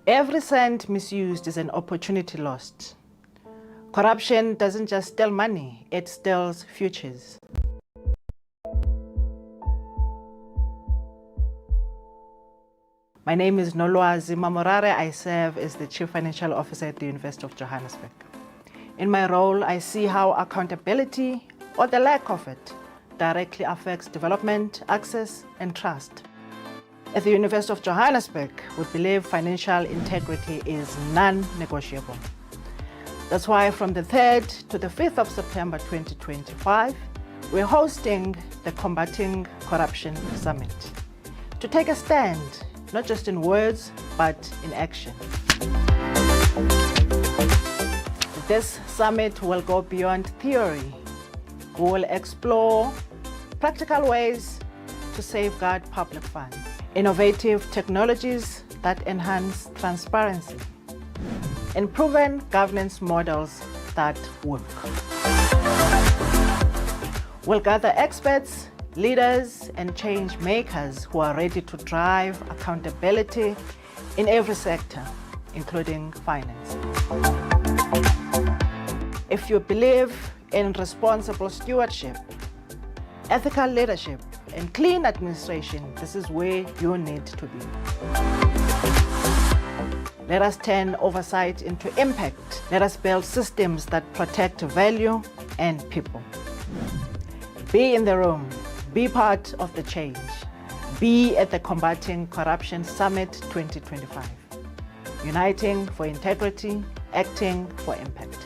Every cent misused is an opportunity lost. Corruption doesn't just steal money, it steals futures. My name is Nolwazi Mamorare. I serve as the Chief Financial Officer at the University of Johannesburg. In my role, I see how accountability, or the lack of it, directly affects development, access, and trust. At the University of Johannesburg, we believe financial integrity is non-negotiable. That's why from the 3rd to the 5th of September 2025, we're hosting the Combating Corruption Summit to take a stand, not just in words, but in action. This summit will go beyond theory. We will explore practical ways to safeguard public funds, innovative technologies that enhance transparency, and proven governance models that work. We'll gather experts, leaders, and change makers who are ready to drive accountability in every sector, including finance. If you believe in responsible stewardship, ethical leadership, and clean administration, this is where you need to be. Let us turn oversight into impact. Let us build systems that protect value and people. Be in the room. Be part of the change. Be at the Combating Corruption Summit 2025. Uniting for integrity, acting for impact.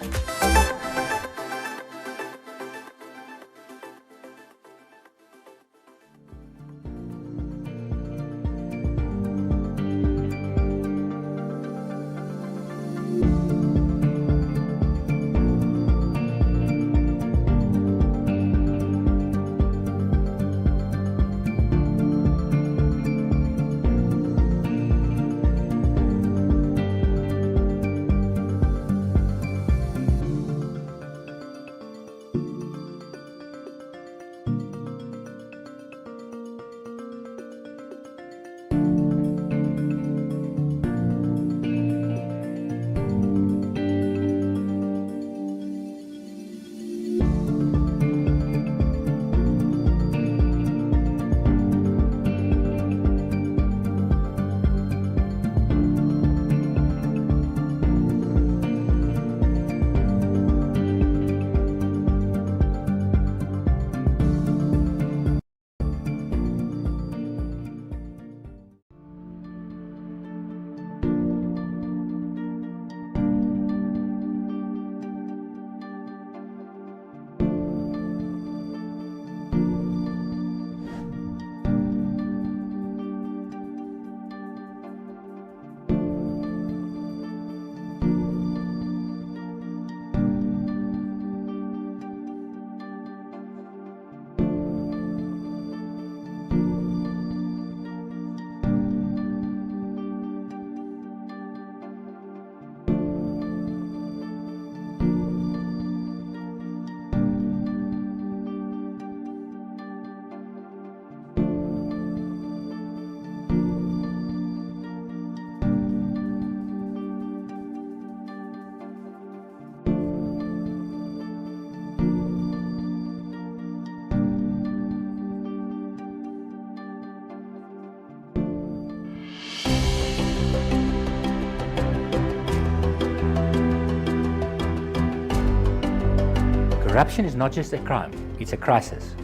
Corruption is not just a crime, it's a crisis.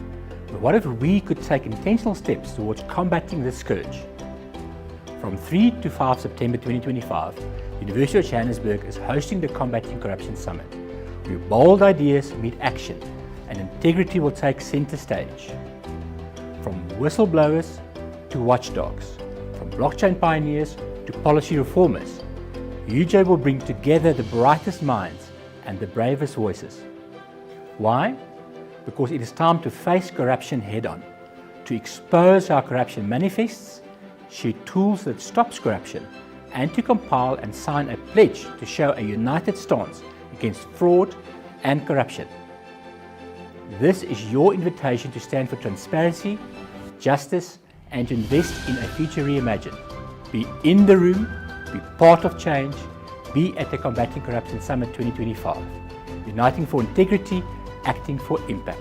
But what if we could take intentional steps towards combating this scourge? From 3 to 5 September 2025, University of Johannesburg is hosting the Combating Corruption Summit, where bold ideas meet action and integrity will take center stage. From whistleblowers to watchdogs, from blockchain pioneers to policy reformers, UJ will bring together the brightest minds and the bravest voices. Why? Because it is time to face corruption head-on, to expose how corruption manifests, share tools that stops corruption, and to compile and sign a pledge to show a united stance against fraud and corruption. This is your invitation to stand for transparency, justice, and to invest in a future reimagined. Be in the room, be part of change, be at the Combating Corruption Summit 2025. Uniting for integrity, acting for impact.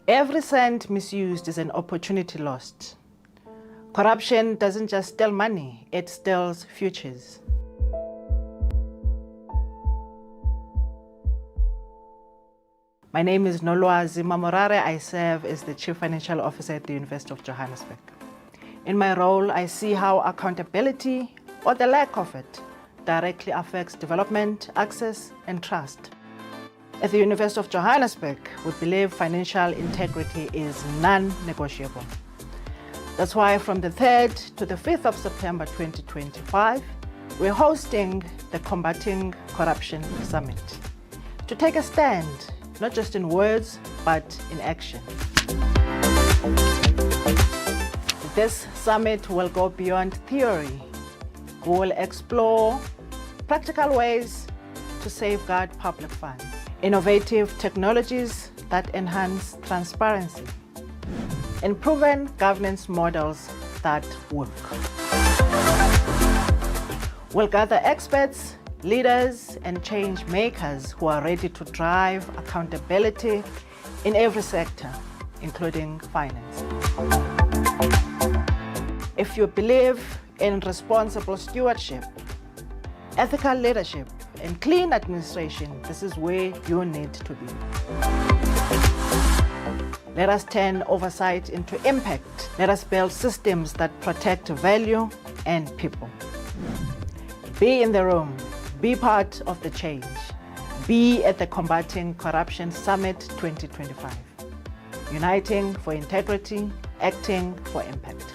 Every cent misused is an opportunity lost. Corruption doesn't just steal money, it steals futures. My name is Nolwazi Mamorare. I serve as the Chief Financial Officer at the University of Johannesburg. In my role, I see how accountability, or the lack of it, directly affects development, access, and trust. At the University of Johannesburg, we believe financial integrity is non-negotiable. That's why from the 3rd to the 5th of September 2025, we're hosting the Combating Corruption Summit to take a stand, not just in words, but in action. This summit will go beyond theory. We will explore practical ways to safeguard public funds, innovative technologies that enhance transparency, and proven governance models that work. We'll gather experts, leaders, and change makers who are ready to drive accountability in every sector, including finance. If you believe in responsible stewardship, ethical leadership, and clean administration, this is where you need to be. Let us turn oversight into impact. Let us build systems that protect value and people. Be in the room. Be part of the change. Be at the Combating Corruption Summit 2025. Uniting for integrity, acting for impact.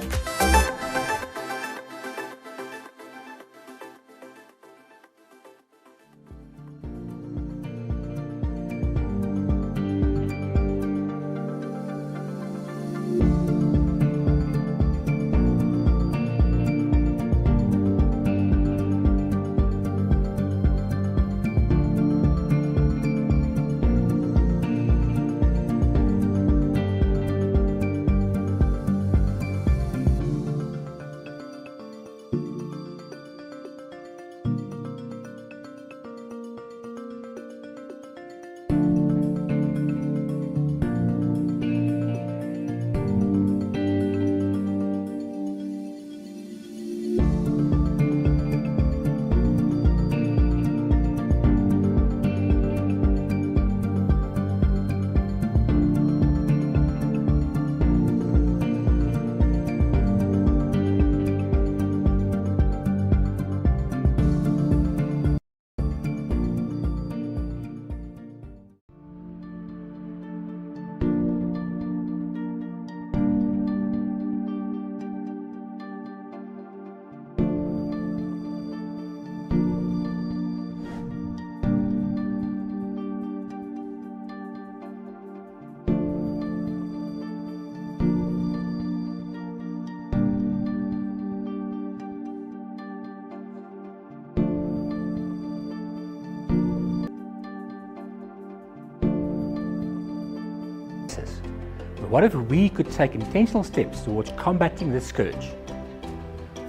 But what if we could take intentional steps towards combating this scourge?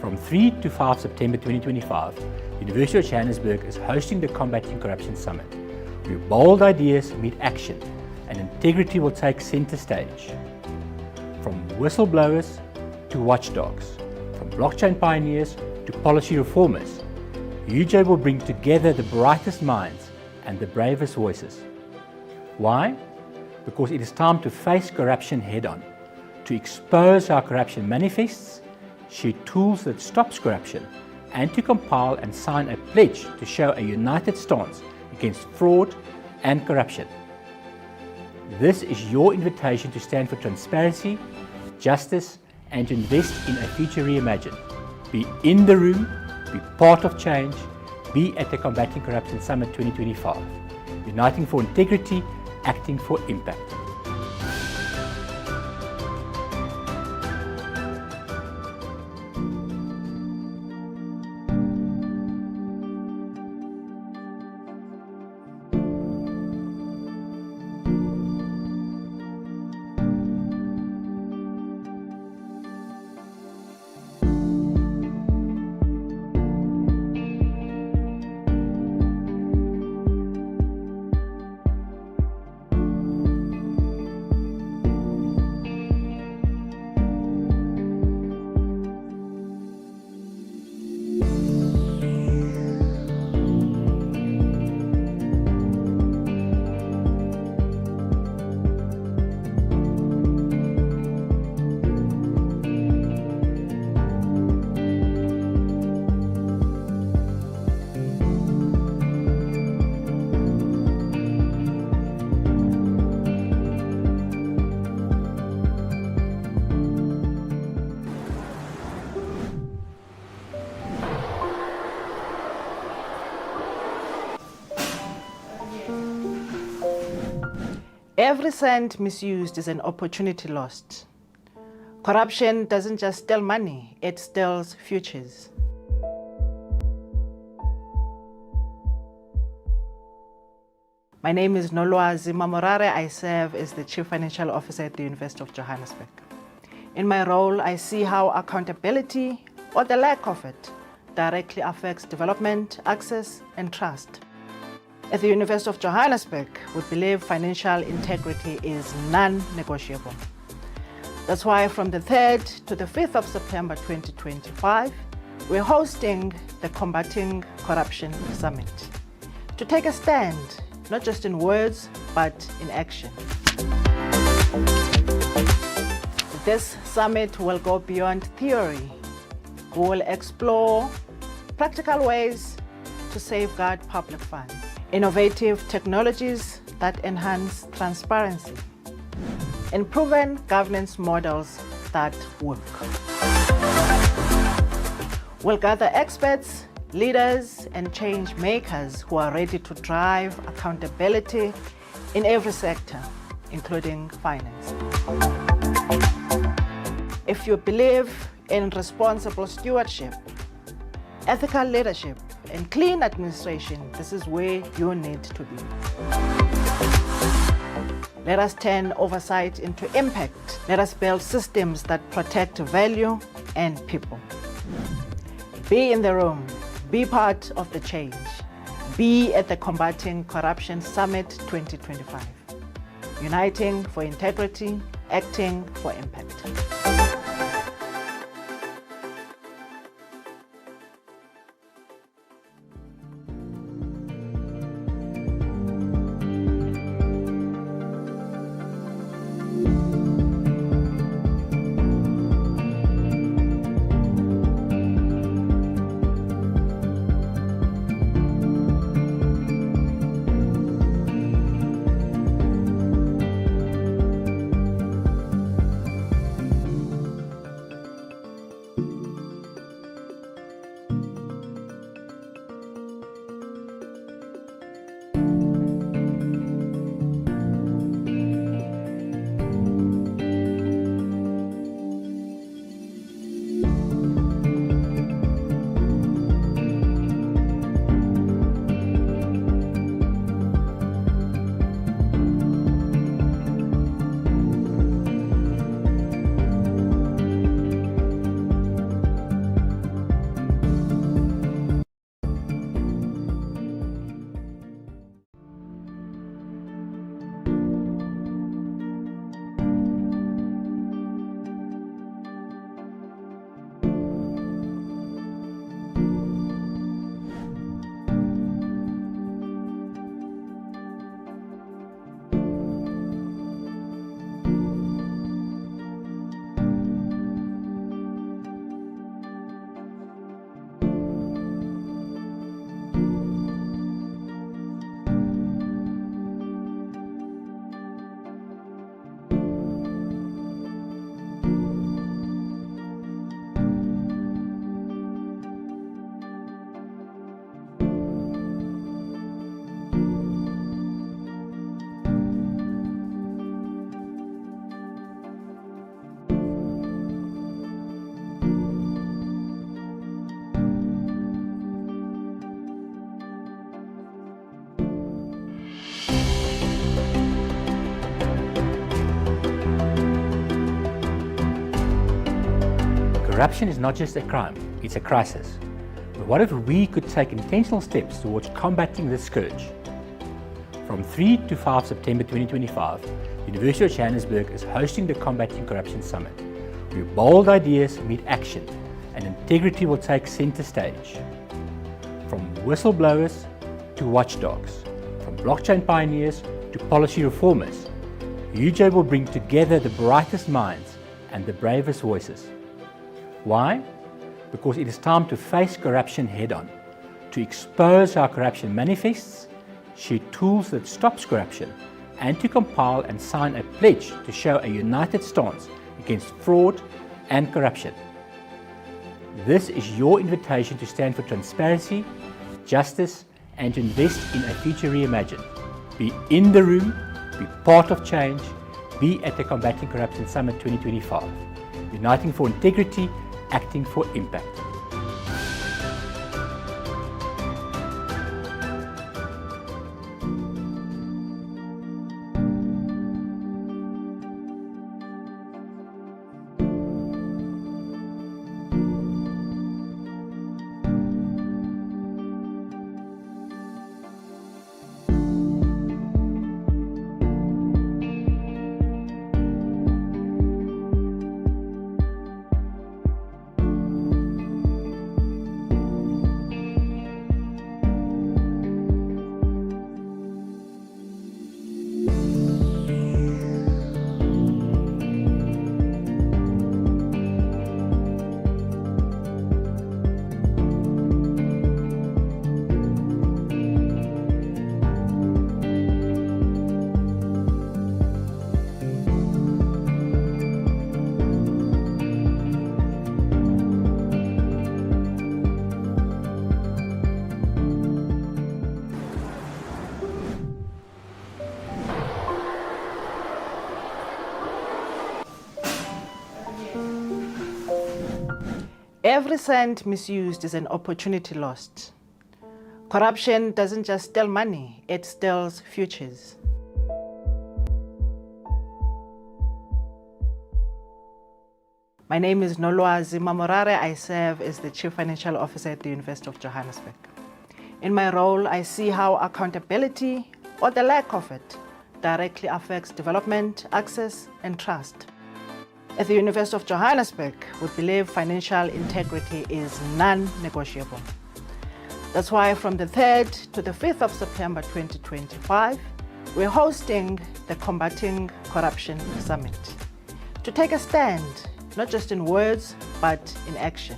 From 3 to 5 September 2025, University of Johannesburg is hosting the Combating Corruption Summit, where bold ideas meet action and integrity will take center stage. From whistleblowers to watchdogs, from blockchain pioneers to policy reformers, UJ will bring together the brightest minds and the bravest voices. Why? Because it is time to face corruption head-on, to expose how corruption manifests, share tools that stops corruption, and to compile and sign a pledge to show a united stance against fraud and corruption. This is your invitation to stand for transparency, justice, and to invest in a future reimagined. Be in the room, be part of change, be at the Combating Corruption Summit 2025. Uniting for integrity, acting for impact. Every cent misused is an opportunity lost. Corruption doesn't just steal money, it steals futures. My name is Nolwazi Mamorare. I serve as the Chief Financial Officer at the University of Johannesburg. In my role, I see how accountability, or the lack of it, directly affects development, access, and trust. At the University of Johannesburg, we believe financial integrity is non-negotiable. That's why from the 3rd to the 5th of September 2025, we're hosting the Combating Corruption Summit to take a stand, not just in words, but in action. This summit will go beyond theory. We will explore practical ways to safeguard public funds, innovative technologies that enhance transparency, and proven governance models that work. We'll gather experts, leaders, and change makers who are ready to drive accountability in every sector, including finance. If you believe in responsible stewardship, ethical leadership, and clean administration, this is where you need to be. Let us turn oversight into impact. Let us build systems that protect value and people. Be in the room. Be part of the change. Be at the Combating Corruption Summit 2025. Uniting for integrity, acting for impact. Corruption is not just a crime, it's a crisis. But what if we could take intentional steps towards combating this scourge? From 3 to 5 September 2025, University of Johannesburg is hosting the Combating Corruption Summit, where bold ideas meet action and integrity will take center stage. From whistleblowers to watchdogs, from blockchain pioneers to policy reformers, UJ will bring together the brightest minds and the bravest voices. Why? Because it is time to face corruption head-on, to expose how corruption manifests, share tools that stops corruption, and to compile and sign a pledge to show a united stance against fraud and corruption. This is your invitation to stand for transparency, justice, and to invest in a future reimagined. Be in the room, be part of change, be at the Combating Corruption Summit 2025. Uniting for integrity, acting for impact. Every cent misused is an opportunity lost. Corruption doesn't just steal money, it steals futures. My name is Nolwazi Mamorare. I serve as the Chief Financial Officer at the University of Johannesburg. In my role, I see how accountability, or the lack of it, directly affects development, access, and trust. At the University of Johannesburg, we believe financial integrity is non-negotiable. That's why from the 3rd to the 5th of September 2025, we're hosting the Combating Corruption Summit to take a stand, not just in words, but in action.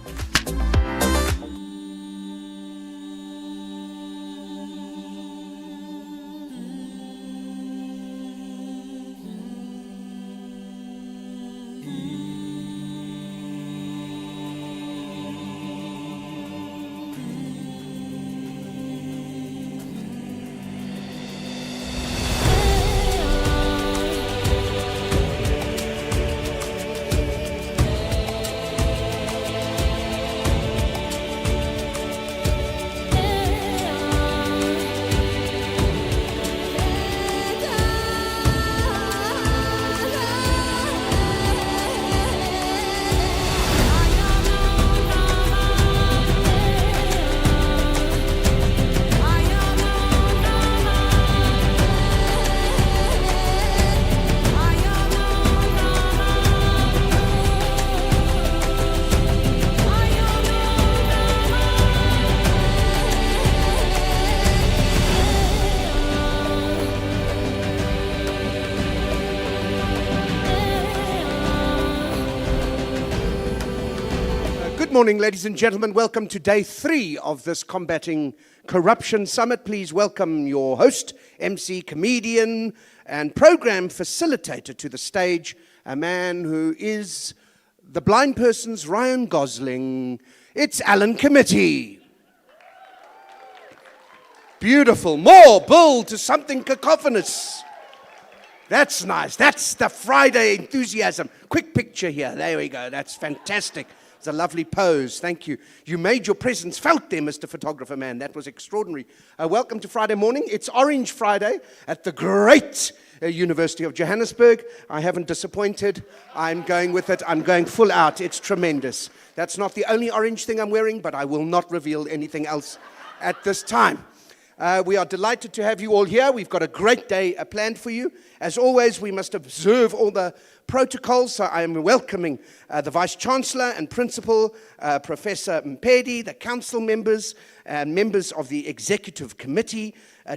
Good morning, ladies and gentlemen. Welcome to day 3 of this Combating Corruption Summit. Please welcome your host, MC, comedian, and program facilitator to the stage, a man who is the blind person's Ryan Gosling. It's Alan Committee. Beautiful. More build to something cacophonous. That's nice. That's the Friday enthusiasm. Quick picture here. There we go. That's fantastic. It's a lovely pose. Thank you. You made your presence felt there, Mr. Photographer Man. That was extraordinary. Welcome to Friday morning. It's Orange Friday at the great University of Johannesburg. I haven't disappointed. I'm going with it. I'm going full out. It's tremendous. That's not the only orange thing I'm wearing, but I will not reveal anything else at this time. We are delighted to have you all here. We've got a great day planned for you. As always, we must observe all the protocols. So I am welcoming the Vice-Chancellor and Principal, Professor Mpedi, the council members, members of the Executive Committee,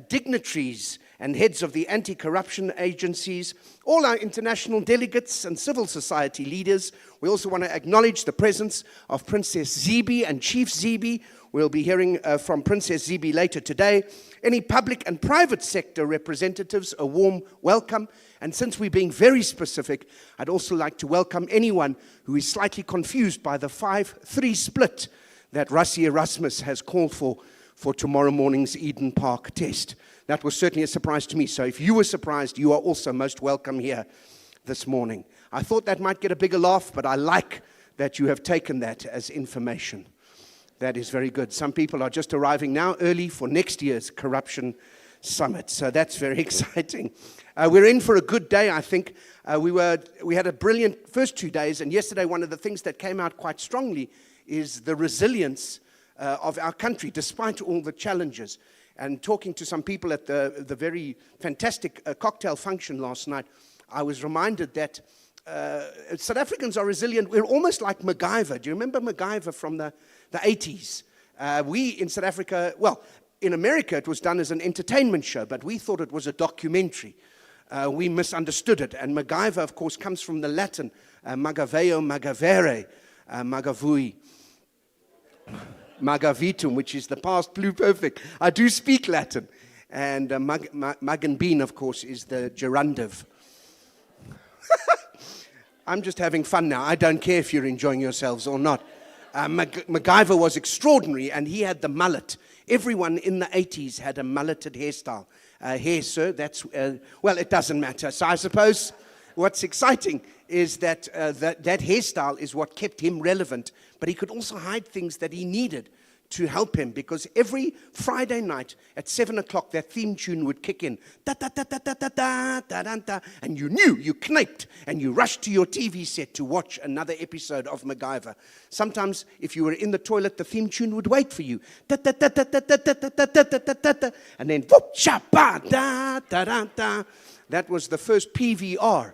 dignitaries and heads of the anti-corruption agencies, all our international delegates and civil society leaders. We also want to acknowledge the presence of Princess Zibi and Chief Zibi. We'll be hearing from Princess Zibi later today. Any public and private sector representatives, a warm welcome. And since we're being very specific, I'd also like to welcome anyone who is slightly confused by the 5-3 split that Rassie Erasmus has called for tomorrow morning's Eden Park test. That was certainly a surprise to me. So if you were surprised, you are also most welcome here this morning. I thought that might get a bigger laugh, but I like that you have taken that as information. That is very good. Some people are just arriving now early for next year's corruption summit. So that's very exciting. We're in for a good day, I think. We had a brilliant first 2 days, and yesterday one of the things that came out quite strongly is the resilience of our country, despite all the challenges. And talking to some people at the very fantastic cocktail function last night, I was reminded that South Africans are resilient. We're almost like MacGyver. Do you remember MacGyver from the 80s? We in South Africa, well, in America it was done as an entertainment show, but we thought it was a documentary. We misunderstood it. And MacGyver, of course, comes from the Latin, magaveo, magavere, magavui, magavitum, which is the past pluperfect. I do speak Latin. And maganbeen, of course, is the gerundive. I'm just having fun now. I don't care if you're enjoying yourselves or not. MacGyver was extraordinary, and he had the mullet. Everyone in the 80s had a mulleted hairstyle. Hair, sir, that's, well, it doesn't matter. So I suppose what's exciting is that that hairstyle is what kept him relevant, but he could also hide things that he needed to help him, because every Friday night at 7 o'clock, that theme tune would kick in. Da, da, da, da, da, da, da, da, da, da, and you knew, you kniped, and you rushed to your TV set to watch another episode of MacGyver. Sometimes, if you were in the toilet, the theme tune would wait for you. Da, da, da, da, da, da, da, da, da, da, da, da, and then, whoop, sha, ba, da, da, da, da. That was the first PVR.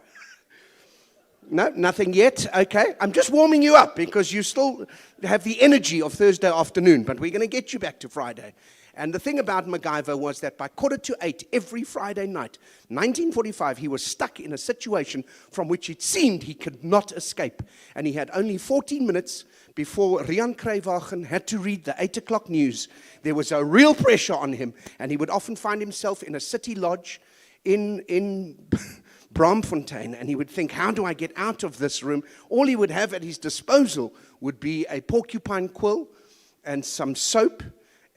No, nothing yet. Okay. I'm just warming you up because you still have the energy of Thursday afternoon, but we're going to get you back to Friday. And the thing about MacGyver was that by 7:45 every Friday night, 1945, he was stuck in a situation from which it seemed he could not escape. And he had only 14 minutes before Rian Kruiwagen had to read the 8 o'clock news. There was a real pressure on him, and he would often find himself in a city lodge in Braamfontein, and he would think, how do I get out of this room? All he would have at his disposal would be a porcupine quill and some soap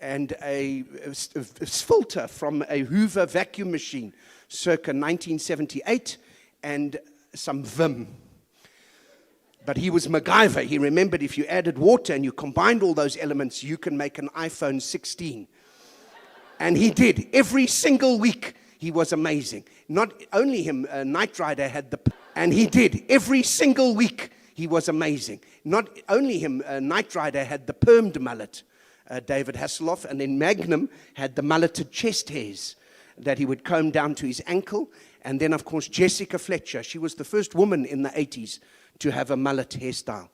and a filter from a Hoover vacuum machine circa 1978 and some Vim. But he was MacGyver. He remembered if you added water and you combined all those elements, you can make an iPhone 16. And he did. Every single week, he was amazing. Not only him, Knight Rider had the... And he did. Every single week, he was amazing. Not only him, Knight Rider had the permed mullet, David Hasselhoff, and then Magnum had the mulleted chest hairs that he would comb down to his ankle. And then, of course, Jessica Fletcher. She was the first woman in the 80s to have a mullet hairstyle.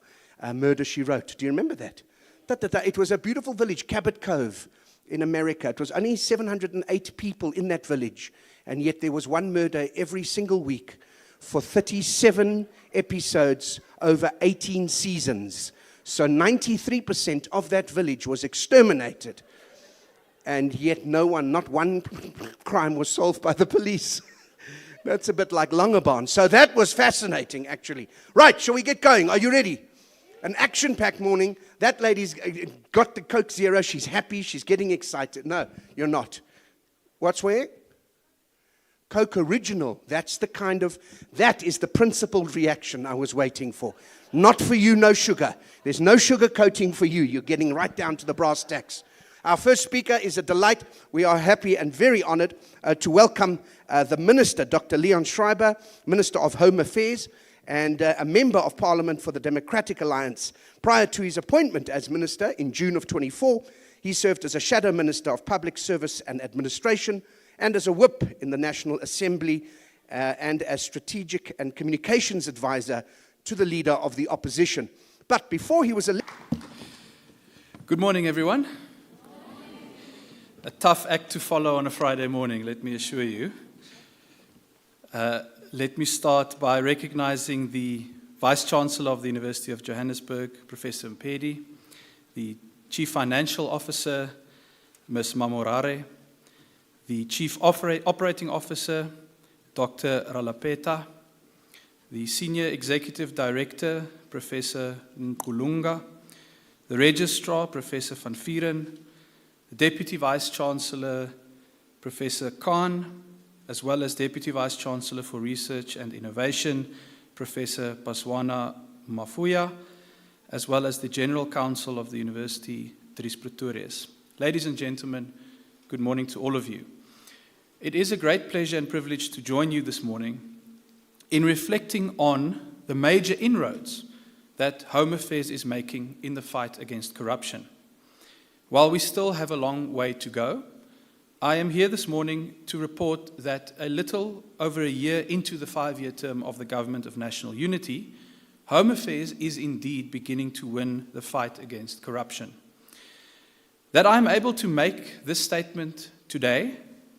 Murder, She Wrote. Do you remember that? It was a beautiful village, Cabot Cove, in America. It was only 708 people in that village, and yet there was one murder every single week for 37 episodes over 18 seasons. So 93% of that village was exterminated, and yet not one crime was solved by the police. That's a bit like Langebaan. So that was fascinating, actually. Right, shall we get going? Are you ready? An action-packed morning. That lady's got the Coke Zero. She's happy. She's getting excited. No, you're not. What's where? Coke Original. That is the principled reaction I was waiting for. Not for you, no sugar. There's no sugar coating for you. You're getting right down to the brass tacks. Our first speaker is a delight. We are happy and very honored to welcome the Minister, Dr. Leon Schreiber, Minister of Home Affairs, and a Member of Parliament for the Democratic Alliance. Prior to his appointment as Minister in June of 24, he served as a Shadow Minister of Public Service and Administration and as a whip in the National Assembly and as Strategic and Communications Advisor to the Leader of the Opposition. But before he was elected... Good morning, everyone. A tough act to follow on a Friday morning, let me assure you. Let me start by recognizing the Vice-Chancellor of the University of Johannesburg, Professor Mpedi, the Chief Financial Officer, Ms. Mamorare, the Chief Operating Officer, Dr. Ralapeta, the Senior Executive Director, Professor Nkulunga, the Registrar, Professor Van Vieren, the Deputy Vice-Chancellor, Professor Khan, as well as Deputy Vice-Chancellor for Research and Innovation, Professor Paswana Mafuya, as well as the General Counsel of the University, Dries Pretorius. Ladies and gentlemen, good morning to all of you. It is a great pleasure and privilege to join you this morning in reflecting on the major inroads that Home Affairs is making in the fight against corruption. While we still have a long way to go, I am here this morning to report that a little over a year into the 5-year term of the Government of National Unity, Home Affairs is indeed beginning to win the fight against corruption. That I am able to make this statement today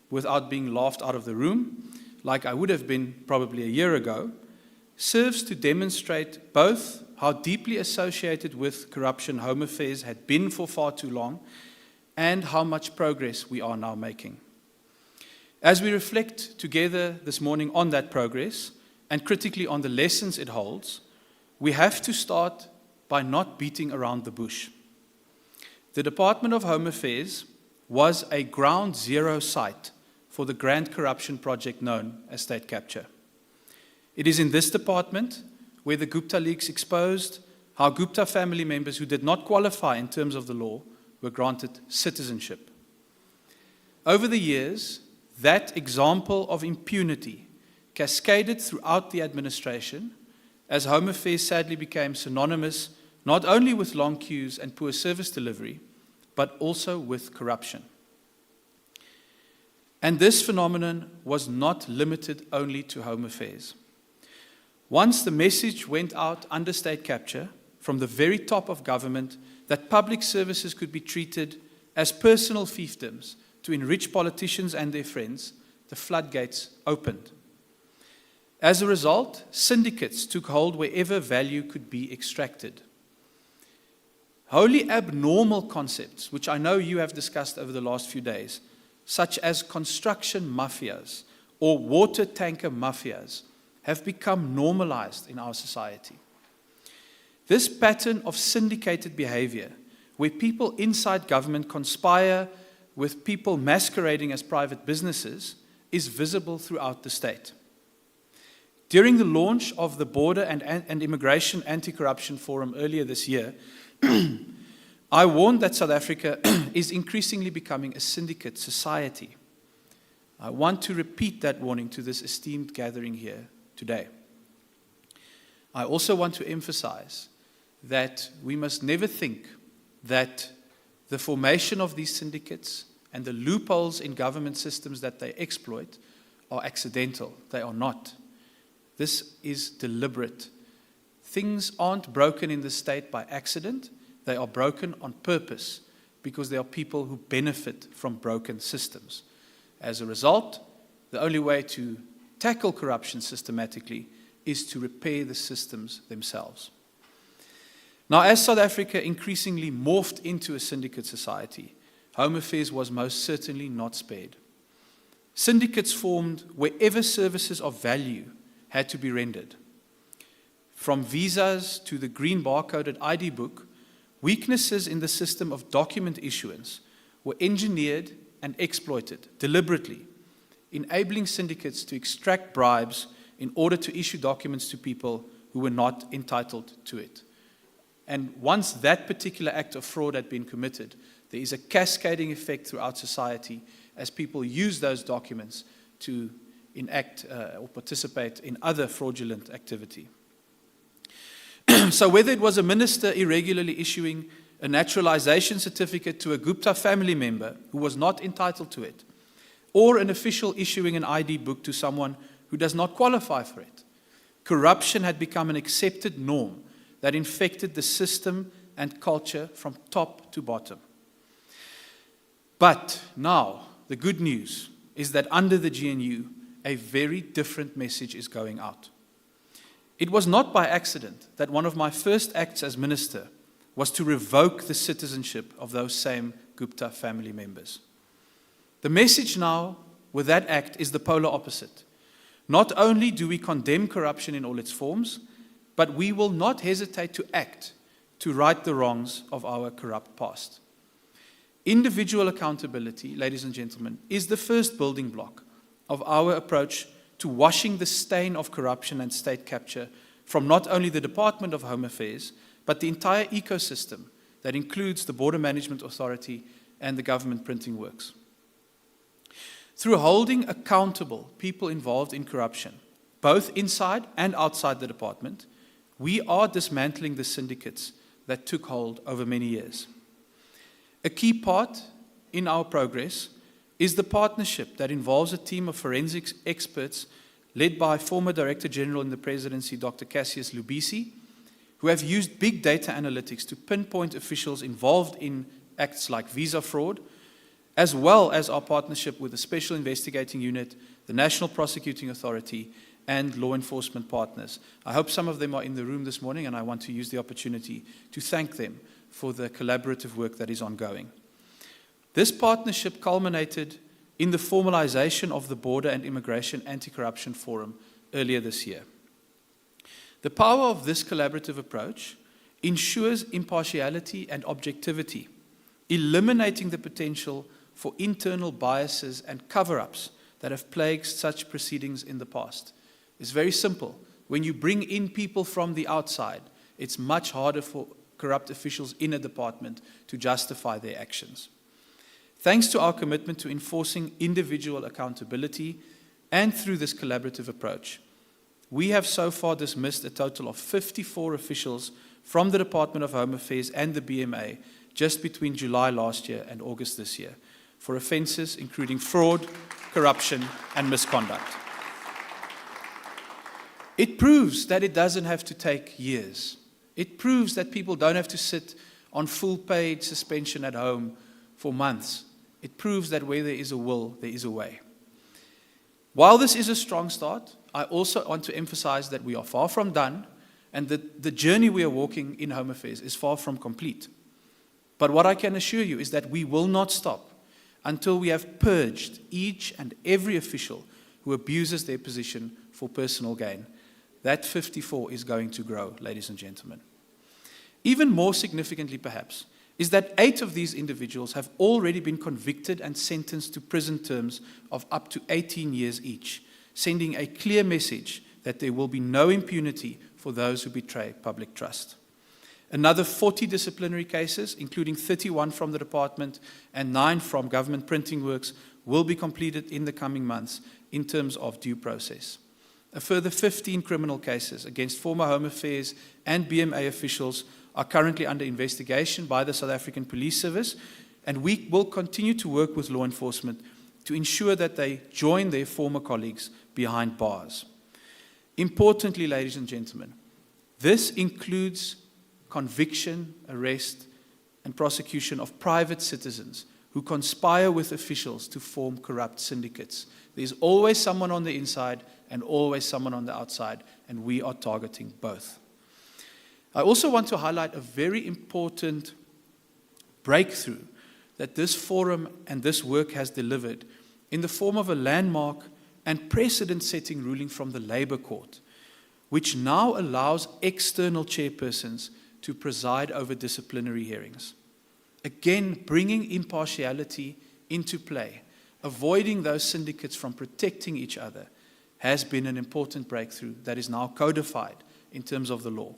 without being laughed out of the room, like I would have been probably a year ago, serves to demonstrate both how deeply associated with corruption Home Affairs had been for far too long, and how much progress we are now making. As we reflect together this morning on that progress, and critically on the lessons it holds, we have to start by not beating around the bush. The Department of Home Affairs was a ground zero site for the grand corruption project known as state capture. It is in this department where the Gupta leaks exposed how Gupta family members who did not qualify in terms of the law were granted citizenship. Over the years, that example of impunity cascaded throughout the administration as Home Affairs sadly became synonymous not only with long queues and poor service delivery, but also with corruption. And this phenomenon was not limited only to Home Affairs. Once the message went out under state capture from the very top of government that public services could be treated as personal fiefdoms to enrich politicians and their friends, the floodgates opened. As a result, syndicates took hold wherever value could be extracted. Wholly abnormal concepts, which I know you have discussed over the last few days, such as construction mafias or water tanker mafias, have become normalized in our society. This pattern of syndicated behavior, where people inside government conspire with people masquerading as private businesses, is visible throughout the state. During the launch of the Border and Immigration Anti-Corruption Forum earlier this year, I warned that South Africa is increasingly becoming a syndicate society. I want to repeat that warning to this esteemed gathering here today. I also want to emphasize that we must never think that the formation of these syndicates and the loopholes in government systems that they exploit are accidental. They are not. This is deliberate. Things aren't broken in the state by accident. They are broken on purpose because there are people who benefit from broken systems. As a result, the only way to tackle corruption systematically is to repair the systems themselves. Now, as South Africa increasingly morphed into a syndicate society, Home Affairs was most certainly not spared. Syndicates formed wherever services of value had to be rendered. From visas to the green barcoded ID book, weaknesses in the system of document issuance were engineered and exploited deliberately, enabling syndicates to extract bribes in order to issue documents to people who were not entitled to it. And once that particular act of fraud had been committed, there is a cascading effect throughout society as people use those documents to enact or participate in other fraudulent activity. So whether it was a minister irregularly issuing a naturalization certificate to a Gupta family member who was not entitled to it, or an official issuing an ID book to someone who does not qualify for it, corruption had become an accepted norm that infected the system and culture from top to bottom. But now, the good news is that under the GNU, a very different message is going out. It was not by accident that one of my first acts as minister was to revoke the citizenship of those same Gupta family members. The message now with that act is the polar opposite. Not only do we condemn corruption in all its forms, but we will not hesitate to act to right the wrongs of our corrupt past. Individual accountability, ladies and gentlemen, is the first building block of our approach to washing the stain of corruption and state capture from not only the Department of Home Affairs, but the entire ecosystem that includes the Border Management Authority and the government printing works. Through holding accountable people involved in corruption, both inside and outside the department, we are dismantling the syndicates that took hold over many years. A key part in our progress is the partnership that involves a team of forensics experts led by former Director General in the Presidency, Dr. Cassius Lubisi, who have used big data analytics to pinpoint officials involved in acts like visa fraud, as well as our partnership with the Special Investigating Unit, the National Prosecuting Authority, and law enforcement partners. I hope some of them are in the room this morning, and I want to use the opportunity to thank them for the collaborative work that is ongoing. This partnership culminated in the formalization of the Border and Immigration Anti-Corruption Forum earlier this year. The power of this collaborative approach ensures impartiality and objectivity, eliminating the potential for internal biases and cover-ups that have plagued such proceedings in the past. It's very simple. When you bring in people from the outside, it's much harder for corrupt officials in a department to justify their actions. Thanks to our commitment to enforcing individual accountability and through this collaborative approach, we have so far dismissed a total of 54 officials from the Department of Home Affairs and the BMA just between July last year and August this year for offences including fraud, corruption, and misconduct. It proves that it doesn't have to take years. It proves that people don't have to sit on full paid suspension at home for months. It proves that where there is a will, there is a way. While this is a strong start, I also want to emphasize that we are far from done and that the journey we are walking in Home Affairs is far from complete. But what I can assure you is that we will not stop until we have purged each and every official who abuses their position for personal gain. That 54 is going to grow, ladies and gentlemen. Even more significantly, perhaps, is that 8 of these individuals have already been convicted and sentenced to prison terms of up to 18 years each, sending a clear message that there will be no impunity for those who betray public trust. Another 40 disciplinary cases, including 31 from the department and 9 from government printing works, will be completed in the coming months in terms of due process. A further 15 criminal cases against former Home Affairs and BMA officials are currently under investigation by the South African Police Service, and we will continue to work with law enforcement to ensure that they join their former colleagues behind bars. Importantly, ladies and gentlemen, this includes conviction, arrest, and prosecution of private citizens who conspire with officials to form corrupt syndicates. There's always someone on the inside and always someone on the outside, and we are targeting both. I also want to highlight a very important breakthrough that this forum and this work has delivered in the form of a landmark and precedent-setting ruling from the Labour Court, which now allows external chairpersons to preside over disciplinary hearings. Again, bringing impartiality into play, avoiding those syndicates from protecting each other, has been an important breakthrough that is now codified in terms of the law.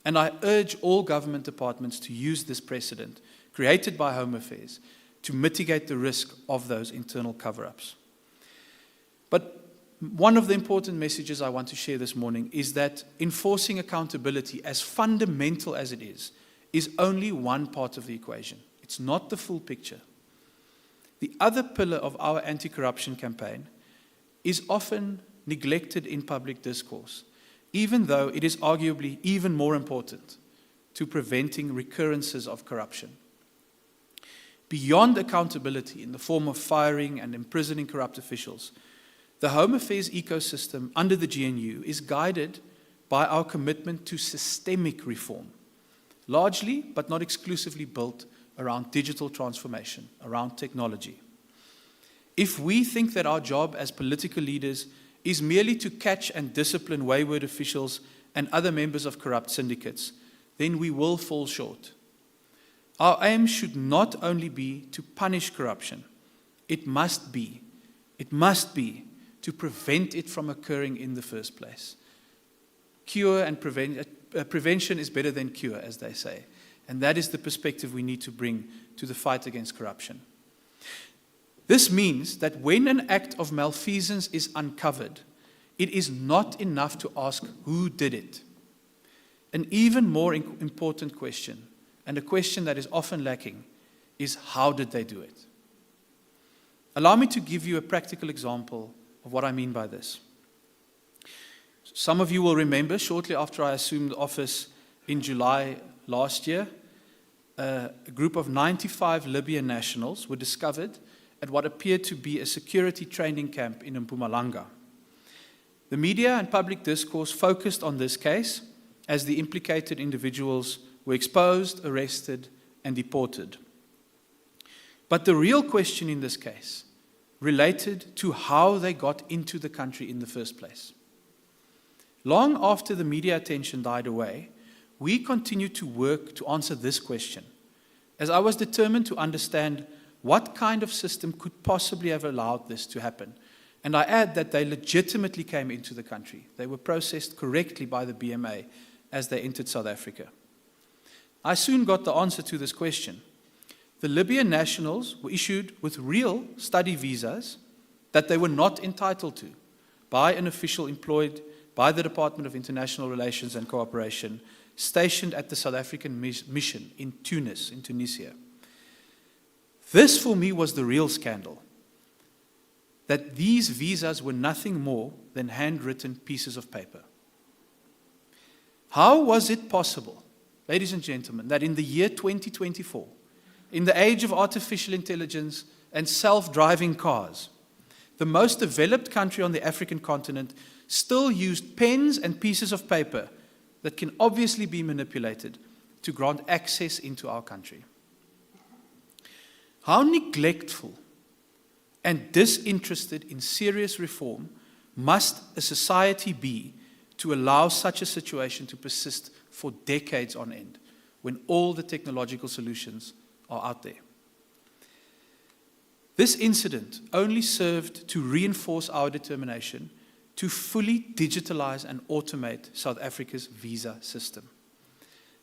And I urge all government departments to use this precedent created by Home Affairs to mitigate the risk of those internal cover-ups. But one of the important messages I want to share this morning is that enforcing accountability, as fundamental as it is only one part of the equation. It's not the full picture. The other pillar of our anti-corruption campaign is often neglected in public discourse, even though it is arguably even more important to preventing recurrences of corruption. Beyond accountability in the form of firing and imprisoning corrupt officials, the Home Affairs ecosystem under the GNU is guided by our commitment to systemic reform, largely but not exclusively built around digital transformation, around technology. If we think that our job as political leaders is merely to catch and discipline wayward officials and other members of corrupt syndicates, then we will fall short. Our aim should not only be to punish corruption, it must be to prevent it from occurring in the first place. Prevention is better than cure, as they say. And that is the perspective we need to bring to the fight against corruption. This means that when an act of malfeasance is uncovered, it is not enough to ask who did it. An even more important question, and a question that is often lacking, is how did they do it? Allow me to give you a practical example of what I mean by this. Some of you will remember, shortly after I assumed office in July last year, a group of 95 Libyan nationals were discovered at what appeared to be a security training camp in Mpumalanga. The media and public discourse focused on this case as the implicated individuals were exposed, arrested, and deported. But the real question in this case related to how they got into the country in the first place. Long after the media attention died away, we continued to work to answer this question, as I was determined to understand what kind of system could possibly have allowed this to happen. And I add that they legitimately came into the country. They were processed correctly by the BMA as they entered South Africa. I soon got the answer to this question. The Libyan nationals were issued with real study visas that they were not entitled to by an official employed by the Department of International Relations and Cooperation, stationed at the South African mission in Tunis, in Tunisia. This, for me, was the real scandal, that these visas were nothing more than handwritten pieces of paper. How was it possible, ladies and gentlemen, that in the year 2024, in the age of artificial intelligence and self-driving cars, the most developed country on the African continent still used pens and pieces of paper that can obviously be manipulated to grant access into our country? How neglectful and disinterested in serious reform must a society be to allow such a situation to persist for decades on end, when all the technological solutions are out there? This incident only served to reinforce our determination to fully digitalize and automate South Africa's visa system.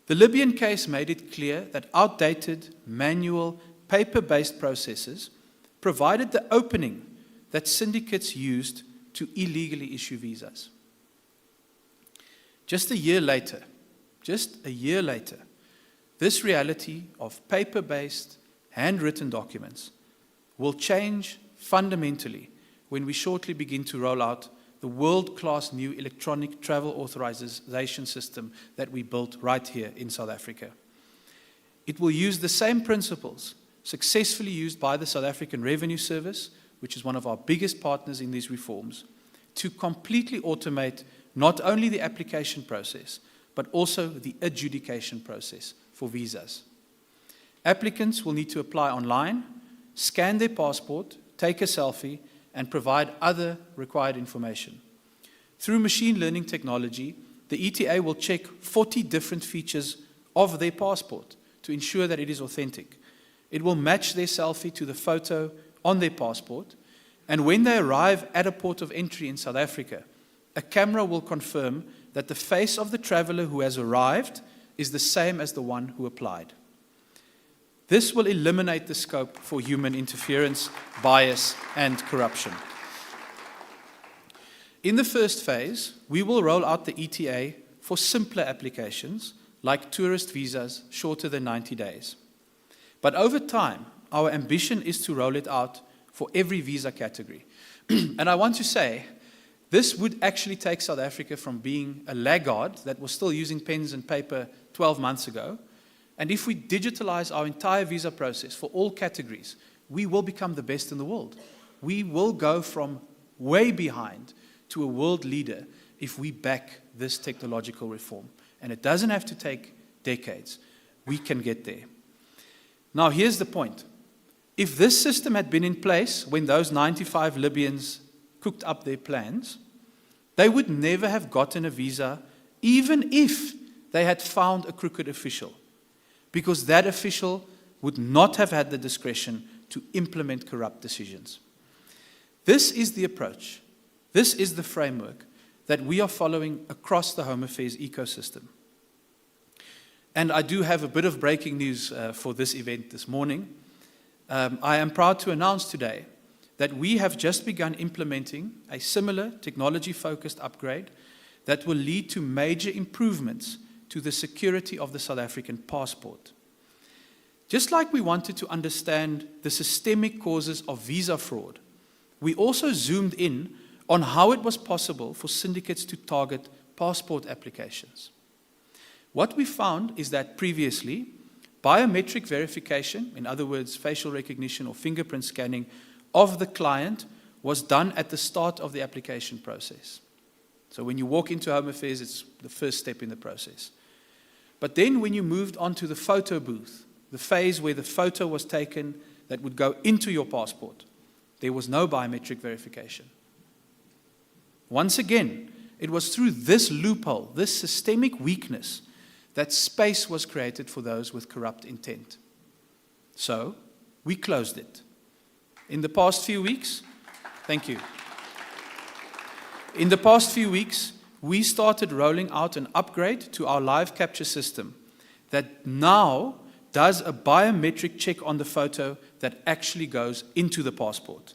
The Libyan case made it clear that outdated, manual, paper-based processes provided the opening that syndicates used to illegally issue visas. Just a year later, this reality of paper-based, handwritten documents will change fundamentally when we shortly begin to roll out the world-class new electronic travel authorization system that we built right here in South Africa. It will use the same principles successfully used by the South African Revenue Service, which is one of our biggest partners in these reforms, to completely automate not only the application process, but also the adjudication process for visas. Applicants will need to apply online, scan their passport, take a selfie, and provide other required information. Through machine learning technology, the ETA will check 40 different features of their passport to ensure that it is authentic. It will match their selfie to the photo on their passport, and when they arrive at a port of entry in South Africa, a camera will confirm that the face of the traveler who has arrived is the same as the one who applied. This will eliminate the scope for human interference, bias, and corruption. In the first phase, we will roll out the ETA for simpler applications like tourist visas shorter than 90 days. But over time, our ambition is to roll it out for every visa category. And I want to say, this would actually take South Africa from being a laggard that was still using pens and paper 12 months ago. And if we digitalize our entire visa process for all categories, we will become the best in the world. We will go from way behind to a world leader if we back this technological reform. And it doesn't have to take decades. We can get there. Now, here's the point. If this system had been in place when those 95 Libyans cooked up their plans, they would never have gotten a visa, even if they had found a crooked official, because that official would not have had the discretion to implement corrupt decisions. This is the approach. This is the framework that we are following across the Home Affairs ecosystem. And I do have a bit of breaking news for this event this morning. I am proud to announce today that we have just begun implementing a similar technology-focused upgrade that will lead to major improvements to the security of the South African passport. Just like we wanted to understand the systemic causes of visa fraud, we also zoomed in on how it was possible for syndicates to target passport applications. What we found is that previously, biometric verification, in other words, facial recognition or fingerprint scanning of the client, was done at the start of the application process. So when you walk into Home Affairs, it's the first step in the process. But then when you moved on to the photo booth, the phase where the photo was taken that would go into your passport, there was no biometric verification. Once again, it was through this loophole, this systemic weakness, that space was created for those with corrupt intent. So, we closed it. In the past few weeks, thank you. In the past few weeks, we started rolling out an upgrade to our live capture system that now does a biometric check on the photo that actually goes into the passport.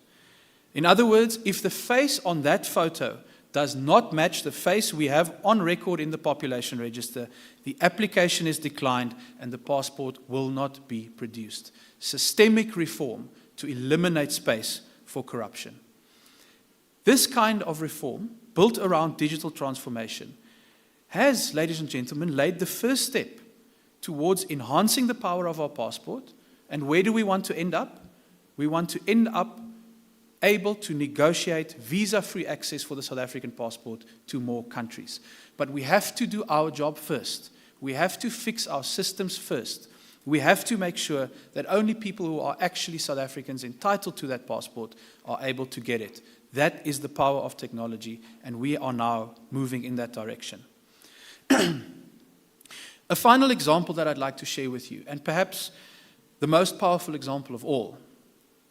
In other words, if the face on that photo does not match the face we have on record in the population register, the application is declined and the passport will not be produced. Systemic reform to eliminate space for corruption. This kind of reform, built around digital transformation, has, ladies and gentlemen, laid the first step towards enhancing the power of our passport. And where do we want to end up? We want to end up able to negotiate visa-free access for the South African passport to more countries. But we have to do our job first. We have to fix our systems first. We have to make sure that only people who are actually South Africans entitled to that passport are able to get it. That is the power of technology, and we are now moving in that direction. A final example that I'd like to share with you, and perhaps the most powerful example of all,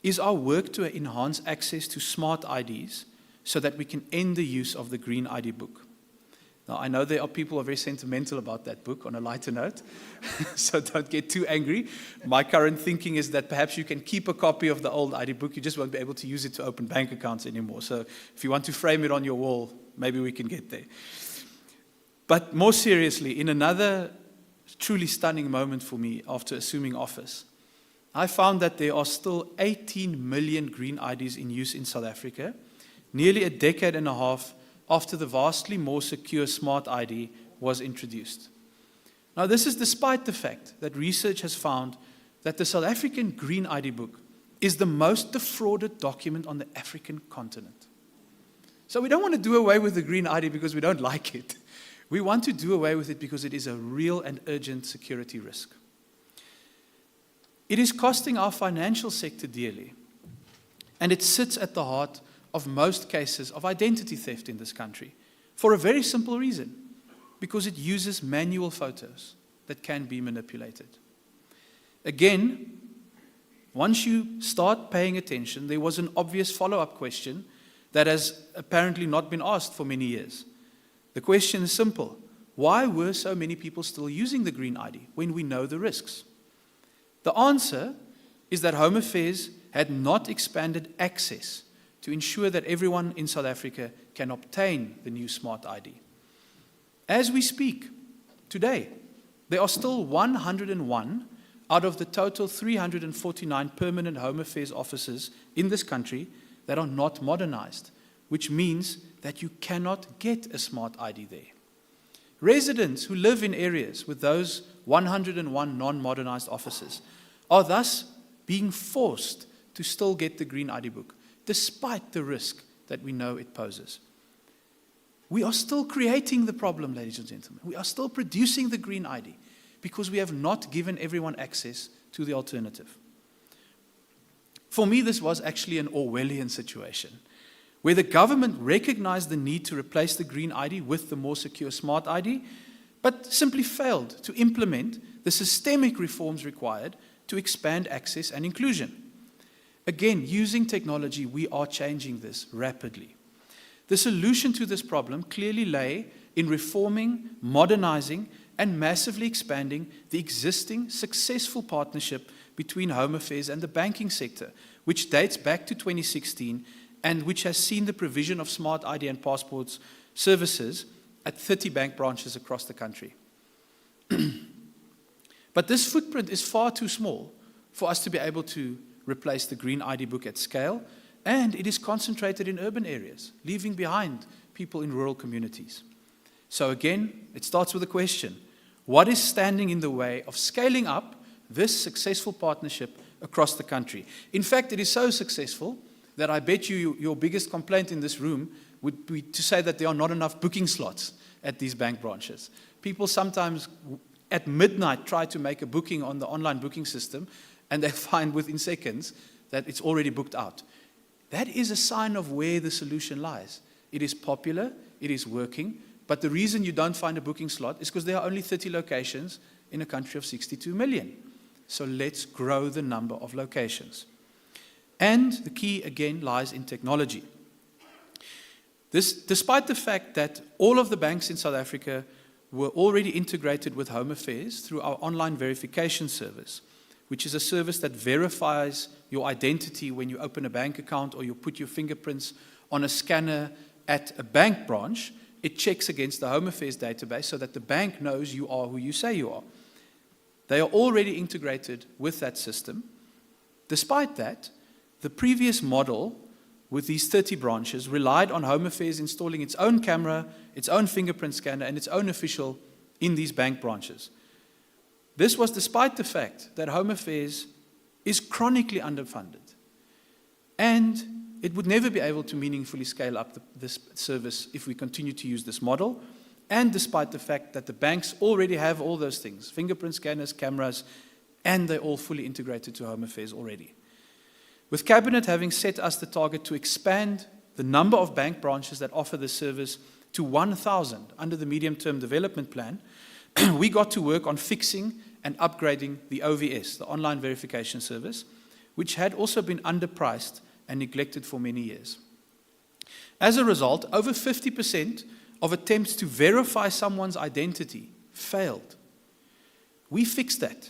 is our work to enhance access to smart IDs so that we can end the use of the green ID book. Now, I know there are people who are very sentimental about that book, on a lighter note, so don't get too angry. My current thinking is that perhaps you can keep a copy of the old ID book, you just won't be able to use it to open bank accounts anymore. So if you want to frame it on your wall, maybe we can get there. But more seriously, in another truly stunning moment for me after assuming office, I found that there are still 18 million green IDs in use in South Africa, nearly a decade and a half after the vastly more secure Smart ID was introduced. Now, this is despite the fact that research has found that the South African Green ID book is the most defrauded document on the African continent. So we don't want to do away with the Green ID because we don't like it. We want to do away with it because it is a real and urgent security risk. It is costing our financial sector dearly, and it sits at the heart of most cases of identity theft in this country for a very simple reason, because it uses manual photos that can be manipulated. Again, once you start paying attention, there was an obvious follow-up question that has apparently not been asked for many years. The question is simple. Why were so many people still using the Green ID when we know the risks? The answer is that Home Affairs had not expanded access to ensure that everyone in South Africa can obtain the new Smart ID. As we speak, today, there are still 101 out of the total 349 permanent Home Affairs offices in this country that are not modernized, which means that you cannot get a Smart ID there. Residents who live in areas with those 101 non-modernized offices are thus being forced to still get the green ID book, despite the risk that we know it poses. We are still creating the problem, ladies and gentlemen. We are still producing the green ID because we have not given everyone access to the alternative. For me, this was actually an Orwellian situation, where the government recognized the need to replace the green ID with the more secure Smart ID, but simply failed to implement the systemic reforms required to expand access and inclusion. Again, using technology, we are changing this rapidly. The solution to this problem clearly lay in reforming, modernizing, and massively expanding the existing successful partnership between Home Affairs and the banking sector, which dates back to 2016 and which has seen the provision of Smart ID and passports services at 30 bank branches across the country. But this footprint is far too small for us to be able to replace the green ID book at scale, and it is concentrated in urban areas, leaving behind people in rural communities. So again, it starts with a question. What is standing in the way of scaling up this successful partnership across the country? In fact, it is so successful that I bet you your biggest complaint in this room would be to say that there are not enough booking slots at these bank branches. People sometimes at midnight try to make a booking on the online booking system, and they find within seconds that it's already booked out. That is a sign of where the solution lies. It is popular, it is working, but the reason you don't find a booking slot is because there are only 30 locations in a country of 62 million. So let's grow the number of locations. And the key, again, lies in technology. Despite the fact that all of the banks in South Africa were already integrated with Home Affairs through our online verification service, which is a service that verifies your identity when you open a bank account or you put your fingerprints on a scanner at a bank branch. It checks against the Home Affairs database so that the bank knows you are who you say you are. They are already integrated with that system. Despite that, the previous model with these 30 branches relied on Home Affairs installing its own camera, its own fingerprint scanner, and its own official in these bank branches. This was despite the fact that Home Affairs is chronically underfunded, and it would never be able to meaningfully scale up this service if we continue to use this model, and despite the fact that the banks already have all those things, fingerprint scanners, cameras, and they're all fully integrated to Home Affairs already. With Cabinet having set us the target to expand the number of bank branches that offer this service to 1,000 under the medium-term development plan, we got to work on fixing and upgrading the OVS, the online verification service, which had also been underpriced and neglected for many years. As a result, over 50% of attempts to verify someone's identity failed. We fixed that,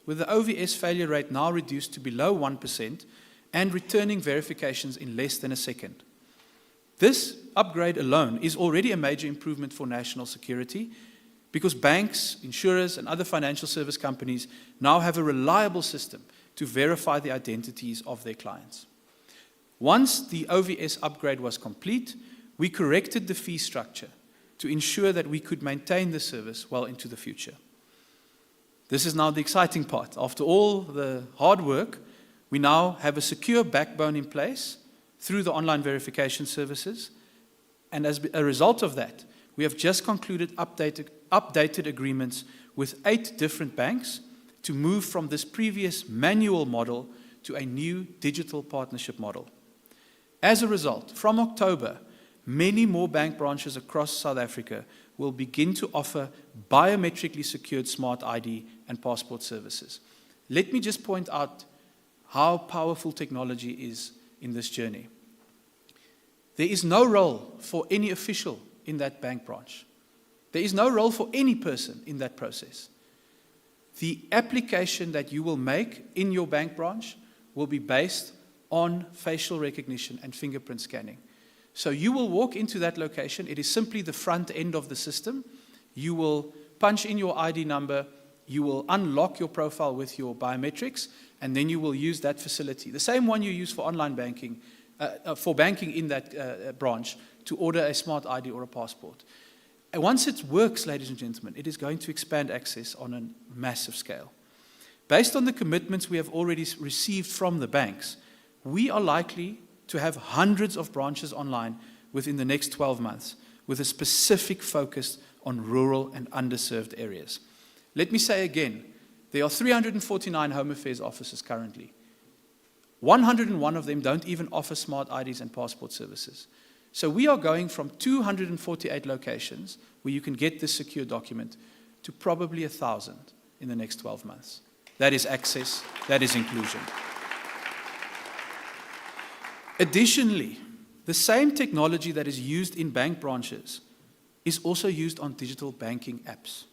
with the OVS failure rate now reduced to below 1% and returning verifications in less than a second. This upgrade alone is already a major improvement for national security, because banks, insurers, and other financial service companies now have a reliable system to verify the identities of their clients. Once the OVS upgrade was complete, we corrected the fee structure to ensure that we could maintain the service well into the future. This is now the exciting part. After all the hard work, we now have a secure backbone in place through the online verification services, and as a result of that, we have just concluded updated agreements with 8 different banks to move from this previous manual model to a new digital partnership model. As a result, from October, many more bank branches across South Africa will begin to offer biometrically secured Smart ID and passport services. Let me just point out how powerful technology is in this journey. There is no role for any official in that bank branch. There is no role for any person in that process. the application that you will make in your bank branch will be based on facial recognition and fingerprint scanning. So you will walk into that location. It is simply the front end of the system. You will punch in your ID number. You will unlock your profile with your biometrics, and then you will use that facility, the same one you use for online banking, for banking in that branch, to order a smart ID or a passport. And once it works, ladies and gentlemen, it is going to expand access on a massive scale. Based on the commitments we have already received from the banks, we are likely to have hundreds of branches online within the next 12 months, with a specific focus on rural and underserved areas. Let me say again, there are 349 Home Affairs offices currently. 101 of them don't even offer smart IDs and passport services. So we are going from 248 locations where you can get this secure document to probably 1,000 in the next 12 months. That is access, that is inclusion. Additionally, the same technology that is used in bank branches is also used on digital banking apps.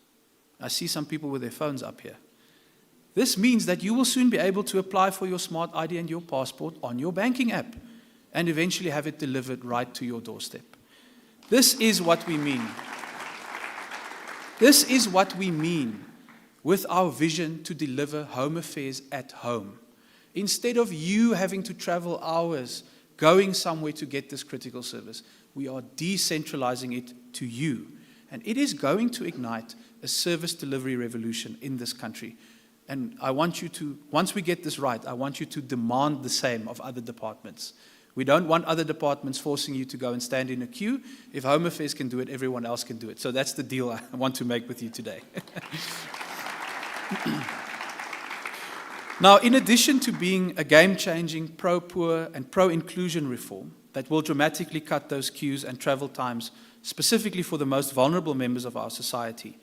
I see some people with their phones up here. This means that you will soon be able to apply for your smart ID and your passport on your banking app and eventually have it delivered right to your doorstep. This is what we mean. This is what we mean with our vision to deliver Home Affairs at home. Instead of you having to travel hours going somewhere to get this critical service, we are decentralizing it to you. And it is going to ignite a service delivery revolution in this country. And I want you to, once we get this right, I want you to demand the same of other departments. We don't want other departments forcing you to go and stand in a queue. If Home Affairs can do it, everyone else can do it. So that's the deal I want to make with you today. Now, in addition to being a game-changing pro-poor and pro-inclusion reform that will dramatically cut those queues and travel times, specifically for the most vulnerable members of our society,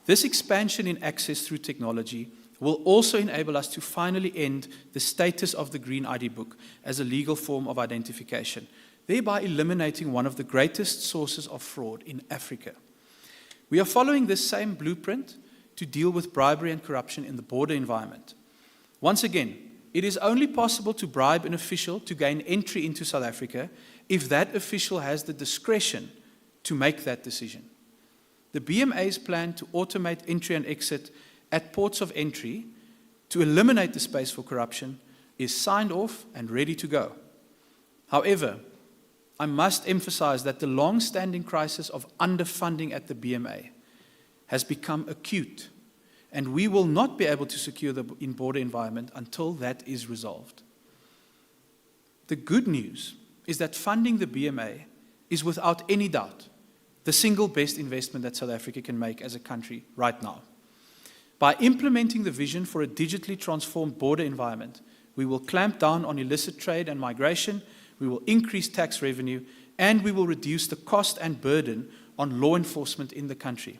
this expansion in access through technology will also enable us to finally end the status of the Green ID book as a legal form of identification, thereby eliminating one of the greatest sources of fraud in Africa. We are following this same blueprint to deal with bribery and corruption in the border environment. Once again, it is only possible to bribe an official to gain entry into South Africa if that official has the discretion to make that decision. The BMA's plan to automate entry and exit at ports of entry to eliminate the space for corruption is signed off and ready to go. However, I must emphasize that the long-standing crisis of underfunding at the BMA has become acute, and we will not be able to secure the in-border environment until that is resolved. The good news is that funding the BMA is without any doubt the single best investment that South Africa can make as a country right now. By implementing the vision for a digitally transformed border environment, we will clamp down on illicit trade and migration, we will increase tax revenue, and we will reduce the cost and burden on law enforcement in the country.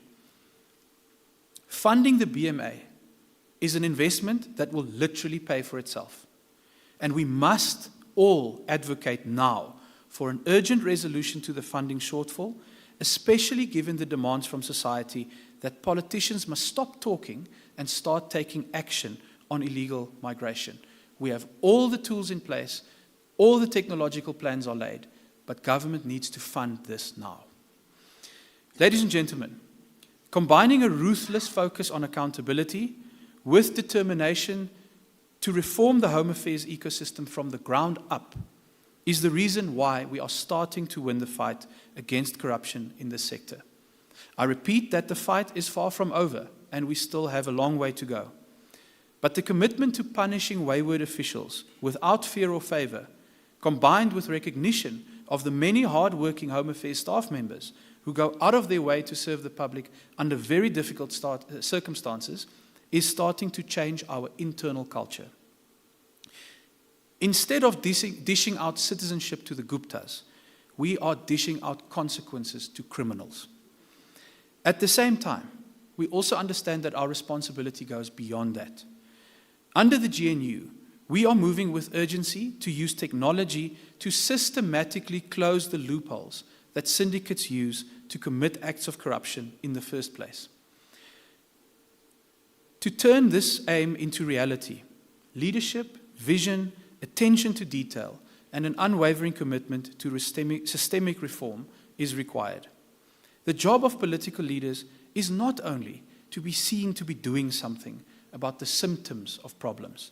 Funding the BMA is an investment that will literally pay for itself. And we must all advocate now for an urgent resolution to the funding shortfall, especially given the demands from society that politicians must stop talking and start taking action on illegal migration. We have all the tools in place, all the technological plans are laid, but government needs to fund this now. Ladies and gentlemen, combining a ruthless focus on accountability with determination to reform the Home Affairs ecosystem from the ground up is the reason why we are starting to win the fight against corruption in this sector. I repeat that the fight is far from over, and we still have a long way to go. But the commitment to punishing wayward officials without fear or favor, combined with recognition of the many hard-working Home Affairs staff members who go out of their way to serve the public under very difficult circumstances, is starting to change our internal culture. Instead of dishing out citizenship to the Guptas, we are dishing out consequences to criminals. At the same time, we also understand that our responsibility goes beyond that. Under the GNU, we are moving with urgency to use technology to systematically close the loopholes that syndicates use to commit acts of corruption in the first place. To turn this aim into reality, leadership, vision, attention to detail, and an unwavering commitment to systemic reform is required. The job of political leaders is not only to be seen to be doing something about the symptoms of problems.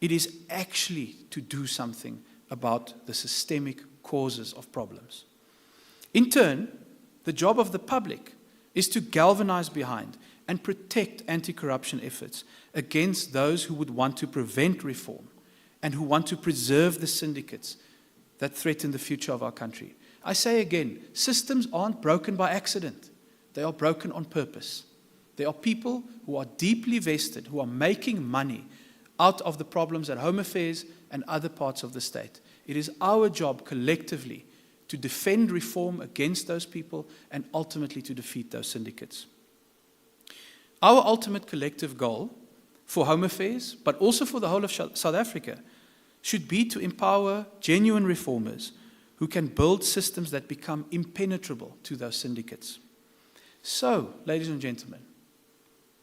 It is actually to do something about the systemic causes of problems. In turn, the job of the public is to galvanize behind and protect anti-corruption efforts against those who would want to prevent reform and who want to preserve the syndicates that threaten the future of our country. I say again, systems aren't broken by accident. They are broken on purpose. There are people who are deeply vested, who are making money out of the problems at Home Affairs and other parts of the state. It is our job collectively to defend reform against those people and ultimately to defeat those syndicates. Our ultimate collective goal for Home Affairs, but also for the whole of South Africa, should be to empower genuine reformers who can build systems that become impenetrable to those syndicates. So, ladies and gentlemen,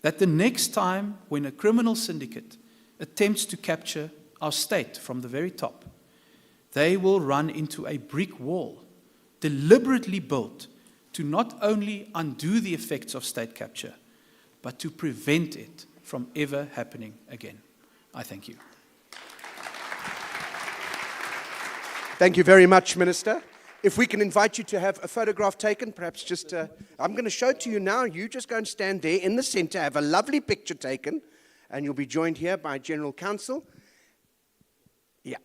that the next time when a criminal syndicate attempts to capture our state from the very top, they will run into a brick wall deliberately built to not only undo the effects of state capture, but to prevent it from ever happening again. I thank you. Thank you very much, Minister. If we can invite you to have a photograph taken, perhaps just, I'm going to show it to you now. You just go and stand there in the center, have a lovely picture taken, and you'll be joined here by General Counsel. Yeah.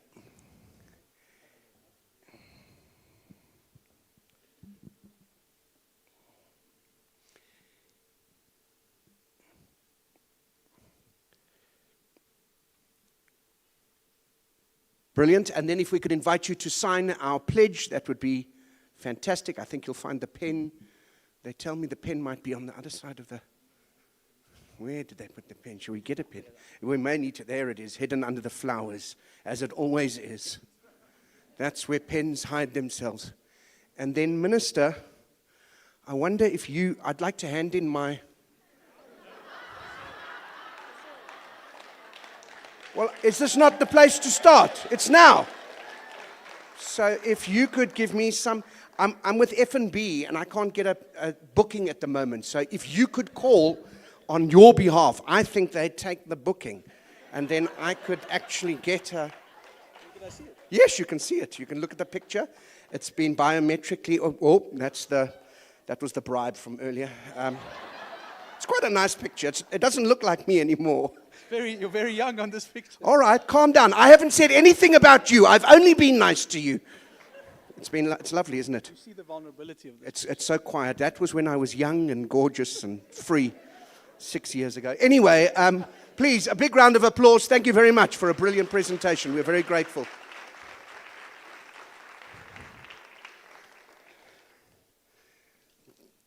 Brilliant. And then if we could invite you to sign our pledge, that would be fantastic. I think you'll find the pen. They tell me the pen might be on the other side of the... Where did they put the pen? Should we get a pen? We may need to... There it is, hidden under the flowers, as it always is. That's where pens hide themselves. And then, Minister, I wonder if you... I'd like to hand in my... Well, is this not the place to start? It's now. So if you could give me some... I'm with F&B, and I can't get a booking at the moment. So if you could call on your behalf, I think they'd take the booking. And then I could actually get a... Can I see it? Yes, you can see it. You can look at the picture. It's been biometrically... Oh, that was the bribe from earlier. It's quite a nice picture. It doesn't look like me anymore. You're very young on this picture. All right, calm down. I haven't said anything about you. I've only been nice to you. It's lovely, isn't it? You see the vulnerability of this. It's so quiet. That was when I was young and gorgeous and free 6 years ago. Anyway, please, a big round of applause. Thank you very much for a brilliant presentation. We're very grateful.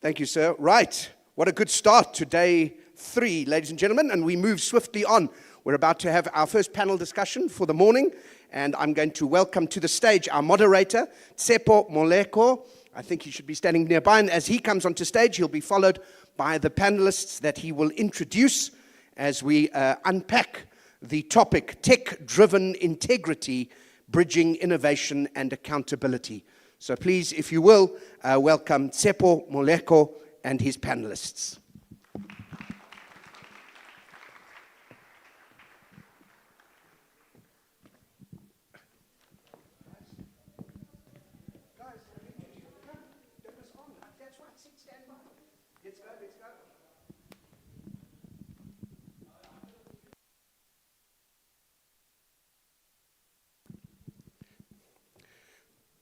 Thank you, sir. Right. What a good start to day 3, ladies and gentlemen, and we move swiftly on. We're about to have our first panel discussion for the morning, and I'm going to welcome to the stage our moderator, Tsepo Moleko. I think he should be standing nearby, and as he comes onto stage, he'll be followed by the panelists that he will introduce as we unpack the topic, Tech-Driven Integrity, Bridging Innovation and Accountability. So please, if you will, welcome Tsepo Moleko and his panelists.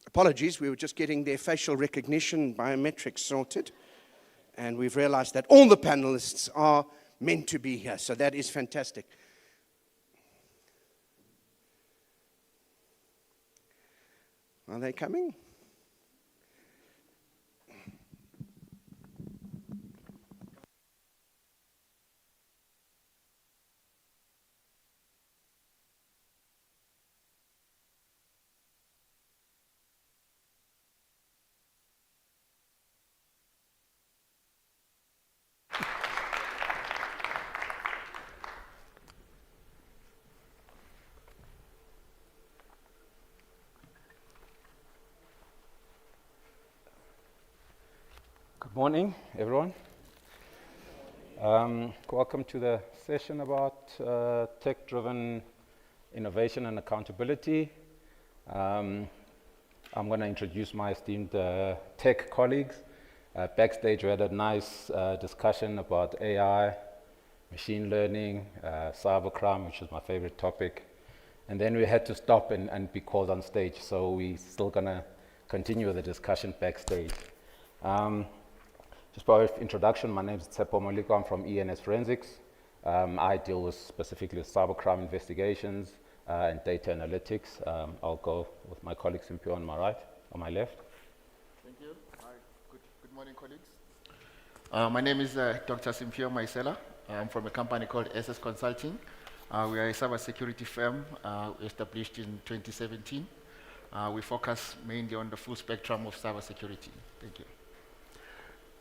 Apologies, we were just getting their facial recognition biometrics sorted, and we've realized that all the panelists are meant to be here, so that is fantastic. Are they coming? Good morning, everyone. Welcome to the session about tech-driven innovation and accountability. I'm going to introduce my esteemed tech colleagues. Backstage, we had a nice discussion about AI, machine learning, cybercrime, which is my favorite topic. And then we had to stop and be called on stage, so we're still going to continue the discussion backstage. Just by way of introduction, my name is Tsepo Moliko. I'm from ENS Forensics. I deal with specifically with cybercrime investigations and data analytics. I'll go with my colleague Simpio on my right, on my left. Thank you. Hi. Good morning, colleagues. My name is Dr. Simpio Maisela. I'm from a company called SS Consulting. We are a cybersecurity firm established in 2017. We focus mainly on the full spectrum of cybersecurity. Thank you.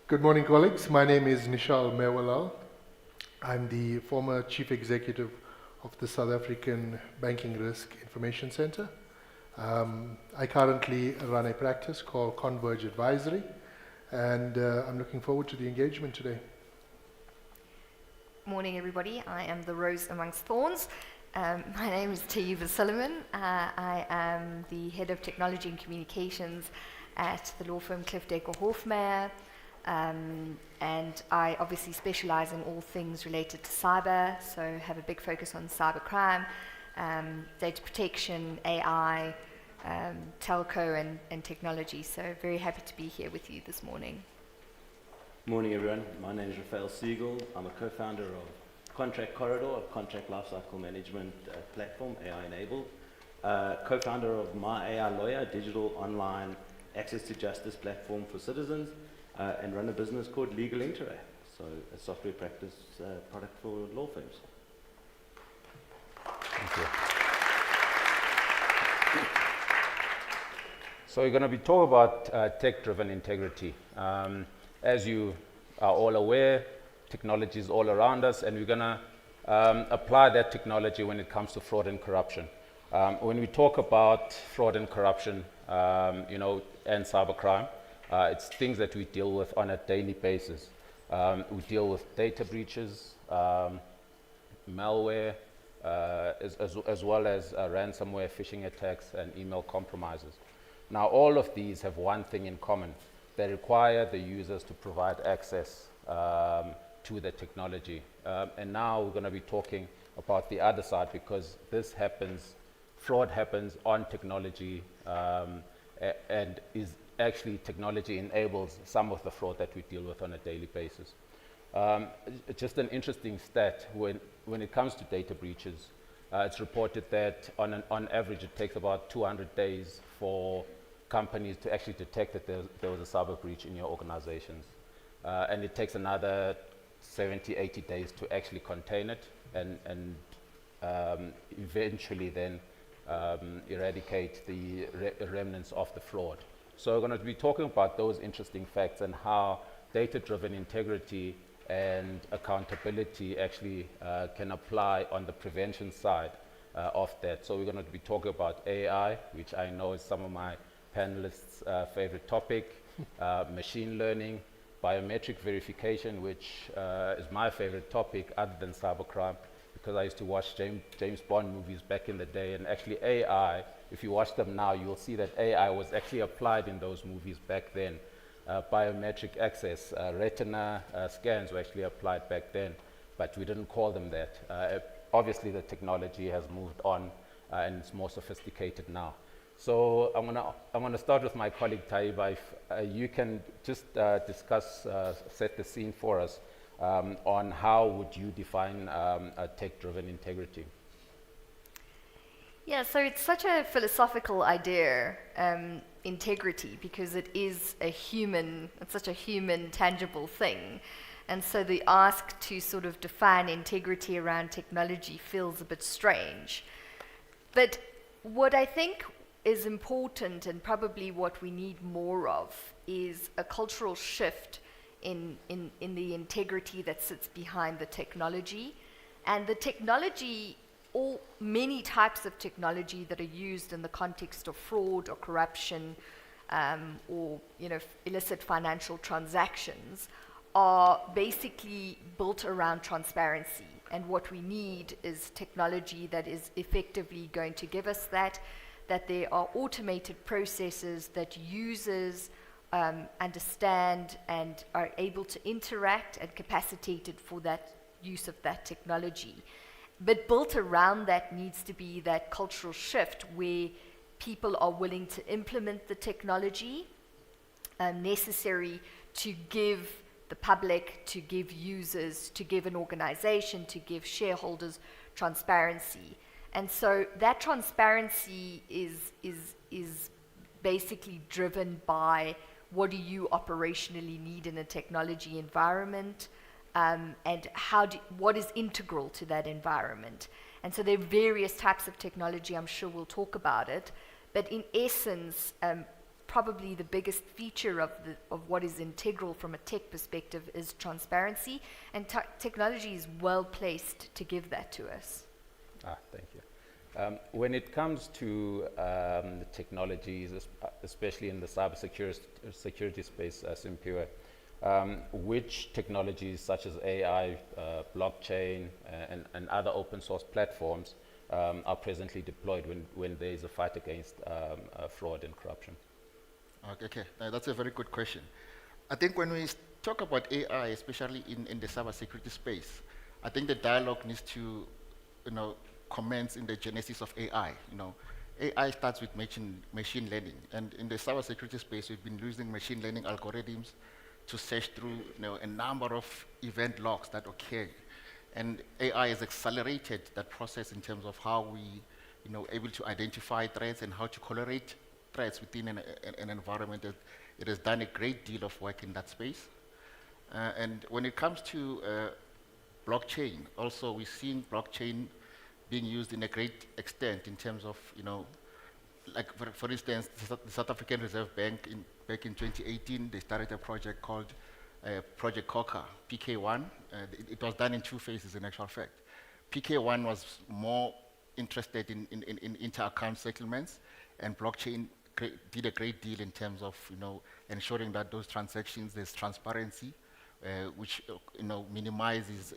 Good morning, colleagues. My name is Nishal Mewalal. I'm the former Chief Executive of the South African Banking Risk Information Center. I currently run a practice called Converge Advisory, and I'm looking forward to the engagement today. Morning, everybody. I am the rose amongst thorns. My name is Tayuba Solomon. I am the Head of Technology and Communications at the law firm Cliff Decker Hofmeyr. And I obviously specialize in all things related to cyber, so have a big focus on cybercrime, data protection, AI, telco and technology. So very happy to be here with you this morning. Morning, everyone. My name is Rafael Siegel. I'm a co-founder of Contract Corridor, a contract lifecycle management platform, AI-enabled. Co-founder of My AI Lawyer, a digital online access to justice platform for citizens. And run a business called Legal Interact, so a software practice product for law firms. Thank you. So we're going to be talking about tech-driven integrity. As you are all aware, technology is all around us, and we're going to apply that technology when it comes to fraud and corruption. When we talk about fraud and corruption, and cybercrime, it's things that we deal with on a daily basis. We deal with data breaches, malware, as well as ransomware, phishing attacks, and email compromises. Now, all of these have one thing in common. They require the users to provide access to the technology. And now we're going to be talking about the other side, because fraud happens on technology, and is actually technology enables some of the fraud that we deal with on a daily basis. Just an interesting stat, when it comes to data breaches, it's reported that on average it takes about 200 days for companies to actually detect that there was a cyber breach in your organizations. And it takes another 70, 80 days to actually contain it and eventually then eradicate the remnants of the fraud. So we're going to be talking about those interesting facts and how data-driven integrity and accountability actually can apply on the prevention side of that. So we're going to be talking about AI, which I know is some of my panelists' favorite topic, machine learning, biometric verification, which is my favorite topic other than cybercrime, because I used to watch James Bond movies back in the day, and actually AI, if you watch them now, you'll see that AI was actually applied in those movies back then. Biometric access, retina scans were actually applied back then, but we didn't call them that. Obviously, the technology has moved on and it's more sophisticated now. So I'm gonna start with my colleague Taiba. If you can just discuss, set the scene for us on how would you define a tech-driven integrity? Yeah, so it's such a philosophical idea, integrity, because it's such a human, tangible thing. And so the ask to sort of define integrity around technology feels a bit strange. But what I think is important, and probably what we need more of, is a cultural shift in the integrity that sits behind the technology. And the technology, many types of technology that are used in the context of fraud or corruption, or illicit financial transactions are basically built around transparency. And what we need is technology that is effectively going to give us that there are automated processes that users understand and are able to interact and capacitated for that use of that technology. But built around that needs to be that cultural shift where people are willing to implement the technology necessary to give the public, to give users, to give an organization, to give shareholders transparency. And so that transparency is basically driven by what do you operationally need in a technology environment, and what is integral to that environment. And so there are various types of technology, I'm sure we'll talk about it, but in essence, probably the biggest feature of what is integral from a tech perspective is transparency, and technology is well placed to give that to us. Thank you. When it comes to the technologies, especially in the cybersecurity space, Simpiwe, which technologies such as AI, blockchain, and other open source platforms are presently deployed when there is a fight against fraud and corruption? Okay, that's a very good question. I think when we talk about AI, especially in the cybersecurity space, I think the dialogue needs to, commence in the genesis of AI. AI starts with machine learning, and in the cybersecurity space, we've been using machine learning algorithms to search through, a number of event logs that occur, and AI has accelerated that process in terms of how we, able to identify threats and how to correlate threats within an environment. It has done a great deal of work in that space. And when it comes to blockchain, also we're seeing blockchain being used in a great extent in terms of, like for instance, the South African Reserve Bank back in 2018, they started a project called Project Coca, PK1. It was done in 2 phases in actual fact. PK1 was more interested in inter-account settlements, and blockchain did a great deal in terms of ensuring that those transactions, there's transparency, which minimizes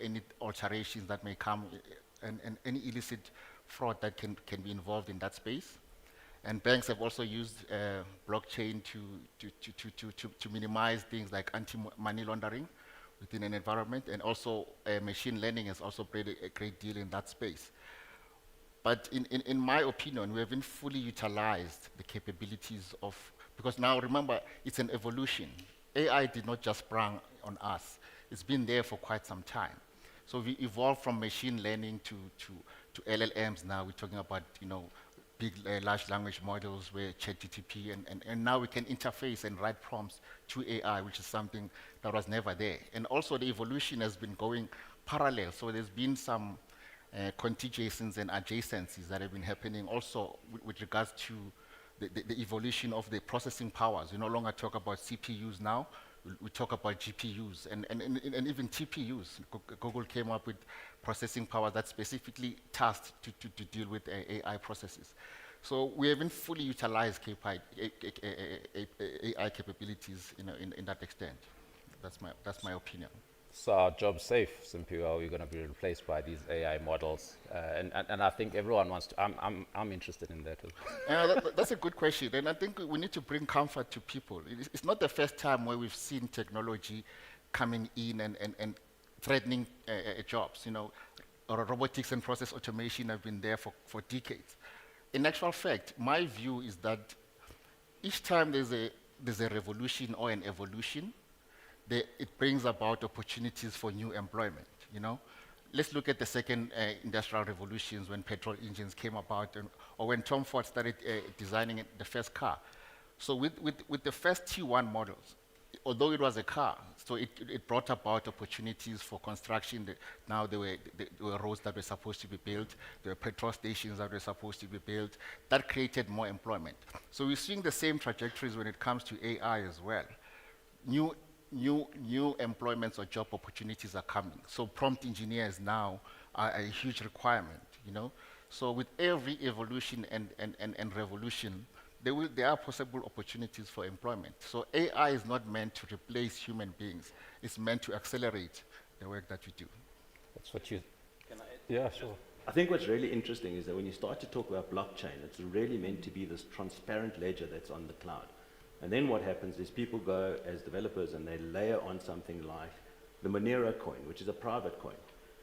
any alterations that may come and any illicit fraud that can be involved in that space. And banks have also used blockchain to minimize things like anti-money laundering within an environment, and also machine learning has also played a great deal in that space. But in my opinion, we haven't fully utilized the capabilities of, because now remember, it's an evolution. AI did not just sprang on us. It's been there for quite some time. So we evolved from machine learning to LLMs. Now we're talking about, big large language models where ChatGPT, and now we can interface and write prompts to AI, which is something that was never there. And also the evolution has been going parallel. So there's been some contingencies and adjacencies that have been happening also with regards to the evolution of the processing powers. We no longer talk about CPUs now, we talk about GPUs and even TPUs. Google came up with processing power that's specifically tasked to deal with AI processes. So we haven't fully utilized AI capabilities in that extent. That's my opinion. So our job's safe, Simpiwe, are we going to be replaced by these AI models? And I think everyone wants to, I'm interested in that. That's a good question, and I think we need to bring comfort to people. It's not the first time where we've seen technology coming in and threatening jobs. Or robotics and process automation have been there for decades. In actual fact, my view is that each time there's a revolution or an evolution, it brings about opportunities for new employment. Let's look at the second industrial revolutions when petrol engines came about, or when Tom Ford started designing the first car. So with the first T1 models, although it was a car, so it brought about opportunities for construction. Now there were roads that were supposed to be built, there were petrol stations that were supposed to be built. That created more employment. So we're seeing the same trajectories when it comes to AI as well. New employments or job opportunities are coming. So prompt engineers now are a huge requirement, So with every evolution and revolution, there are possible opportunities for employment. So AI is not meant to replace human beings. It's meant to accelerate the work that we do. That's what you... Yeah, sure. I think what's really interesting is that when you start to talk about blockchain, it's really meant to be this transparent ledger that's on the cloud. And then what happens is people go as developers and they layer on something like the Monero coin, which is a private coin.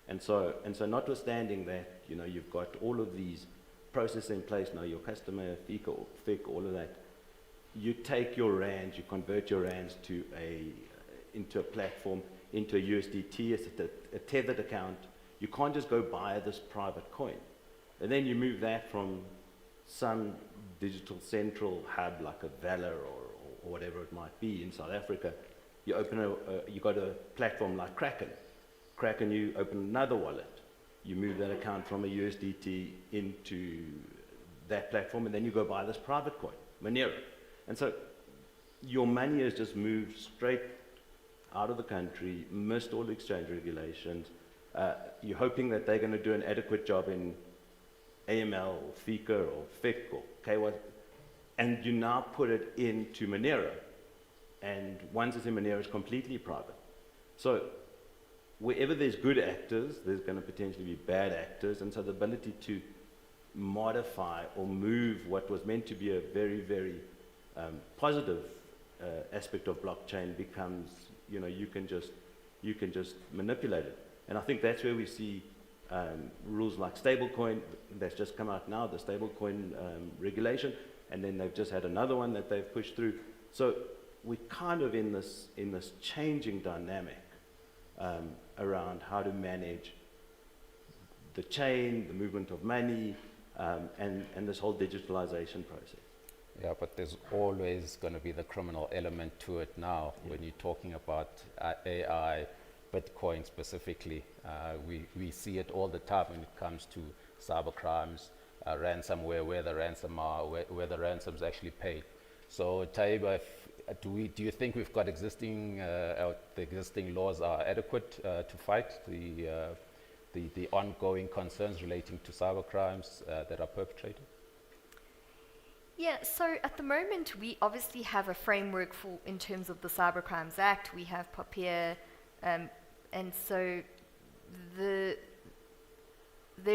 And so notwithstanding that, you know, you've got all of these processes in place now, your customer, FIC, all of that. You take your rands, you convert your rands into a platform, into a USDT, it's a tethered account. You can't just go buy this private coin. And then you move that from some digital central hub like a Valor or whatever it might be in South Africa. You got a platform like Kraken, you open another wallet. You move that account from a USDT into that platform, and then you go buy this private coin, Monero. And so your money has just moved straight out of the country, missed all the exchange regulations. You're hoping that they're going to do an adequate job in AML or FICA or FIC or KY, and you now put it into Monero. And once it's in Monero, it's completely private. So wherever there's good actors, there's going to potentially be bad actors, and so the ability to modify or move what was meant to be a very, very positive aspect of blockchain becomes, you know, you can just manipulate it. And I think that's where we see rules like stablecoin that's just come out now, the stablecoin regulation, and then they've just had another one that they've pushed through. So we're kind of in this changing dynamic around how to manage the chain, the movement of money, and this whole digitalization process. Yeah, but there's always going to be the criminal element to it now. When you're talking about AI, Bitcoin specifically, we see it all the time when it comes to cyber crimes, ransomware, where the ransom's actually paid. So Taiba, do you think we've got the existing laws are adequate to fight the ongoing concerns relating to cyber crimes that are perpetrated? Yeah, so at the moment we obviously have a framework in terms of the Cyber Crimes Act. We have PAPIR, and so there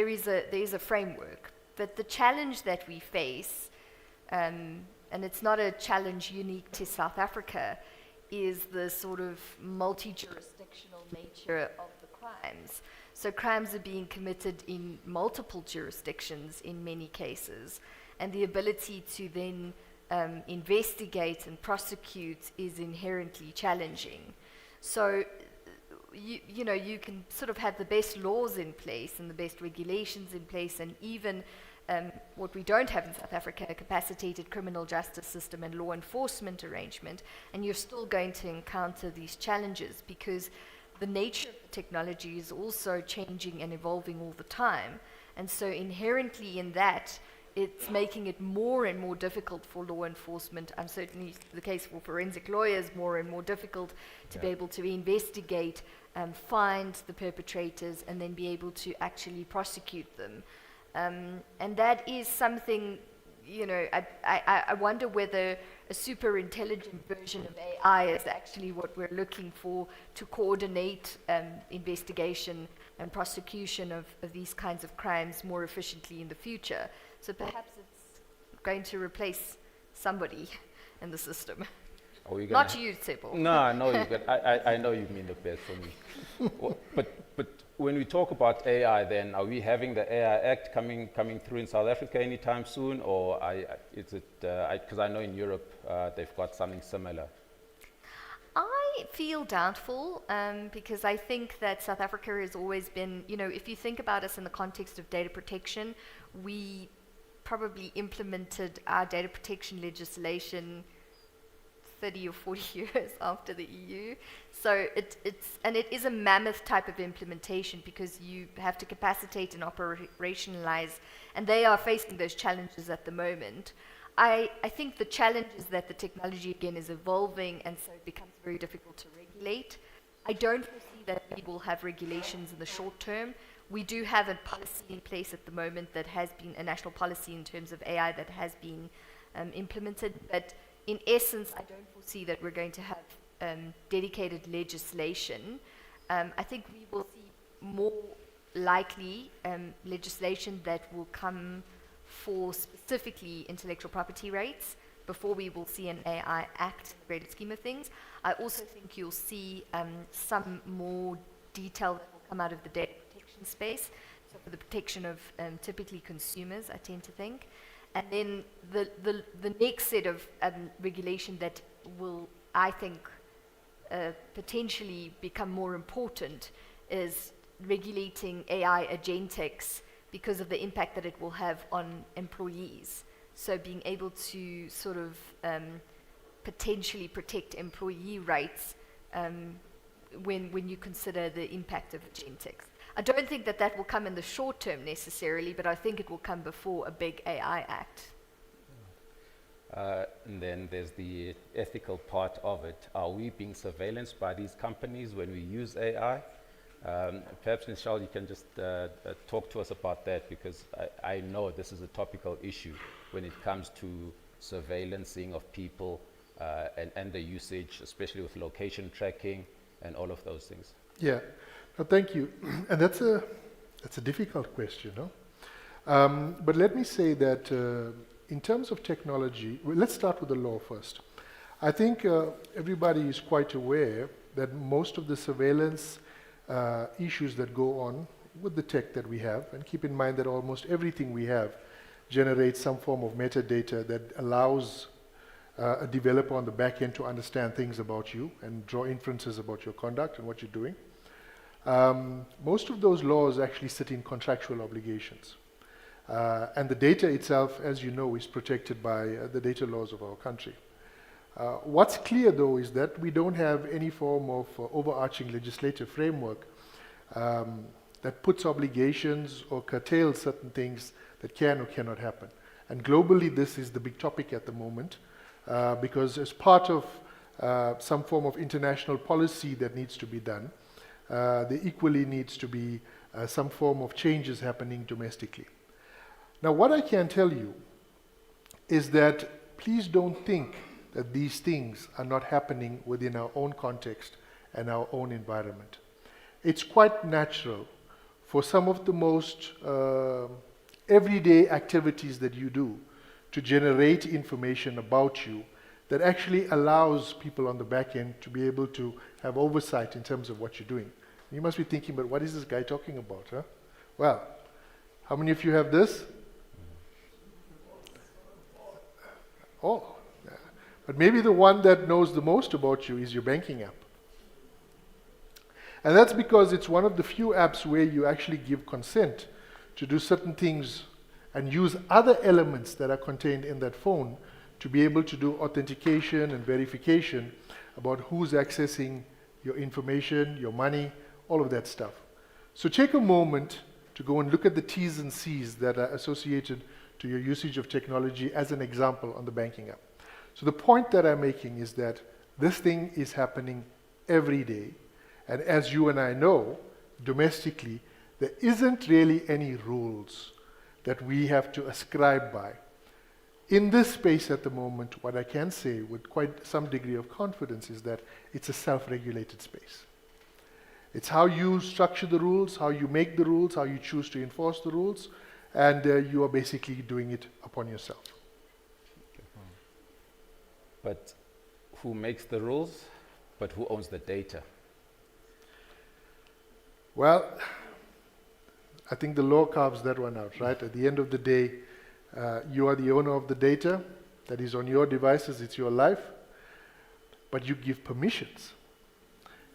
is a framework. But the challenge that we face, and it's not a challenge unique to South Africa, is the sort of multi-jurisdictional nature of the crimes. So crimes are being committed in multiple jurisdictions in many cases, and the ability to then investigate and prosecute is inherently challenging. So you can sort of have the best laws in place and the best regulations in place, and even what we don't have in South Africa, a capacitated criminal justice system and law enforcement arrangement, and you're still going to encounter these challenges because the nature of the technology is also changing and evolving all the time. And so inherently in that, it's making it more and more difficult for law enforcement, and certainly the case for forensic lawyers, more and more difficult to be able to investigate, find the perpetrators, and then be able to actually prosecute them. And that is something, I wonder whether a super intelligent version of AI is actually what we're looking for to coordinate investigation and prosecution of these kinds of crimes more efficiently in the future. So perhaps it's going to replace somebody in the system. Not you, Tshepo. No, I know I know you mean the best for me. But when we talk about AI, then are we having the AI Act coming through in South Africa anytime soon, or is it? Because I know in Europe they've got something similar. I feel doubtful because I think that South Africa has always been, if you think about us in the context of data protection, we probably implemented our data protection legislation 30 or 40 years after the EU. So it is a mammoth type of implementation because you have to capacitate and operationalize, and they are facing those challenges at the moment. I think the challenge is that the technology again is evolving, and so it becomes very difficult to regulate. I don't foresee that we will have regulations in the short term. we do have a policy in place at the moment that has been a national policy in terms of AI that has been implemented, but in essence, I don't foresee that we're going to have dedicated legislation. I think we will see more likely legislation that will come for specifically intellectual property rights before we will see an AI Act in the greater scheme of things. I also think you'll see some more detail that will come out of the data protection space, so for the protection of typically consumers, I tend to think. And then the next set of regulation that will, I think, potentially become more important is regulating AI agentics because of the impact that it will have on employees. So being able to sort of potentially protect employee rights when you consider the impact of agentics. I don't think that that will come in the short term necessarily, but I think it will come before a big AI Act. And then there's the ethical part of it. Are we being surveillanced by these companies when we use AI? Perhaps, Michelle, you can just talk to us about that, because I know this is a topical issue when it comes to surveillancing of people and the usage, especially with location tracking and all of those things. Yeah, no, thank you. And that's a difficult question, no? But let me say that in terms of technology, well, let's start with the law first. I think everybody is quite aware that most of the surveillance issues that go on with the tech that we have, and keep in mind that almost everything we have generates some form of metadata that allows a developer on the back end to understand things about you and draw inferences about your conduct and what you're doing. Most of those laws actually sit in contractual obligations. And the data itself, as you know, is protected by the data laws of our country. What's clear, though, is that we don't have any form of overarching legislative framework that puts obligations or curtails certain things that can or cannot happen. And globally, this is the big topic at the moment, because as part of some form of international policy that needs to be done, there equally needs to be some form of changes happening domestically. Now, what I can tell you is that please don't think that these things are not happening within our own context and our own environment. It's quite natural for some of the most everyday activities that you do to generate information about you that actually allows people on the back end to be able to have oversight in terms of what you're doing. You must be thinking, but what is this guy talking about, huh? Well, how many of you have this? Oh, yeah. But maybe the one that knows the most about you is your banking app. And that's because it's one of the few apps where you actually give consent to do certain things and use other elements that are contained in that phone to be able to do authentication and verification about who's accessing your information, your money, all of that stuff. So take a moment to go and look at the T's and C's that are associated to your usage of technology as an example on the banking app. So the point that I'm making is that this thing is happening every day. And as you and I know, domestically, there isn't really any rules that we have to ascribe by. In this space at the moment, what I can say with quite some degree of confidence is that it's a self-regulated space. It's how you structure the rules, how you make the rules, how you choose to enforce the rules, and you are basically doing it upon yourself. But who makes the rules, but who owns the data? Well, I think the law carves that one out, right? At the end of the day, you are the owner of the data that is on your devices, it's your life, but you give permissions.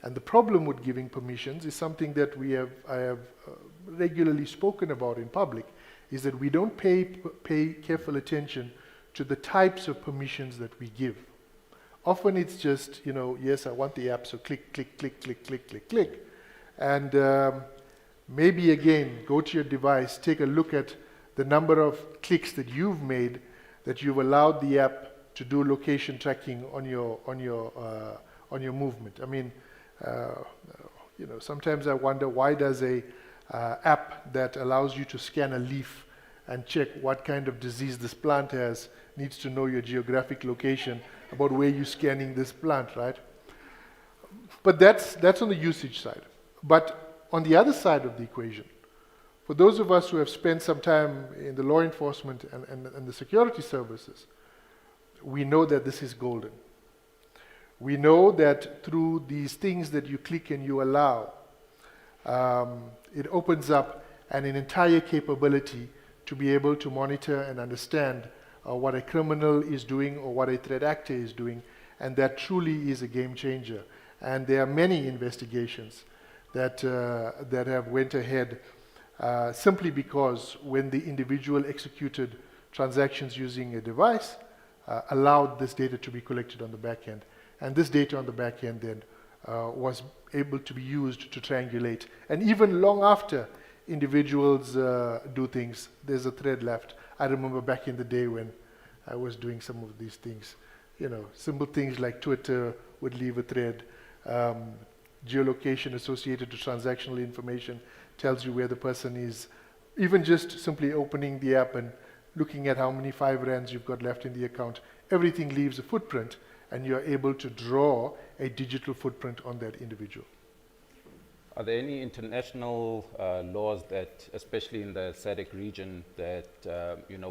And the problem with giving permissions is something that I have regularly spoken about in public, is that we don't pay careful attention to the types of permissions that we give. Often it's just, yes, I want the app, so click, click, click, click, click, click, click. And maybe again, go to your device, take a look at the number of clicks that you've made, that you've allowed the app to do location tracking on your movement. I mean, sometimes I wonder, why does a app that allows you to scan a leaf and check what kind of disease this plant has, needs to know your geographic location about where you're scanning this plant, right? But that's on the usage side. But on the other side of the equation, for those of us who have spent some time in the law enforcement and the security services, we know that this is golden. We know that through these things that you click and you allow, it opens up an entire capability to be able to monitor and understand what a criminal is doing or what a threat actor is doing, and that truly is a game changer. And there are many investigations that have went ahead simply because when the individual executed transactions using a device, allowed this data to be collected on the back end. And this data on the back end then was able to be used to triangulate. And even long after individuals do things, there's a thread left. I remember back in the day when I was doing some of these things, you know, simple things like Twitter would leave a thread. Geolocation associated to transactional information tells you where the person is. Even just simply opening the app and looking at how many 5 rands you've got left in the account, everything leaves a footprint, and you're able to draw a digital footprint on that individual. Are there any international laws that, especially in the SADC region, that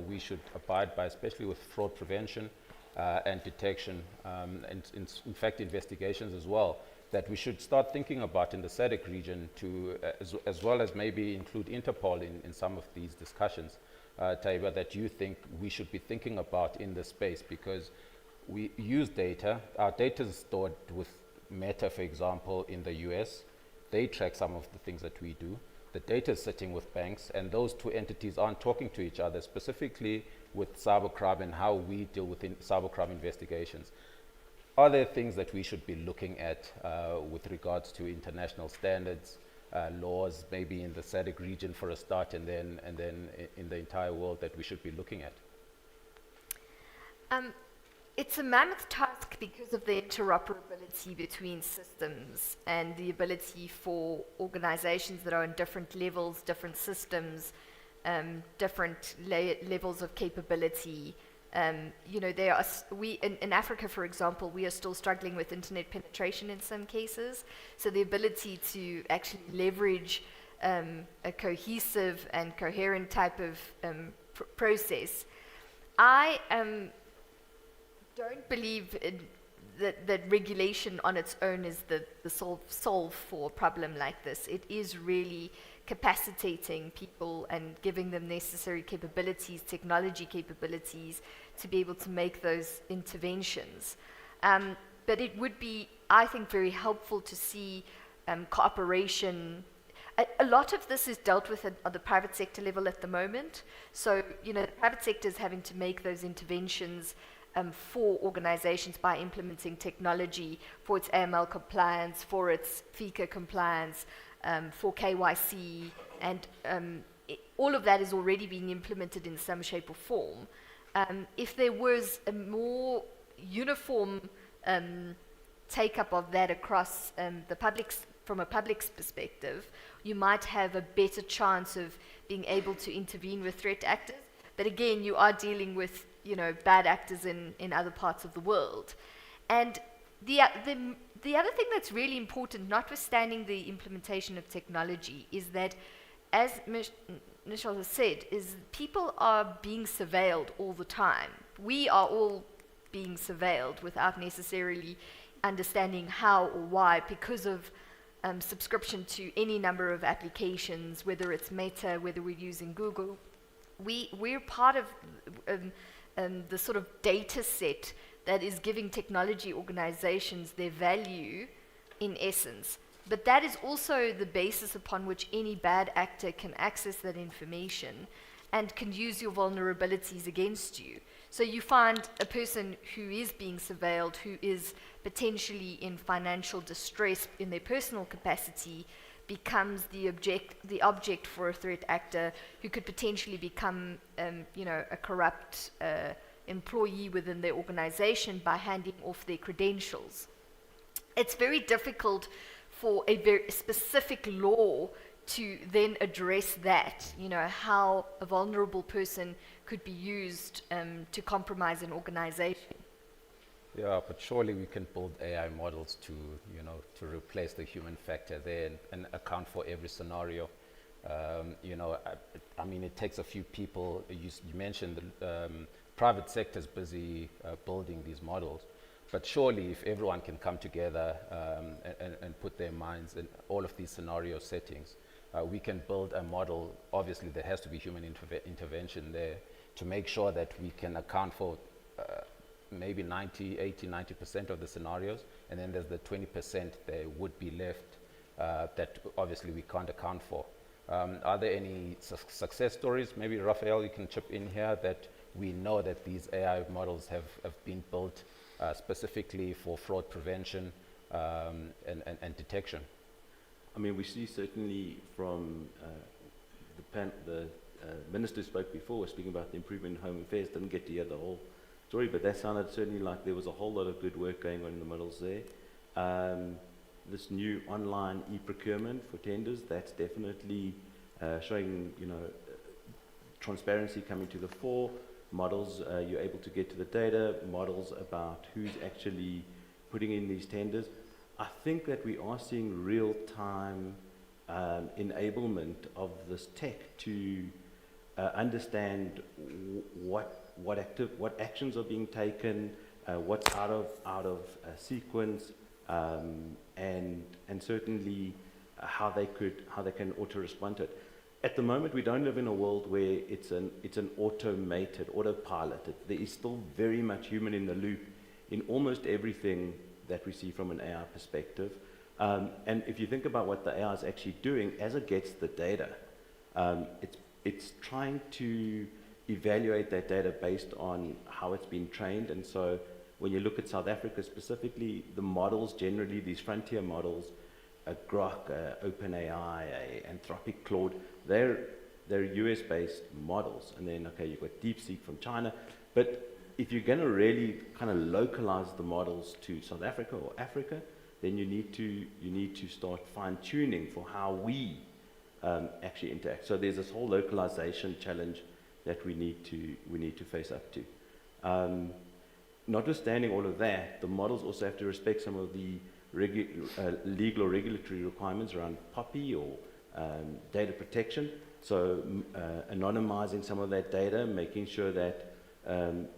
we should abide by, especially with fraud prevention and detection, and in fact investigations as well, that we should start thinking about in the SADC region to, as well as maybe include Interpol in some of these discussions, Taiba, that you think we should be thinking about in this space? Because we use data. Our data is stored with Meta, for example, in the US. They track some of the things that we do. The data is sitting with banks, and those two entities aren't talking to each other, specifically with cybercrime and how we deal with cybercrime investigations. Are there things that we should be looking at with regards to international standards, laws, maybe in the SADC region for a start, and then in the entire world that we should be looking at? It's a mammoth task because of the interoperability between systems and the ability for organizations that are in different levels, different systems, different levels of capability. In Africa, for example, we are still struggling with internet penetration in some cases. So the ability to actually leverage a cohesive and coherent type of process. I don't believe that regulation on its own is the solve for a problem like this. It is really capacitating people and giving them necessary capabilities, technology capabilities, to be able to make those interventions. But it would be, I think, very helpful to see cooperation. A lot of this is dealt with at the private sector level at the moment. So, the private sector is having to make those interventions for organizations by implementing technology for its AML compliance, for its FICA compliance, for KYC, and all of that is already being implemented in some shape or form. If there was a more uniform take-up of that across the public's, from a public's perspective, you might have a better chance of being able to intervene with threat actors. But again, you are dealing with bad actors in other parts of the world. And the other thing that's really important, notwithstanding the implementation of technology, is that, as Nishal has said, is people are being surveilled all the time. We are all being surveilled without necessarily understanding how or why, because of subscription to any number of applications, whether it's Meta, whether we're using Google. We're part of the sort of data set that is giving technology organizations their value, in essence. But that is also the basis upon which any bad actor can access that information and can use your vulnerabilities against you. So you find a person who is being surveilled, who is potentially in financial distress in their personal capacity, becomes the object for a threat actor who could potentially become, a corrupt employee within their organization by handing off their credentials. It's very difficult for a very specific law to then address that, how a vulnerable person could be used to compromise an organization. Yeah, but surely we can build AI models to, to replace the human factor there and account for every scenario. I mean, it takes a few people. You mentioned the private sector's busy building these models, but surely if everyone can come together and put their minds in all of these scenario settings, we can build a model. Obviously, there has to be human intervention there to make sure that we can account for maybe 90% of the scenarios, and then there's the 20% that would be left that obviously we can't account for. Are there any success stories? Maybe Raphael, you can chip in here, that we know that these AI models have been built specifically for fraud prevention and detection. I mean, we see certainly from the minister who spoke before was speaking about the improvement in home affairs. Didn't get to hear the whole story, but that sounded certainly like there was a whole lot of good work going on in the models there. This new online e-procurement for tenders, that's definitely showing, transparency coming to the fore. Models, you're able to get to the data, models about who's actually putting in these tenders. I think that we are seeing real-time enablement of this tech to understand what actions are being taken, what's out of sequence, and certainly how they can auto-respond to it. At the moment, we don't live in a world where it's an automated autopilot. There is still very much human in the loop in almost everything that we see from an AI perspective. And if you think about what the AI is actually doing, as it gets the data, it's trying to evaluate that data based on how it's been trained. And so when you look at South Africa specifically, the models generally, these frontier models, Grok, OpenAI, Anthropic, Claude, they're US-based models. And then, okay, you've got DeepSeek from China. But if you're going to really kind of localize the models to South Africa or Africa, then you need to start fine-tuning for how we actually interact. So there's this whole localization challenge that we need to face up to. Notwithstanding all of that, the models also have to respect some of the legal or regulatory requirements around POPI or data protection. So anonymizing some of that data, making sure that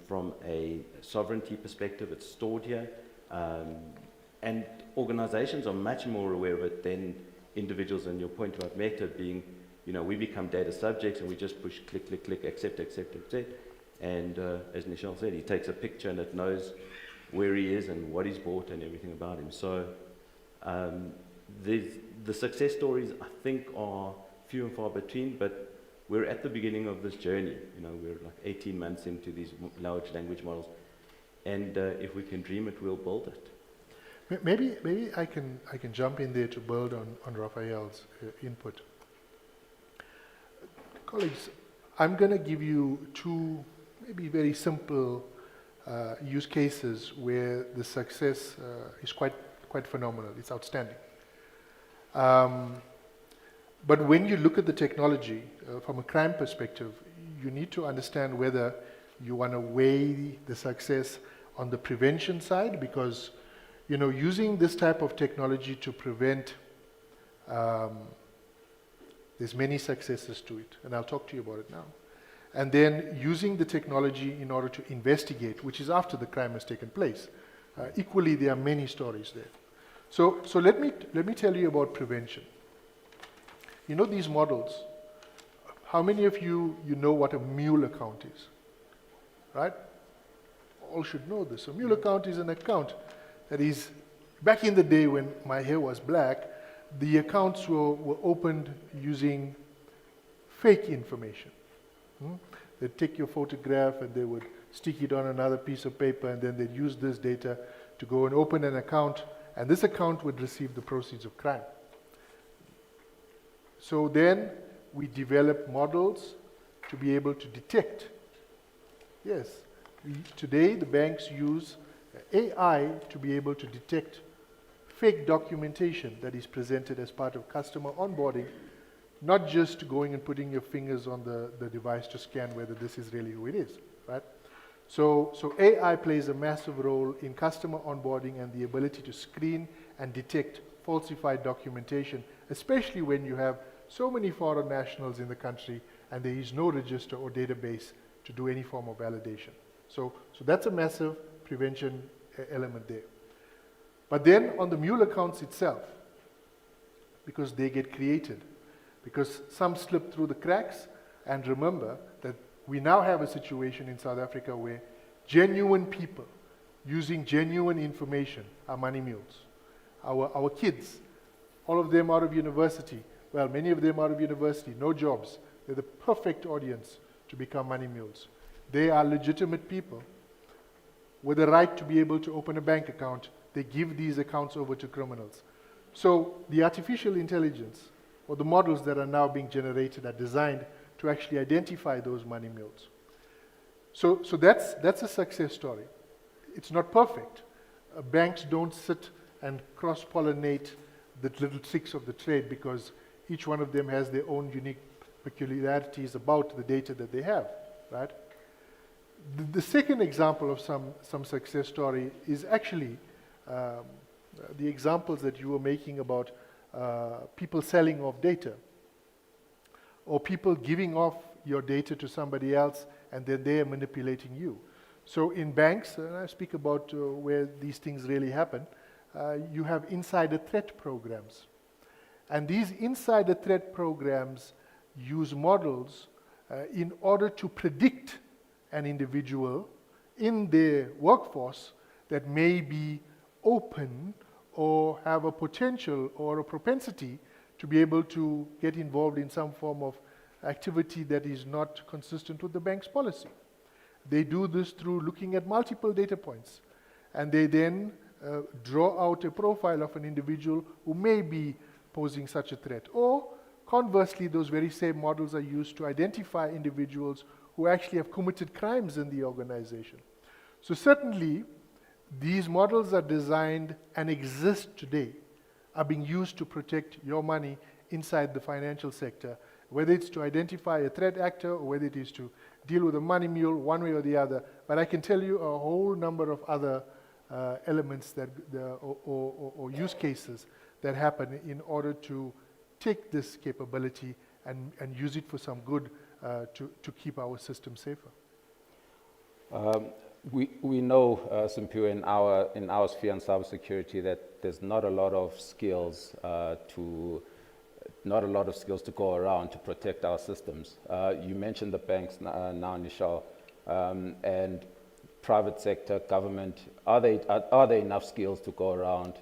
from a sovereignty perspective it's stored here. And organizations are much more aware of it than individuals. And your point about Meta being, we become data subjects and we just push click, click, click, accept, accept, accept. And as Nichelle said, he takes a picture and it knows where he is and what he's bought and everything about him. So the success stories, I think, are few and far between, but we're at the beginning of this journey. We're like 18 months into these large language models. And if we can dream it, we'll build it. Maybe I can jump in there to build on Raphael's input. Colleagues, I'm going to give you two maybe very simple use cases where the success is quite phenomenal. It's outstanding. But when you look at the technology from a crime perspective, you need to understand whether you want to weigh the success on the prevention side, because using this type of technology to prevent, there's many successes to it, and I'll talk to you about it now. And then using the technology in order to investigate, which is after the crime has taken place. Equally, there are many stories there. So let me tell you about prevention. These models, how many of you know what a mule account is? Right? All should know this. A mule account is an account that is, back in the day when my hair was black, the accounts were opened using fake information. They'd take your photograph and they would stick it on another piece of paper, and then they'd use this data to go and open an account, and this account would receive the proceeds of crime. So then we developed models to be able to detect. Yes, today the banks use AI to be able to detect fake documentation that is presented as part of customer onboarding not just going and putting your fingers on the device to scan whether this is really who it is, right? So AI plays a massive role in customer onboarding and the ability to screen and detect falsified documentation, especially when you have so many foreign nationals in the country and there is no register or database to do any form of validation. So that's a massive prevention element there. But then on the mule accounts itself, because they get created, because some slip through the cracks, and remember that we now have a situation in South Africa where genuine people using genuine information are money mules. Our kids, all of them out of university, well, many of them out of university, no jobs. They're the perfect audience to become money mules. They are legitimate people with the right to be able to open a bank account. They give these accounts over to criminals. So the artificial intelligence, or the models that are now being generated, are designed to actually identify those money mules. So that's a success story. It's not perfect. Banks don't sit and cross-pollinate the little tricks of the trade because each one of them has their own unique peculiarities about the data that they have, right? The second example of some success story is actually the examples that you were making about people selling off data, or people giving off your data to somebody else and then they are manipulating you. So in banks, and I speak about where these things really happen, you have insider threat programs. And these insider threat programs use models in order to predict an individual in their workforce that may be open or have a potential or a propensity to be able to get involved in some form of activity that is not consistent with the bank's policy. They do this through looking at multiple data points, and they then draw out a profile of an individual who may be posing such a threat. Or conversely, those very same models are used to identify individuals who actually have committed crimes in the organization. So certainly, these models are designed and exist today, are being used to protect your money inside the financial sector, whether it's to identify a threat actor or whether it is to deal with a money mule one way or the other. But I can tell you a whole number of other elements that or use cases that happen in order to take this capability and use it for some good to keep our system safer. We know, Simpiwe, in our sphere in cybersecurity that there's not a lot of skills to go around to protect our systems. You mentioned the banks now, Nishal, and private sector, government. Are there enough skills to go around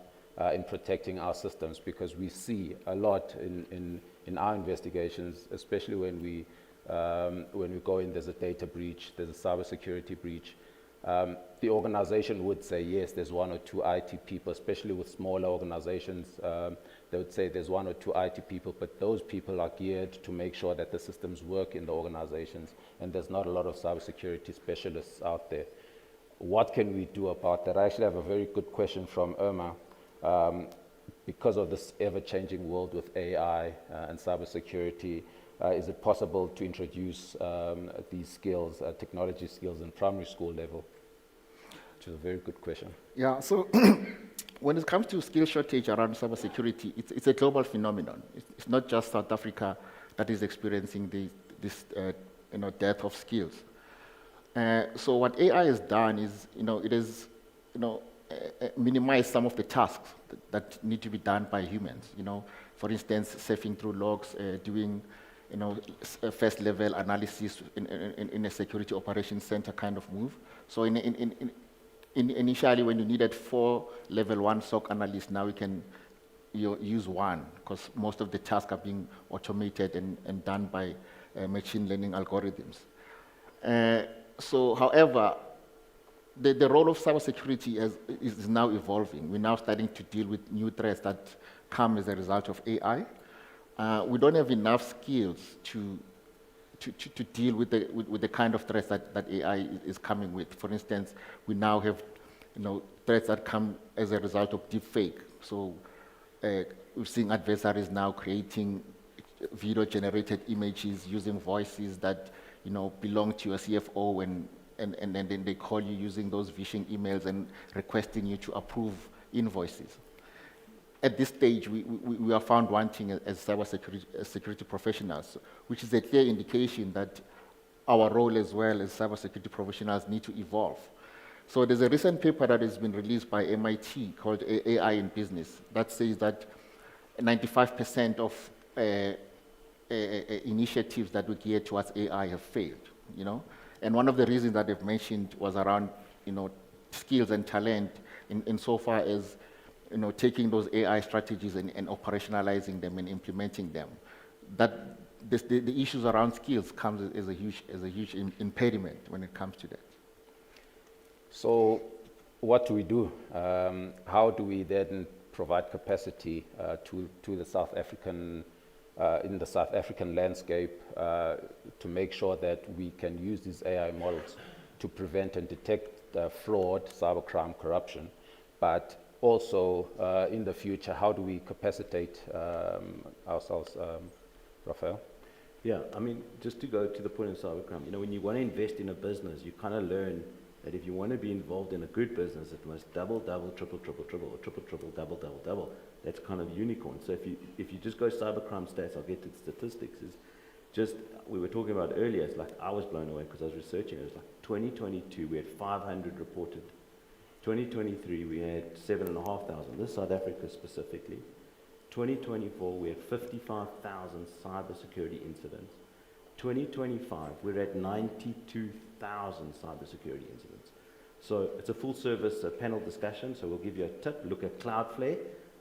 in protecting our systems? Because we see a lot in our investigations, especially when we go in, there's a data breach, there's a cybersecurity breach. The organization would say, yes, there's one or two IT people, especially with smaller organizations. They would say there's one or two IT people, but those people are geared to make sure that the systems work in the organizations, and there's not a lot of cybersecurity specialists out there. What can we do about that? I actually have a very good question from Irma. Because of this ever-changing world with AI and cybersecurity, is it possible to introduce these skills, technology skills, in primary school level? Which is a very good question. Yeah, so when it comes to skill shortage around cybersecurity, it's a global phenomenon. It's not just South Africa that is experiencing this dearth of skills. So what AI has done is, it is, minimize some of the tasks that need to be done by humans. For instance, surfing through logs, doing first level analysis in a security operations center kind of move. So initially, when you needed 4 level 1 SOC analysts, now we can use 1 because most of the tasks are being automated and done by machine learning algorithms. So, however, the role of cybersecurity is now evolving. We're now starting to deal with new threats that come as a result of AI. We don't have enough skills to deal with the kind of threats that AI is coming with. For instance, we now have threats that come as a result of deepfake. So we're seeing adversaries now creating video-generated images using voices that, you know, belong to your CFO, and then they call you using those phishing emails and requesting you to approve invoices. At this stage, we are found wanting as cybersecurity professionals, which is a clear indication that our role as well as cybersecurity professionals need to evolve. So there's a recent paper that has been released by MIT called AI in Business that says that 95% of initiatives that we gear towards AI have failed, you know? And one of the reasons that they've mentioned was around, you know, skills and talent insofar as, you know, taking those AI strategies and operationalizing them and implementing them. That the issues around skills comes as a huge impediment when it comes to that. So what do we do? How do we then provide capacity to the South African, in the South African landscape to make sure that we can use these AI models to prevent and detect fraud, cybercrime, corruption, but also in the future, how do we capacitate ourselves, Raphael? Yeah, I mean, just to go to the point of cybercrime, you know, when you want to invest in a business, you kind of learn that if you want to be involved in a good business, it must double, triple, or triple, double. That's kind of unicorn. So if you just go cybercrime stats, I'll get to the statistics, is just, we were talking about earlier, it's like I was blown away because I was researching, it was like 2022, we had 500 reported. 2023, we had 7,500, this is South Africa specifically. 2024, we had 55,000 cybersecurity incidents. 2025, we're at 92,000 cybersecurity incidents. So it's a full service panel discussion, so we'll give you a tip. Look at Cloudflare,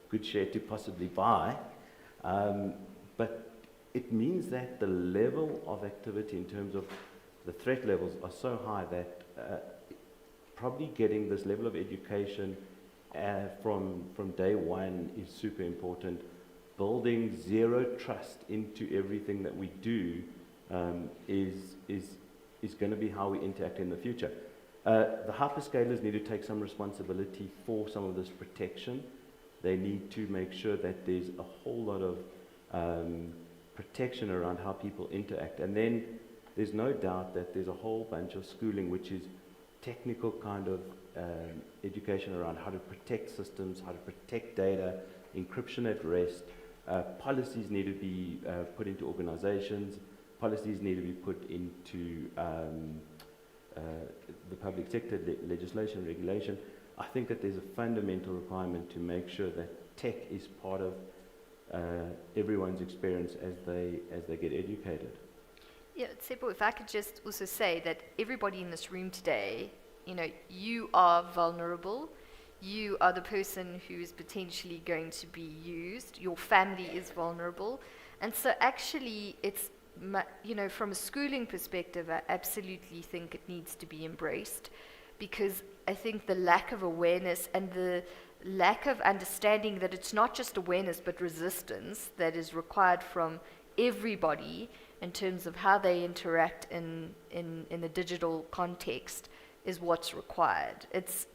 good share to possibly buy. But it means that the level of activity in terms of the threat levels are so high that probably getting this level of education from day one is super important. Building zero trust into everything that we do is going to be how we interact in the future. The hyperscalers need to take some responsibility for some of this protection. They need to make sure that there's a whole lot of protection around how people interact. And then there's no doubt that there's a whole bunch of schooling which is technical kind of education around how to protect systems, how to protect data, encryption at rest. Policies need to be put into organizations. Policies need to be put into the public sector, legislation, regulation. I think that there's a fundamental requirement to make sure that tech is part of everyone's experience as they get educated. Yeah, Tsepo, if I could just also say that everybody in this room today, you know, you are vulnerable. You are the person who is potentially going to be used. Your family is vulnerable. And so actually, it's, you know, from a schooling perspective, I absolutely think it needs to be embraced, because I think the lack of awareness and the lack of understanding that it's not just awareness but resistance that is required from everybody in terms of how they interact in the digital context is what's required. It's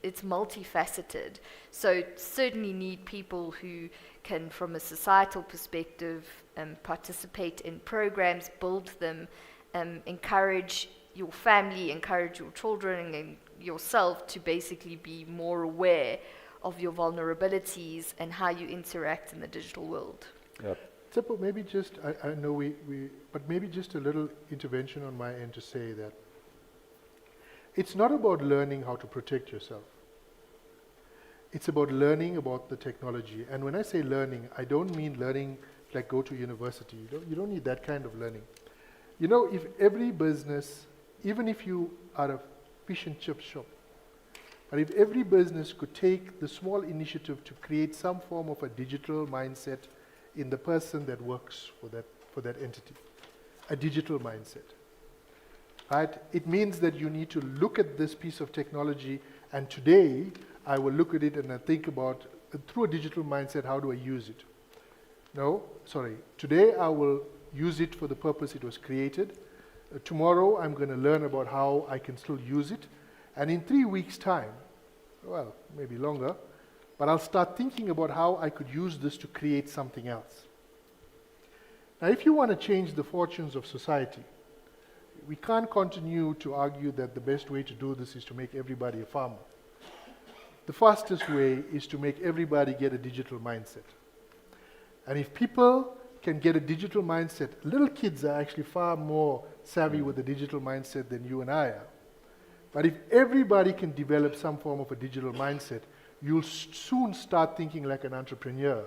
multifaceted. So certainly need people who can, from a societal perspective, participate in programs, build them, encourage your family, encourage your children and yourself to basically be more aware of your vulnerabilities and how you interact in the digital world. Yep. Tsepo, maybe just, I know but maybe just a little intervention on my end to say that it's not about learning how to protect yourself. It's about learning about the technology. And when I say learning, I don't mean learning like go to university. You don't need that kind of learning. You know, if every business, even if you are a fish and chip shop, but if every business could take the small initiative to create some form of a digital mindset in the person that works for that entity, a digital mindset. Right? It means that you need to look at this piece of technology, and today I will look at it and I think about, through a digital mindset, how do I use it? Today I will use it for the purpose it was created. Tomorrow I'm going to learn about how I can still use it. And in 3 weeks' time, well, maybe longer, but I'll start thinking about how I could use this to create something else. Now, if you want to change the fortunes of society, we can't continue to argue that the best way to do this is to make everybody a farmer. The fastest way is to make everybody get a digital mindset. And if people can get a digital mindset, little kids are actually far more savvy with a digital mindset than you and I are. But if everybody can develop some form of a digital mindset, you'll soon start thinking like an entrepreneur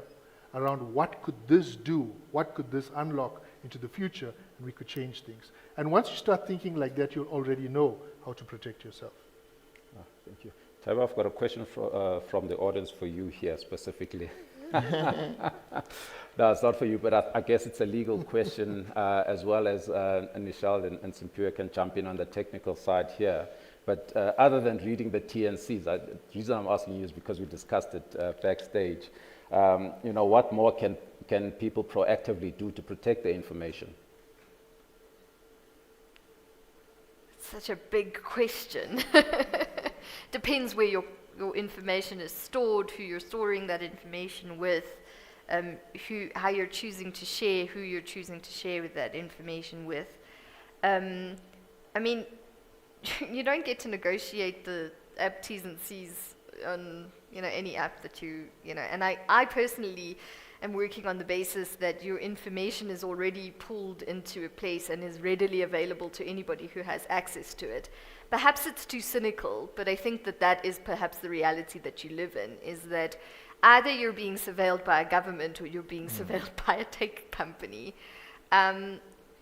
around what could this do, what could this unlock into the future, and we could change things. And once you start thinking like that, you'll already know how to protect yourself. Oh, thank you. Taiwo, I've got a question from the audience for you here specifically. No, it's not for you, but I guess it's a legal question as well as Nishal and Simpiwe can jump in on the technical side here. But other than reading the TNCs, the reason I'm asking you is because we discussed it backstage. What more can people proactively do to protect their information? Such a big question. Depends where your information is stored, who you're storing that information with, how you're choosing to share, who you're choosing to share with that information with. I mean, you don't get to negotiate the app T's and C's on any app that and I personally am working on the basis that your information is already pulled into a place and is readily available to anybody who has access to it. Perhaps it's too cynical, but I think that is perhaps the reality that you live in, is that either you're being surveilled by a government or you're being surveilled by a tech company.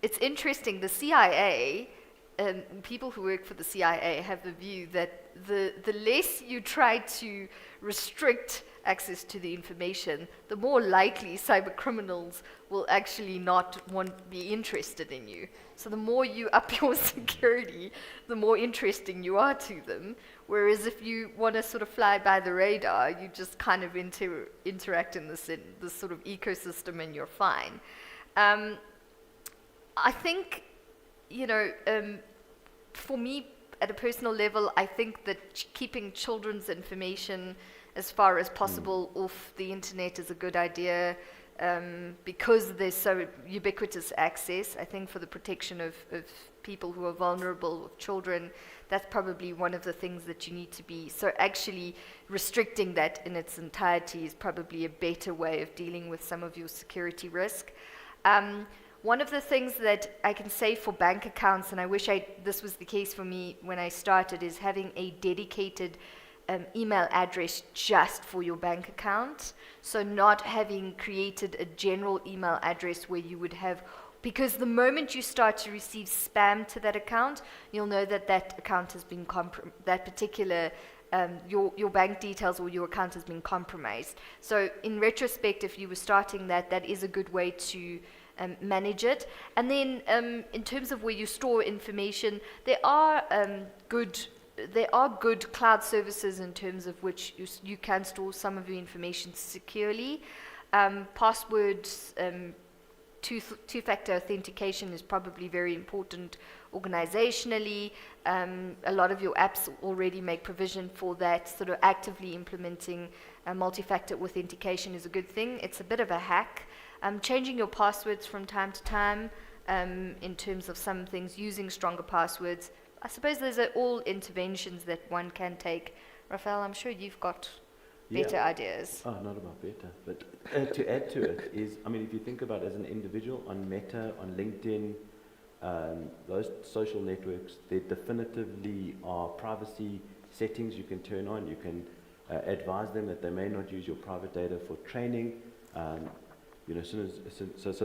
It's interesting, the CIA, people who work for the CIA have the view that the less you try to restrict access to the information, the more likely cyber criminals will actually not be interested in you. So the more you up your security, the more interesting you are to them. Whereas if you want to sort of fly by the radar, you just kind of interact in this sort of ecosystem and you're fine. I think, for me, at a personal level, I think that keeping children's information as far as possible off the internet is a good idea, because there's so ubiquitous access. I think for the protection of people who are vulnerable, children, that's probably one of the things that you need to be. So actually restricting that in its entirety is probably a better way of dealing with some of your security risk. One of the things that I can say for bank accounts, and I wish this was the case for me when I started, is having a dedicated email address just for your bank account. So not having created a general email address where you would have, because the moment you start to receive spam to that account, you'll know that account has been that particular your bank details or your account has been compromised. So in retrospect, if you were starting that is a good way to manage it. And then in terms of where you store information, there are good cloud services in terms of which you can store some of your information securely. Passwords, two-factor authentication is probably very important organizationally. A lot of your apps already make provision for that. Sort of actively implementing multi-factor authentication is a good thing. It's a bit of a hack. Changing your passwords from time to time in terms of some things, using stronger passwords. I suppose those are all interventions that one can take. Raphael, I'm sure you've got better ideas. Oh, not about better. But to add to it is, if you think about it as an individual, on Meta, on LinkedIn, those social networks, there definitively are privacy settings you can turn on. You can advise them that they may not use your private data for training. So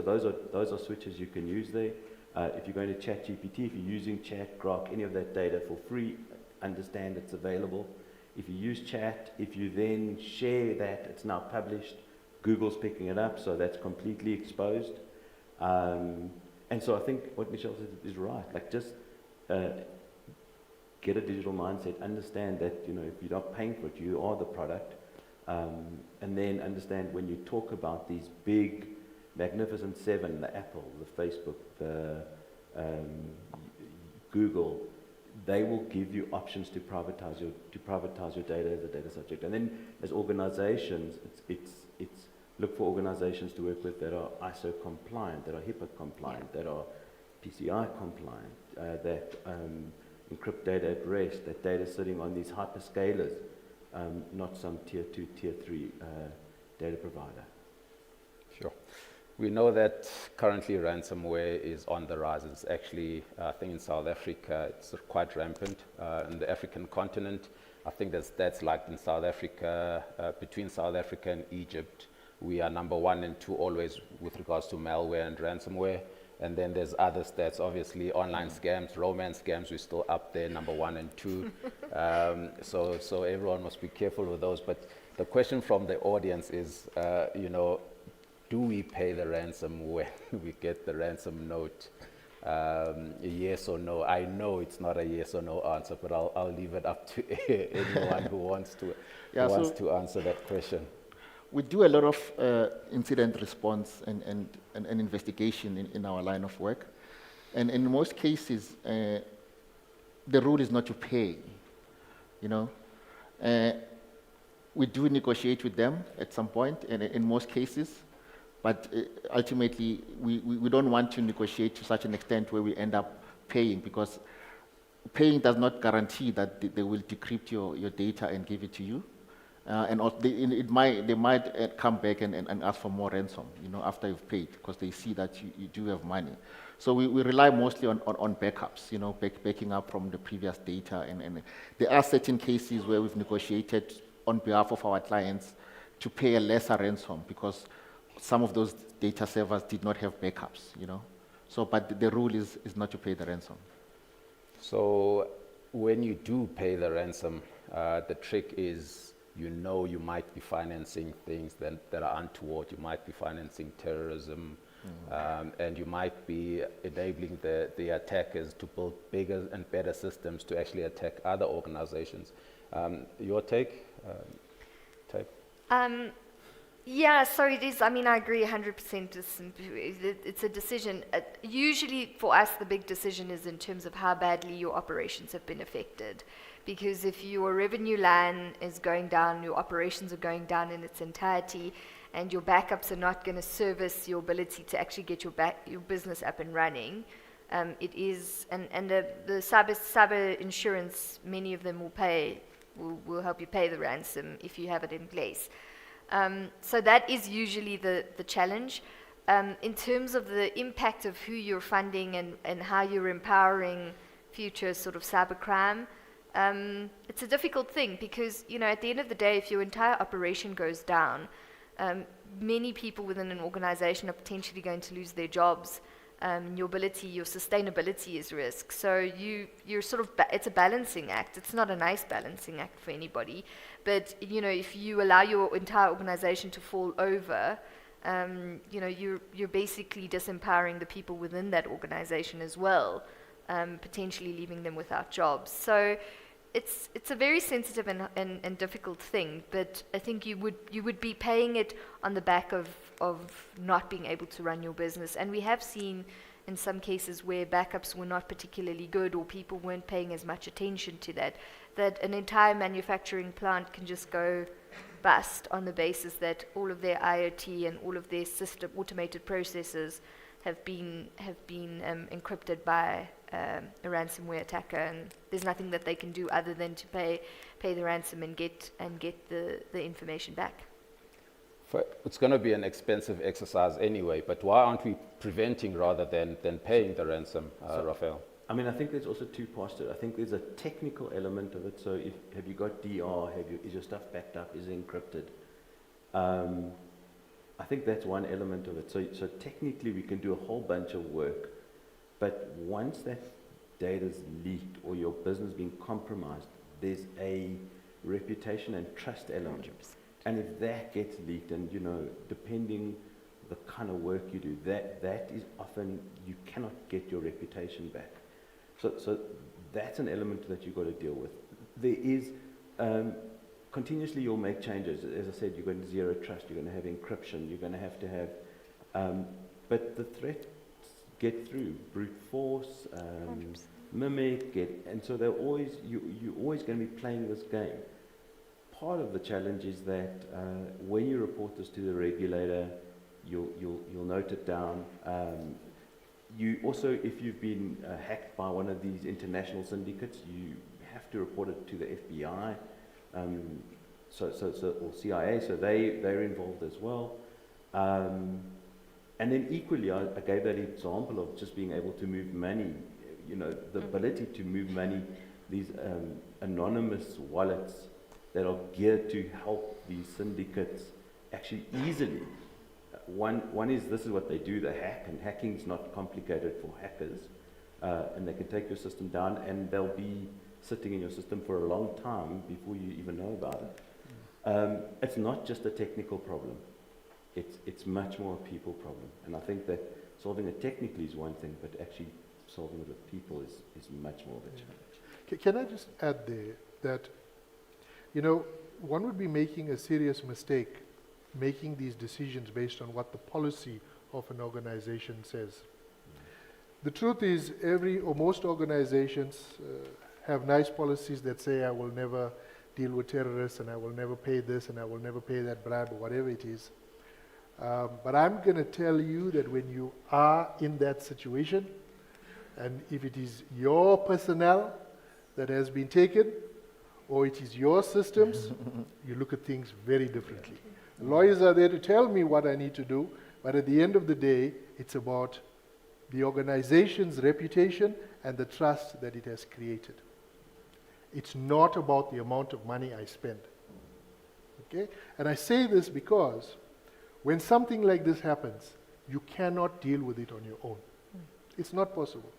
those are switches you can use there. If you're going to ChatGPT, if you're using Chat, Grok, any of that data for free, understand it's available. If you use Chat, if you then share that, it's now published. Google's picking it up, so that's completely exposed. And so I think what Michelle said is right. Like, just get a digital mindset, understand that if you're not paying for it, you are the product. And then understand when you talk about these big, magnificent seven, the Apple, the Facebook, the Google, they will give you options to privatize your data as a data subject. And then as organizations, it's look for organizations to work with that are ISO compliant, that are HIPAA compliant, that are PCI compliant, that encrypt data at rest, that data sitting on these hyperscalers, not some tier 2, tier 3 data provider. Sure. We know that currently ransomware is on the rise. It's actually, I think in South Africa, it's quite rampant. In the African continent, I think that's like in South Africa, between South Africa and Egypt, we are number 1 and 2 always with regards to malware and ransomware. And then there's other stats, obviously online scams, romance scams, we're still up there, number 1 and 2. So everyone must be careful with those. But the question from the audience is, do we pay the ransom when we get the ransom note? Yes or no? I know it's not a yes or no answer, but I'll leave it up to anyone who wants to answer that question. We do a lot of incident response and investigation in our line of work. And in most cases, the rule is not to pay, we do negotiate with them at some point, and in most cases, but ultimately, we don't want to negotiate to such an extent where we end up paying, because paying does not guarantee that they will decrypt your data and give it to you. And also they might come back and ask for more ransom, after you've paid, because they see that you do have money. So we rely mostly on backups, backing up from the previous data. And there are certain cases where we've negotiated on behalf of our clients to pay a lesser ransom because some of those data servers did not have backups, So, but the rule is not to pay the ransom. So when you do pay the ransom, the trick is, you might be financing things that are untoward. You might be financing terrorism, and you might be enabling the attackers to build bigger and better systems to actually attack other organizations. Your take? Yeah, so it is. I mean, I agree 100%. It's a decision. Usually for us, the big decision is in terms of how badly your operations have been affected. Because if your revenue line is going down, your operations are going down in its entirety, and your backups are not going to service your ability to actually get your business up and running, it is, and the cyber insurance, many of them will help you pay the ransom if you have it in place. So that is usually the challenge. In terms of the impact of who you're funding and how you're empowering future sort of cybercrime, it's a difficult thing because, at the end of the day, if your entire operation goes down, many people within an organization are potentially going to lose their jobs. Your sustainability is risk. So you're sort of, it's a balancing act. It's not a nice balancing act for anybody. But, if you allow your entire organization to fall over, you're basically disempowering the people within that organization as well, potentially leaving them without jobs. So it's a very sensitive and difficult thing, but I think you would be paying it on the back of not being able to run your business. And we have seen in some cases where backups were not particularly good or people weren't paying as much attention to that an entire manufacturing plant can just go bust on the basis that all of their IoT and all of their system automated processes have been encrypted by a ransomware attacker, and there's nothing that they can do other than to pay the ransom and get the information back. It's going to be an expensive exercise anyway, but why aren't we preventing rather than paying the ransom, Raphael? I mean, I think there's also two parts to it. I think there's a technical element of it. So have you got DR? Is your stuff backed up? Is it encrypted? I think that's one element of it. So technically we can do a whole bunch of work, but once that data's leaked or your business being compromised, there's a reputation and trust element. 100%. And if that gets leaked, and depending the kind of work you do, that is often, you cannot get your reputation back. So that's an element that you've got to deal with. There is, continuously you'll make changes. As I said, you're going to zero trust, you're going to have encryption, you're going to have, but the threats get through, brute force, mimic, and so you're always going to be playing this game. part of the challenge is that when you report this to the regulator, you'll note it down. You also, if you've been hacked by one of these international syndicates, you have to report it to the FBI, or CIA, so they're involved as well. And then equally, I gave that example of just being able to move money, the ability to move money, these anonymous wallets that are geared to help these syndicates actually easily. One is, this is what they do, they hack, and hacking is not complicated for hackers, and they can take your system down, and they'll be sitting in your system for a long time before you even know about it. It's not just a technical problem. It's much more a people problem. And I think that solving it technically is one thing, but actually solving it with people is much more of a challenge. Can I just add there that, one would be making a serious mistake making these decisions based on what the policy of an organization says. The truth is, most organizations have nice policies that say, I will never deal with terrorists, and I will never pay this, and I will never pay that bribe, or whatever it is. But I'm going to tell you that when you are in that situation, and if it is your personnel that has been taken, or it is your systems, you look at things very differently. Lawyers are there to tell me what I need to do, but at the end of the day, it's about the organization's reputation and the trust that it has created. It's not about the amount of money I spend. Okay? And I say this because when something like this happens, you cannot deal with it on your own. It's not possible.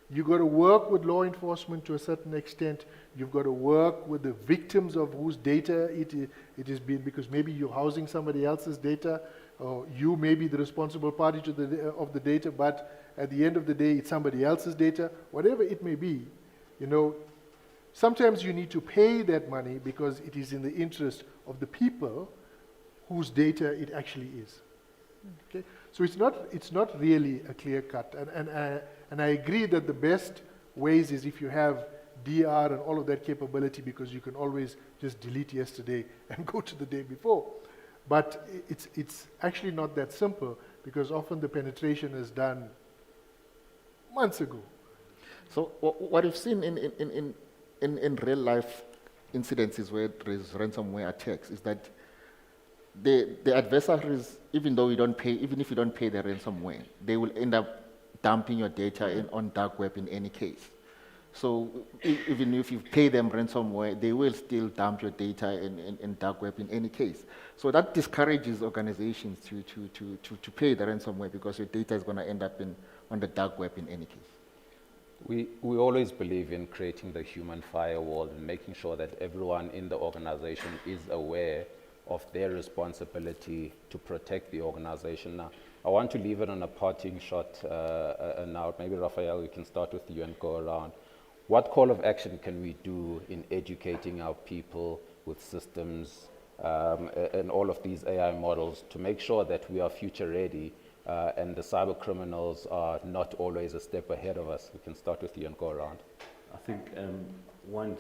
You've got to work with law enforcement to a certain extent. You've got to work with the victims of whose data it has been, because maybe you're housing somebody else's data, or you may be the responsible party to of the data, but at the end of the day, it's somebody else's data. Whatever it may be, sometimes you need to pay that money because it is in the interest of the people whose data it actually is. Okay? So it's not really a clear cut. And I agree that the best ways is if you have DR and all of that capability, because you can always just delete yesterday and go to the day before. But it's actually not that simple, because often the penetration is done months ago. So what we've seen in real life incidences where there is ransomware attacks is that the adversaries, even if you don't pay the ransomware, they will end up dumping your data on dark web in any case. So even if you pay them ransomware, they will still dump your data in dark web in any case. So that discourages organizations to pay the ransomware, because your data is going to end up on the dark web in any case. We always believe in creating the human firewall and making sure that everyone in the organization is aware of their responsibility to protect the organization. Now, I want to leave it on a parting shot now. Maybe, Raphael, we can start with you and go around. What call of action can we do in educating our people with systems and all of these AI models to make sure that we are future ready and the cyber criminals are not always a step ahead of us? We can start with you and go around. I think one,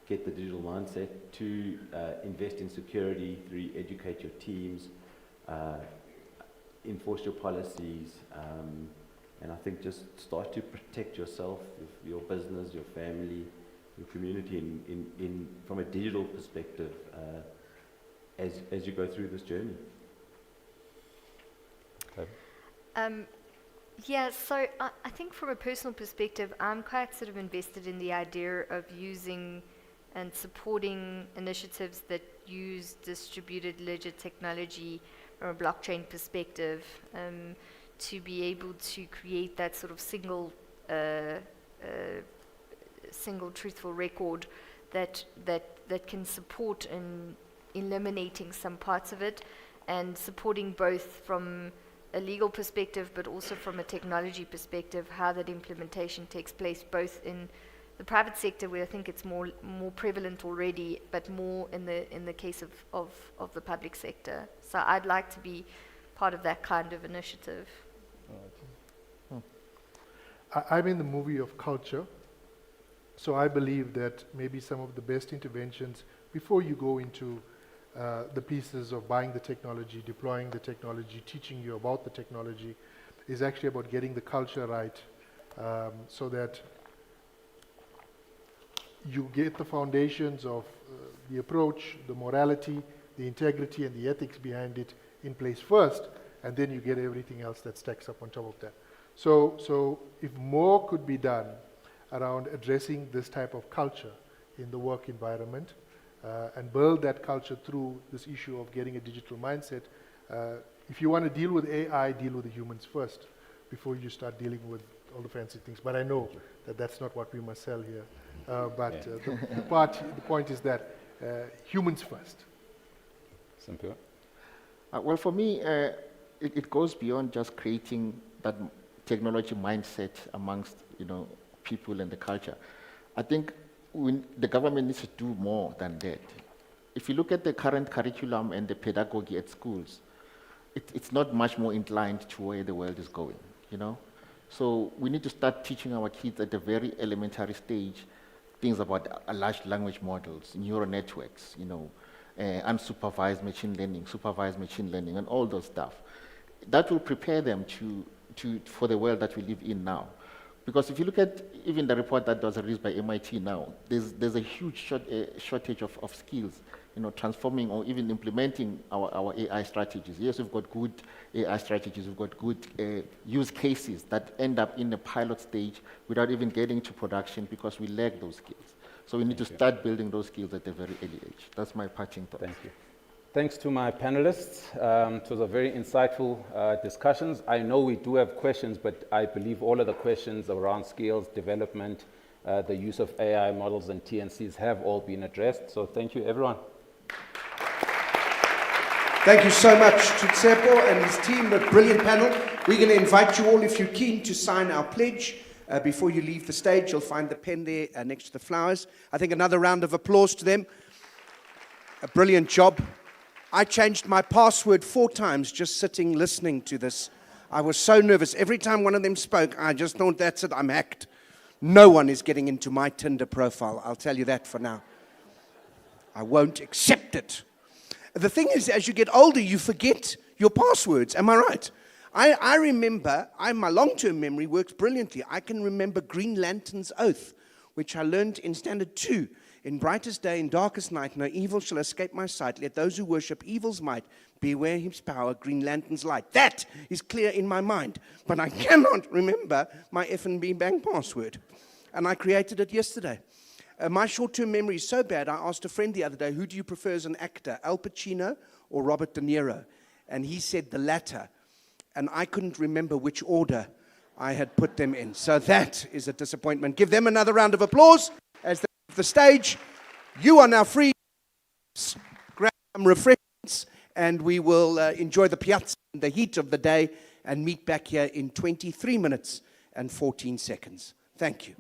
get the digital mindset. Two, invest in security. Three, educate your teams. Enforce your policies. And I think just start to protect yourself, your business, your family, your community from a digital perspective as you go through this journey. Okay. Yeah, so I think from a personal perspective, I'm quite sort of invested in the idea of using and supporting initiatives that use distributed ledger technology from a blockchain perspective, to be able to create that sort of single truthful record that can support in eliminating some parts of it, and supporting both from a legal perspective but also from a technology perspective, how that implementation takes place both in the private sector, where I think it's more prevalent already, but more in the case of the public sector. So I'd like to be part of that kind of initiative. I'm in the movie of culture, so I believe that maybe some of the best interventions before you go into the pieces of buying the technology, deploying the technology, teaching you about the technology, is actually about getting the culture right, so that you get the foundations of the approach, the morality, the integrity, and the ethics behind it in place first, and then you get everything else that stacks up on top of that. So if more could be done around addressing this type of culture in the work environment, and build that culture through this issue of getting a digital mindset. If you want to deal with AI, deal with the humans first before you start dealing with all the fancy things. But I know that that's not what we must sell here. The point is that humans first. Simple. Well, for me, it goes beyond just creating that technology mindset amongst people and the culture. I think the government needs to do more than that. If you look at the current curriculum and the pedagogy at schools, it's not much more inclined to where the world is going, So we need to start teaching our kids at a very elementary stage things about large language models, neural networks, unsupervised machine learning, supervised machine learning, and all those stuff. That will prepare them for the world that we live in now. Because if you look at even the report that was released by MIT now, there's a huge shortage of skills, transforming or even implementing our AI strategies. Yes, we've got good AI strategies, we've got good use cases that end up in the pilot stage without even getting to production because we lack those skills. So we need to start building those skills at a very early age. That's my parting thought. Thank you. Thanks to my panelists. It was a very insightful discussions. I know we do have questions, but I believe all of the questions around skills, development, the use of AI models and TNCs have all been addressed. So thank you, everyone. Thank you so much to Tsepo and his team, a brilliant panel. We're going to invite you all, if you're keen, to sign our pledge. Before you leave the stage, you'll find the pen there next to the flowers. I think another round of applause to them. A brilliant job. I changed my password 4 times just sitting listening to this. I was so nervous. Every time one of them spoke, I just thought, that's it, I'm hacked. No one is getting into my Tinder profile. I'll tell you that for now. I won't accept it. The thing is, as you get older, you forget your passwords. Am I right? I remember, my long-term memory works brilliantly. I can remember Green Lantern's Oath, which I learned in Standard 2. In brightest day, in darkest night, no evil shall escape my sight. Let those who worship evil's might beware his power, Green Lantern's light. That is clear in my mind, but I cannot remember my F&B bank password. And I created it yesterday. My short-term memory is so bad, I asked a friend the other day, who do you prefer as an actor, Al Pacino or Robert De Niro? And he said the latter. And I couldn't remember which order I had put them in. So that is a disappointment. Give them another round of applause as they leave the stage. You are now free. Grab some refreshments, and we will enjoy the piazza in the heat of the day and meet back here in 23 minutes and 14 seconds. Thank you.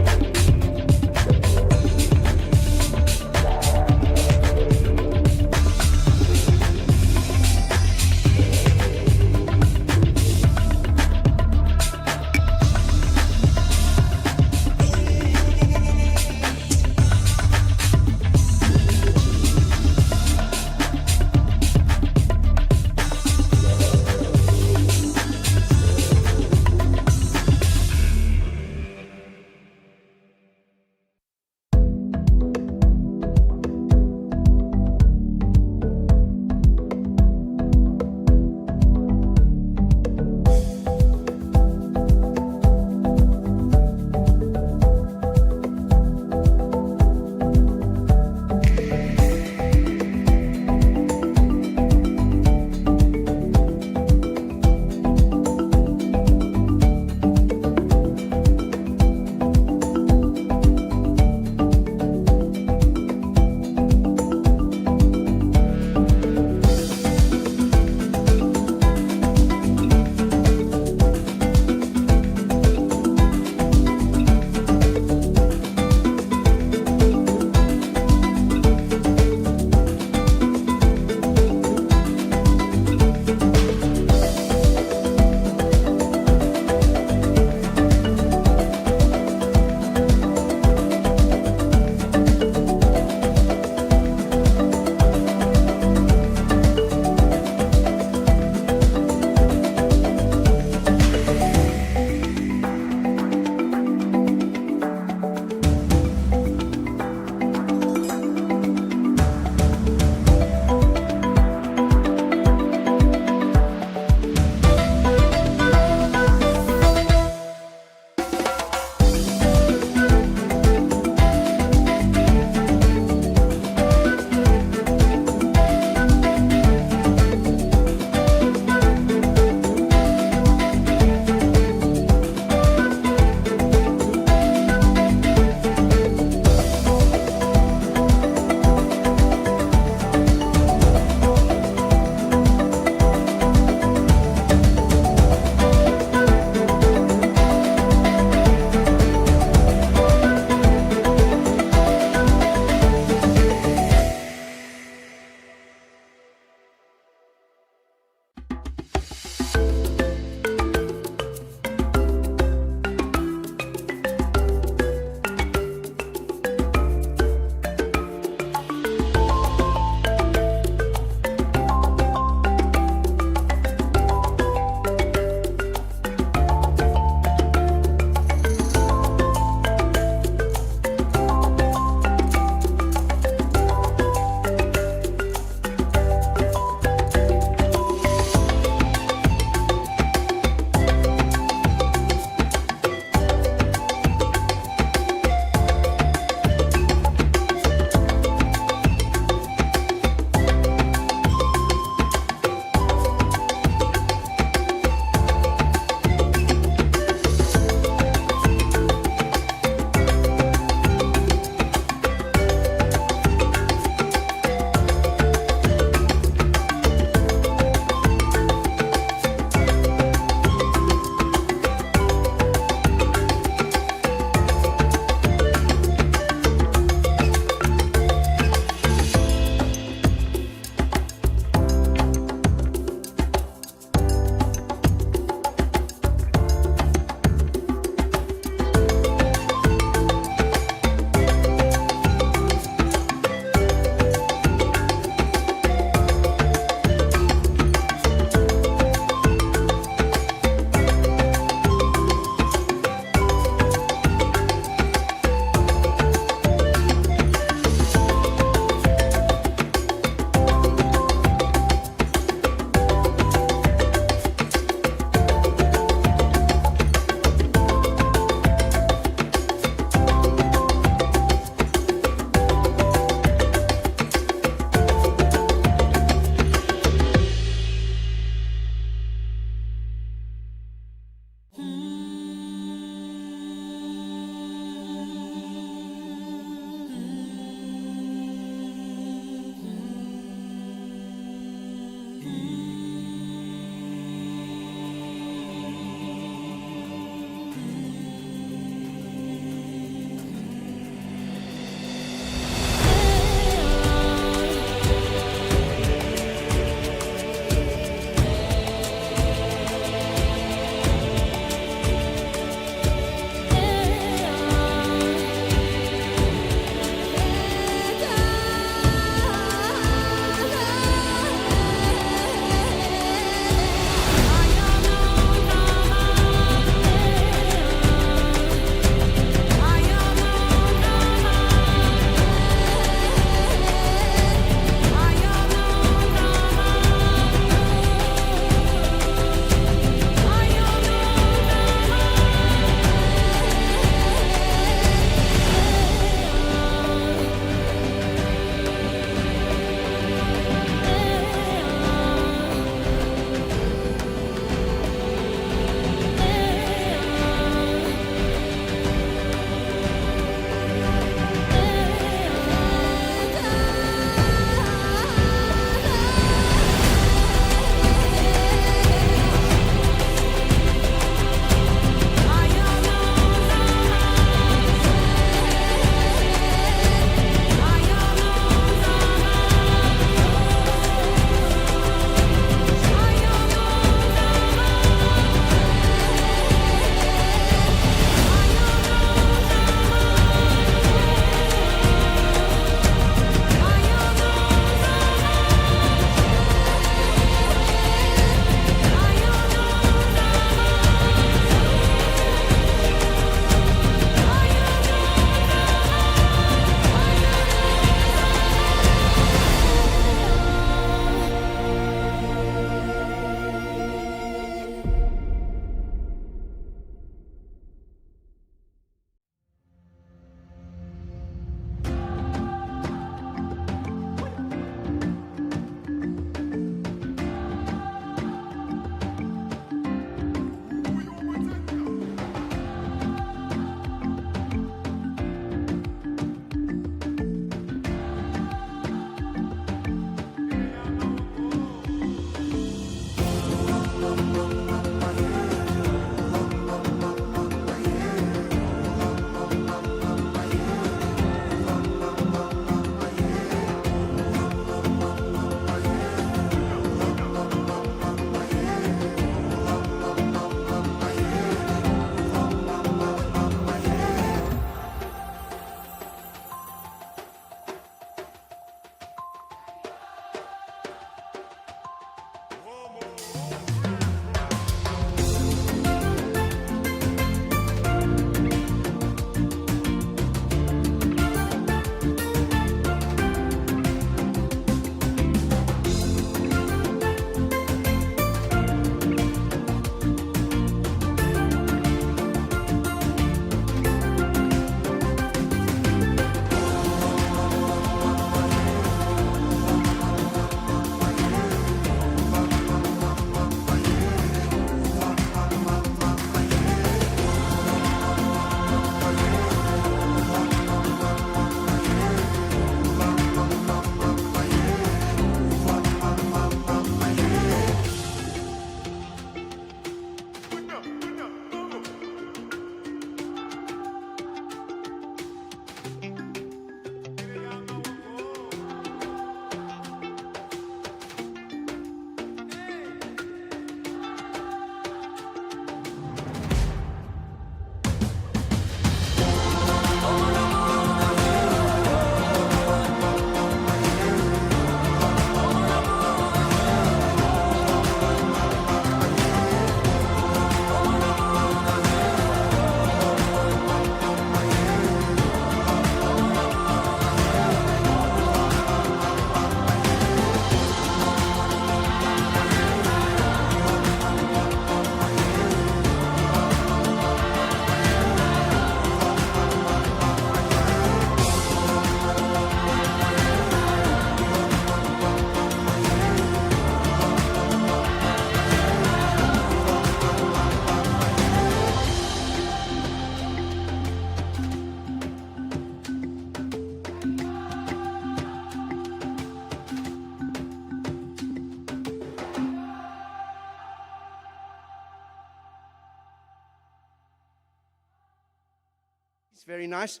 That's very nice.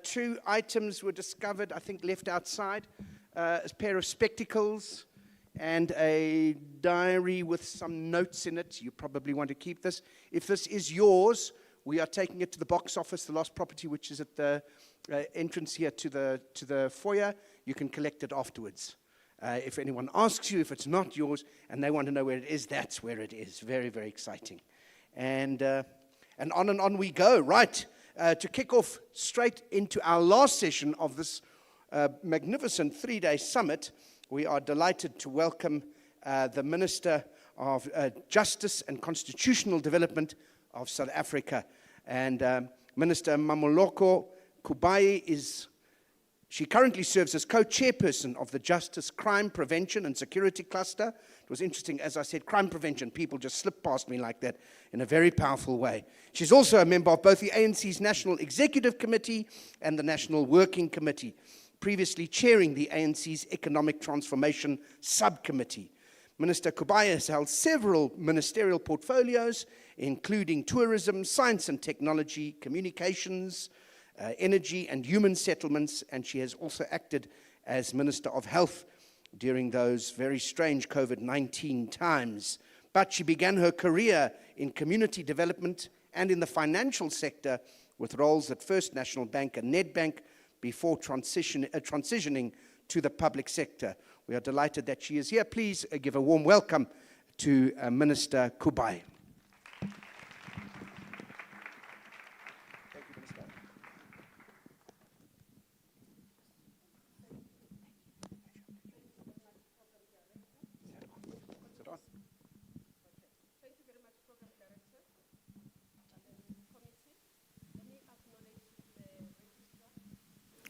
2 items were discovered, I think, left outside. A pair of spectacles and a diary with some notes in it. You probably want to keep this. If this is yours, we are taking it to the box office, the lost property, which is at the entrance here to the foyer. You can collect it afterwards. If anyone asks you if it's not yours and they want to know where it is, that's where it is. Very, very exciting. And on we go. Right, to kick off straight into our last session of this magnificent 3-day summit, we are delighted to welcome the Minister of Justice and Constitutional Development of South Africa. And Minister Mamoloko Kubayi she currently serves as co-chairperson of the Justice, Crime Prevention and Security Cluster. It was interesting, as I said, crime prevention, people just slip past me like that in a very powerful way. She's also a member of both the ANC's National Executive Committee and the National Working Committee, previously chairing the ANC's Economic Transformation Subcommittee. Minister Kubayi has held several ministerial portfolios, including tourism, science and technology, communications, energy and human settlements, and she has also acted as Minister of Health during those very strange COVID-19 times. But she began her career in community development and in the financial sector with roles at First National Bank and Nedbank before transitioning to the public sector. We are delighted that she is here. Please give a warm welcome to Minister Kubayi.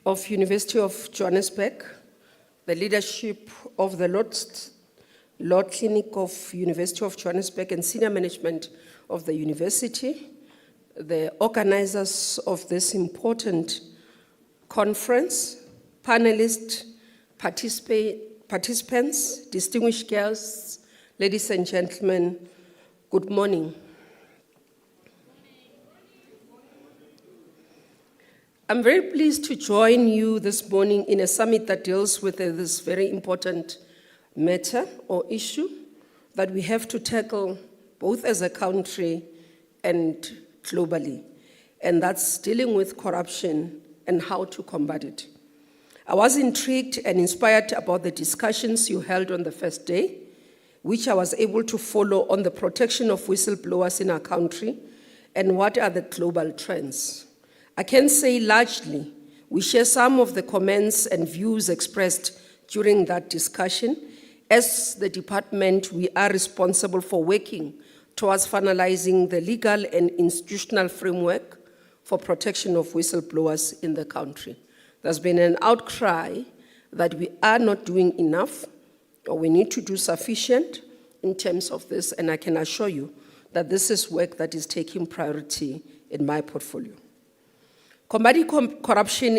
Of University of Johannesburg, the leadership of the Law Clinic of University of Johannesburg and senior management of the university, the organizers of this important conference, panelists, participants, distinguished guests, ladies and gentlemen, good morning. I'm very pleased to join you this morning in a summit that deals with this very important matter or issue that we have to tackle both as a country and globally, and that's dealing with corruption and how to combat it. I was intrigued and inspired about the discussions you held on the first day, which I was able to follow on the protection of whistleblowers in our country and what are the global trends. I can say largely we share some of the comments and views expressed during that discussion. As the department, we are responsible for working towards finalizing the legal and institutional framework for protection of whistleblowers in the country. There's been an outcry that we are not doing enough, or we need to do sufficient in terms of this, and I can assure you that this is work that is taking priority in my portfolio. Combating corruption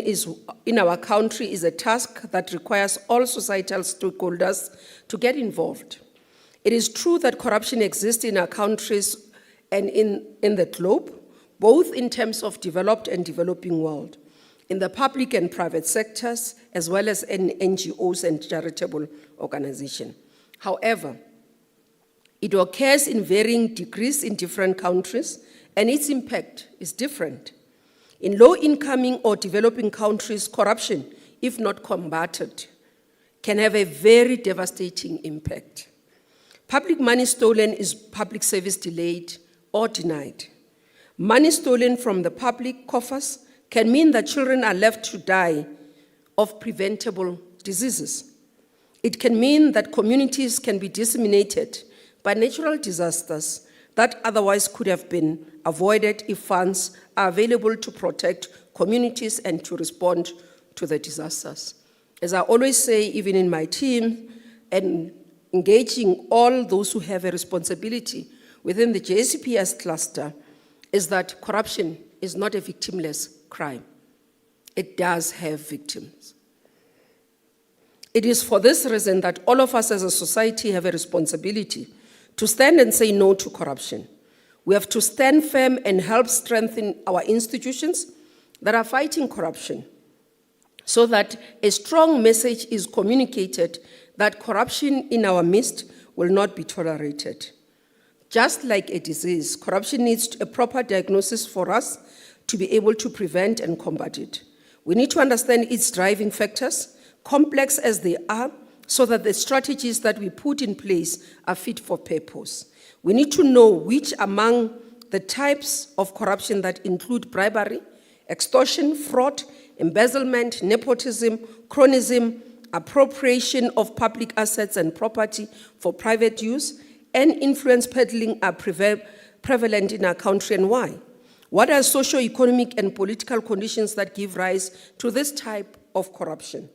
in our country is a task that requires all societal stakeholders to get involved. It is true that corruption exists in our countries and in the globe, both in terms of developed and developing world, in the public and private sectors, as well as in NGOs and charitable organizations. However, it occurs in varying degrees in different countries, and its impact is different. In low-income or developing countries, corruption, if not combated, can have a very devastating impact. Public money stolen is public service delayed or denied. Money stolen from the public coffers can mean that children are left to die of preventable diseases. It can mean that communities can be disseminated by natural disasters that otherwise could have been avoided if funds are available to protect communities and to respond to the disasters. As I always say, even in my team, and engaging all those who have a responsibility within the JCPS cluster, is that corruption is not a victimless crime. It does have victims. It is for this reason that all of us as a society have a responsibility to stand and say no to corruption. We have to stand firm and help strengthen our institutions that are fighting corruption, so that a strong message is communicated that corruption in our midst will not be tolerated. Just like a disease, corruption needs a proper diagnosis for us to be able to prevent and combat it. We need to understand its driving factors, complex as they are, so that the strategies that we put in place are fit for purpose. We need to know which among the types of corruption that include bribery, extortion, fraud, embezzlement, nepotism, cronyism, appropriation of public assets and property for private use, and influence peddling are prevalent in our country, and why? What are socio-economic and political conditions that give rise to this type of corruption?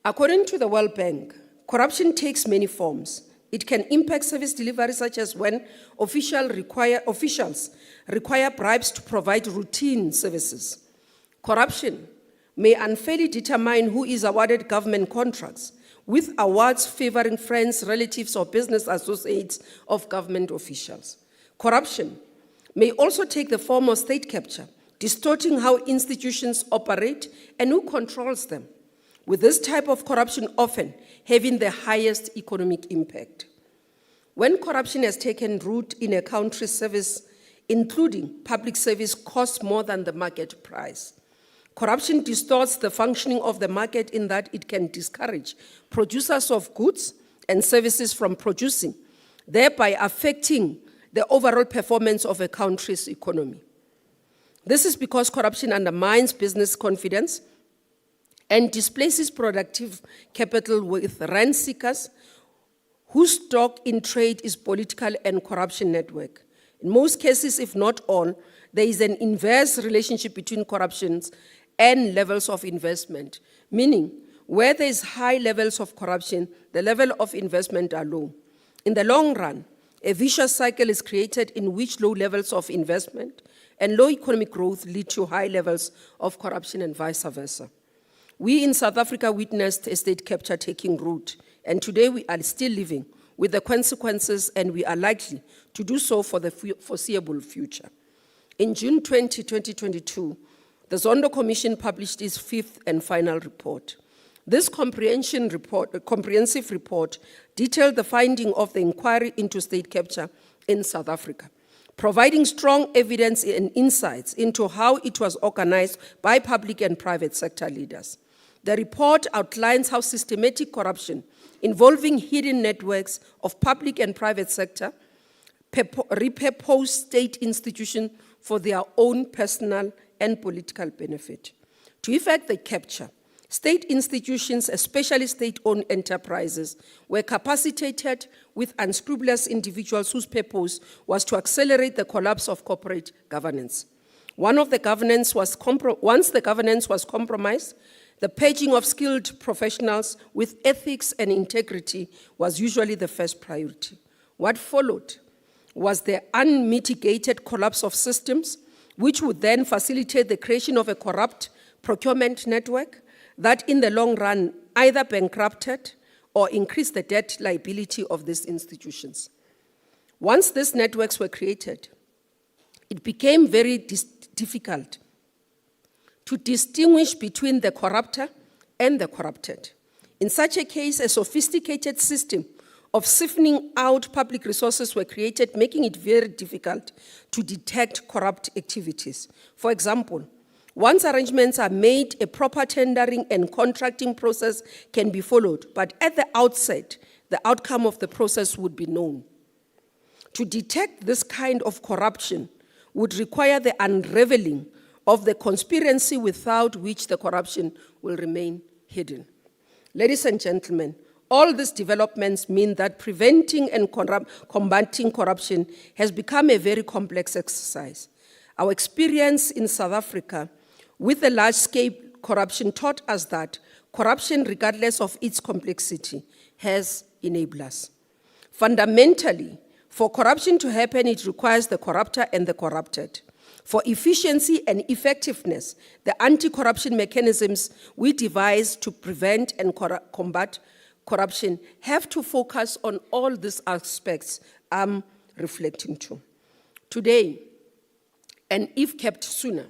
According to the World Bank, corruption takes many forms. It can impact service delivery, such as when officials require bribes to provide routine services. Corruption may unfairly determine who is awarded government contracts, with awards favoring friends, relatives, or business associates of government officials. Corruption may also take the form of state capture, distorting how institutions operate and who controls them, with this type of corruption often having the highest economic impact. When corruption has taken root in a country's service, including public service, costs more than the market price. Corruption distorts the functioning of the market in that it can discourage producers of goods and services from producing, thereby affecting the overall performance of a country's economy. This is because corruption undermines business confidence and displaces productive capital with rent seekers whose stock in trade is political and corruption network. In most cases, if not all, there is an inverse relationship between corruptions and levels of investment, meaning where there is high levels of corruption, the level of investment are low. In the long run, a vicious cycle is created in which low levels of investment and low economic growth lead to high levels of corruption and vice versa. We in South Africa witnessed state capture taking root, and today we are still living with the consequences, and we are likely to do so for the foreseeable future. In June 2022, the Zondo Commission published its fifth and final report. This comprehensive report detailed the finding of the inquiry into state capture in South Africa, providing strong evidence and insights into how it was organized by public and private sector leaders. The report outlines how systematic corruption involving hidden networks of public and private sector repurpose state institutions for their own personal and political benefit. To effect the capture, state institutions, especially state-owned enterprises, were capacitated with unscrupulous individuals whose purpose was to accelerate the collapse of corporate governance. Once the governance was compromised, the purging of skilled professionals with ethics and integrity was usually the first priority. What followed was the unmitigated collapse of systems, which would then facilitate the creation of a corrupt procurement network that in the long run either bankrupted or increased the debt liability of these institutions. Once these networks were created, it became very difficult to distinguish between the corrupter and the corrupted. In such a case, a sophisticated system of siphoning out public resources were created, making it very difficult to detect corrupt activities. For example, once arrangements are made, a proper tendering and contracting process can be followed, but at the outset, the outcome of the process would be known. To detect this kind of corruption would require the unraveling of the conspiracy without which the corruption will remain hidden. Ladies and gentlemen, all these developments mean that preventing and combating corruption has become a very complex exercise. Our experience in South Africa with the large-scale corruption taught us that corruption, regardless of its complexity, has enablers. Fundamentally, for corruption to happen, it requires the corruptor and the corrupted. For efficiency and effectiveness, the anti-corruption mechanisms we devise to prevent and combat corruption have to focus on all these aspects I'm reflecting to. Today, and if kept sooner,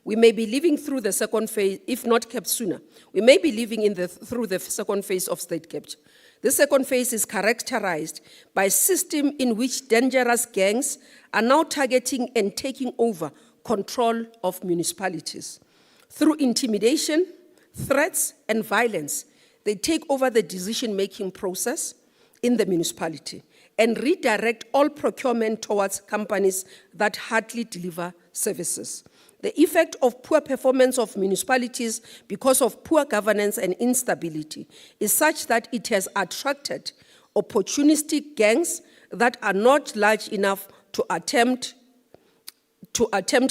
we may be living through the second phase, if not kept sooner. We may be living through the second phase of state capture. The second phase is characterized by a system in which dangerous gangs are now targeting and taking over control of municipalities. Through intimidation, threats, and violence, they take over the decision-making process in the municipality and redirect all procurement towards companies that hardly deliver services. The effect of poor performance of municipalities because of poor governance and instability is such that it has attracted opportunistic gangs that are not large enough to attempt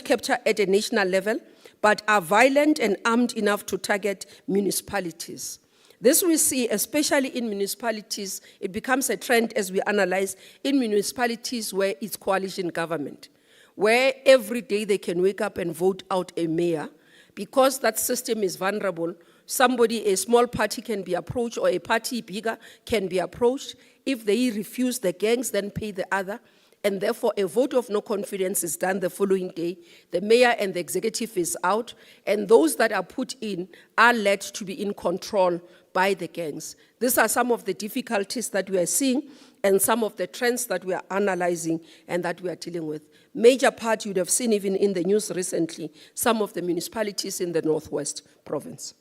capture at a national level, but are violent and armed enough to target municipalities. This we see, especially in municipalities, it becomes a trend as we analyze in municipalities where it's coalition government, where every day they can wake up and vote out a mayor. Because that system is vulnerable, a small party can be approached, or a party bigger can be approached. If they refuse, the gangs then pay the other, and therefore a vote of no confidence is done the following day. The mayor and the executive is out, and those that are put in are led to be in control by the gangs. These are some of the difficulties that we are seeing and some of the trends that we are analyzing and that we are dealing with. Major part you would have seen even in the news recently, some of the municipalities in the Northwest province.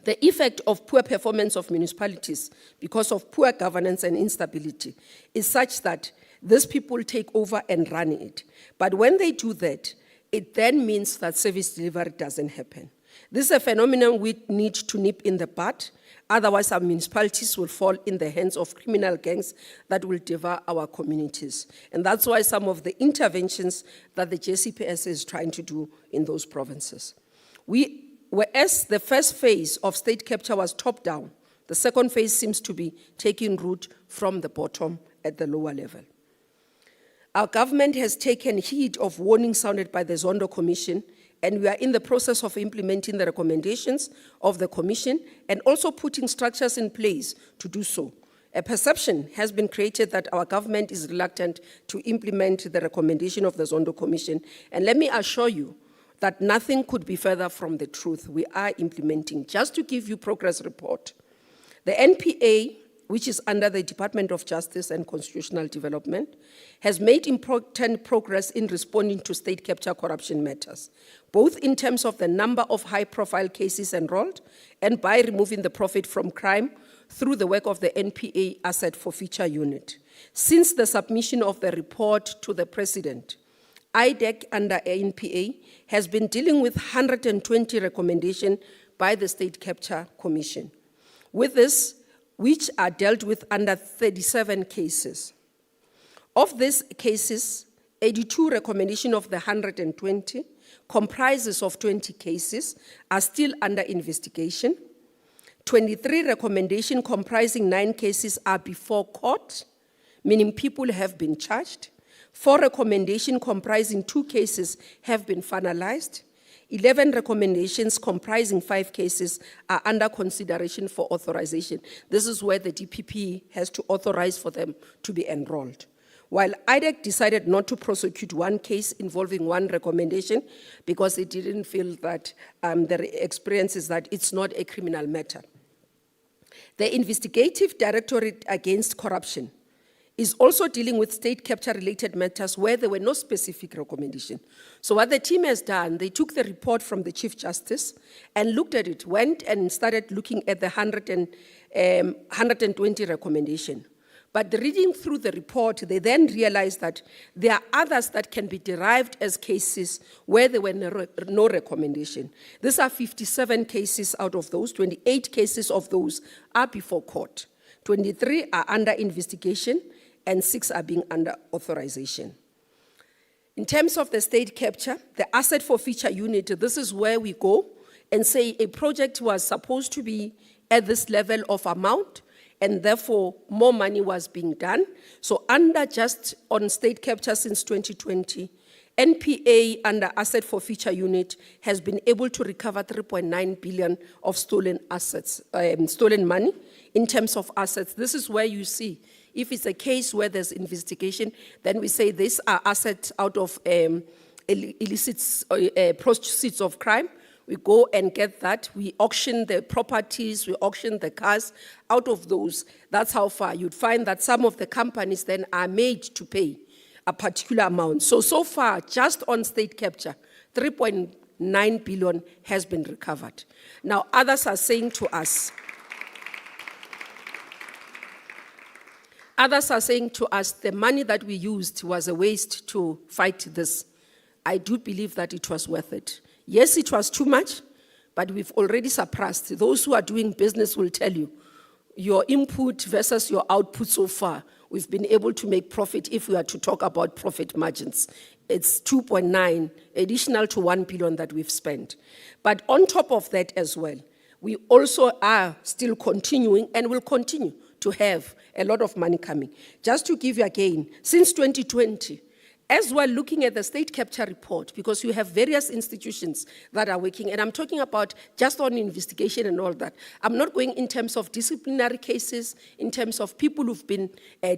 The effect of poor performance of municipalities because of poor governance and instability is such that these people take over and run it. But when they do that, it then means that service delivery doesn't happen. This is a phenomenon we need to nip in the bud. Otherwise, our municipalities will fall in the hands of criminal gangs that will devour our communities. And that's why some of the interventions that the JCPS is trying to do in those provinces. Whereas the first phase of state capture was top-down, the second phase seems to be taking root from the bottom at the lower level. Our government has taken heed of warnings sounded by the Zondo Commission, and we are in the process of implementing the recommendations of the Commission and also putting structures in place to do so. A perception has been created that our government is reluctant to implement the recommendation of the Zondo Commission, and let me assure you that nothing could be further from the truth. We are implementing. Just to give you progress report, the NPA, which is under the Department of Justice and Constitutional Development, has made important progress in responding to state capture corruption matters, both in terms of the number of high-profile cases enrolled and by removing the profit from crime through the work of the NPA Asset Forfeiture Unit. Since the submission of the report to the President, IDEC under NPA has been dealing with 120 recommendations by the State Capture Commission. With this, which are dealt with under 37 cases. Of these cases, 82 recommendations of the 120 comprises of 20 cases are still under investigation. 23 recommendations comprising 9 cases are before court, meaning people have been charged. 4 recommendations comprising 2 cases have been finalized. 11 recommendations comprising 5 cases are under consideration for authorization. This is where the DPP has to authorize for them to be enrolled. While IDEC decided not to prosecute 1 case involving 1 recommendation because it didn't feel that the experience is that it's not a criminal matter. The Investigative Directorate Against Corruption is also dealing with state capture-related matters where there were no specific recommendation. So what the team has done, they took the report from the Chief Justice and looked at it, went and started looking at the 120 recommendation. But reading through the report, they then realized that there are others that can be derived as cases where there were no recommendation. These are 57 cases out of those. 28 cases of those are before court. 23 are under investigation, and 6 are being under authorization. In terms of the state capture, the Asset Forfeiture Unit, this is where we go and say a project was supposed to be at this level of amount, and therefore more money was being done. So under just on state capture since 2020, NPA under Asset Forfeiture Unit has been able to recover 3.9 billion of stolen assets, stolen money in terms of assets. This is where you see, if it's a case where there's investigation, then we say these are assets out of illicit proceeds of crime. We go and get that. We auction the properties, we auction the cars. Out of those, that's how far. You'd find that some of the companies then are made to pay a particular amount. So far, just on state capture, 3.9 billion has been recovered. Now, others are saying to us, the money that we used was a waste to fight this. I do believe that it was worth it. Yes, it was too much, but we've already surpassed. Those who are doing business will tell you, your input versus your output so far, we've been able to make profit if we are to talk about profit margins. It's 2.9 additional to 1 billion that we've spent. But on top of that as well, we also are still continuing and will continue to have a lot of money coming. Just to give you again, since 2020, as well looking at the state capture report, because you have various institutions that are working, and I'm talking about just on investigation and all that. I'm not going in terms of disciplinary cases, in terms of people who've been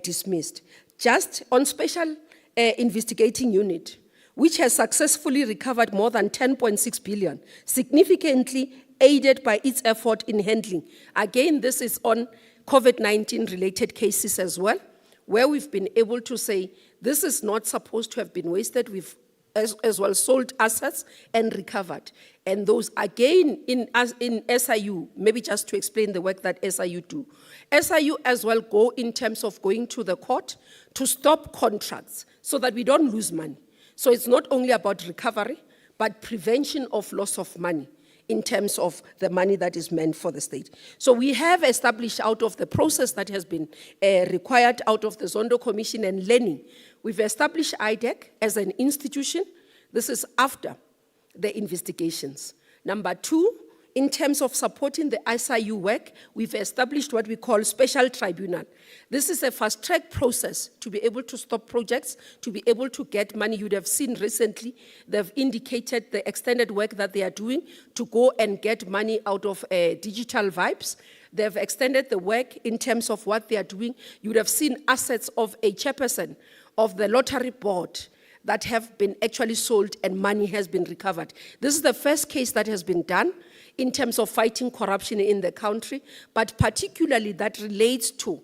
dismissed. Just on special investigating unit, which has successfully recovered more than 10.6 billion, significantly aided by its effort in handling. Again, this is on COVID-19 related cases as well, where we've been able to say, this is not supposed to have been wasted. We've as well sold assets and recovered. And those, again, in SIU, maybe just to explain the work that SIU do. SIU as well go in terms of going to the court to stop contracts so that we don't lose money. So it's not only about recovery, but prevention of loss of money in terms of the money that is meant for the state. So we have established out of the process that has been required out of the Zondo Commission and learning, we've established IDEC as an institution. This is after the investigations. Number two, in terms of supporting the SIU work, we've established what we call special tribunal. This is a fast-track process to be able to stop projects, to be able to get money. You'd have seen recently, they've indicated the extended work that they are doing to go and get money out of digital vibes. They've extended the work in terms of what they are doing. You'd have seen assets of a chairperson of the lottery board that have been actually sold and money has been recovered. This is the first case that has been done in terms of fighting corruption in the country, but particularly that relates to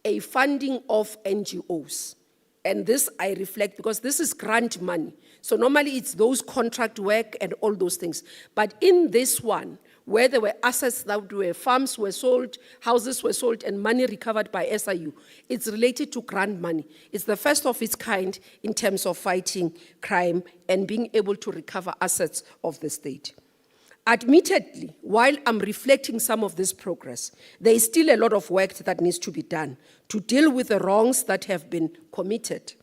a funding of NGOs. And this I reflect because this is grant money. So normally it's those contract work and all those things. But in this one, where there were assets that were, farms were sold, houses were sold, and money recovered by SIU, it's related to grant money. It's the first of its kind in terms of fighting crime and being able to recover assets of the state. Admittedly, while I'm reflecting some of this progress, there is still a lot of work that needs to be done to deal with the wrongs that have been committed.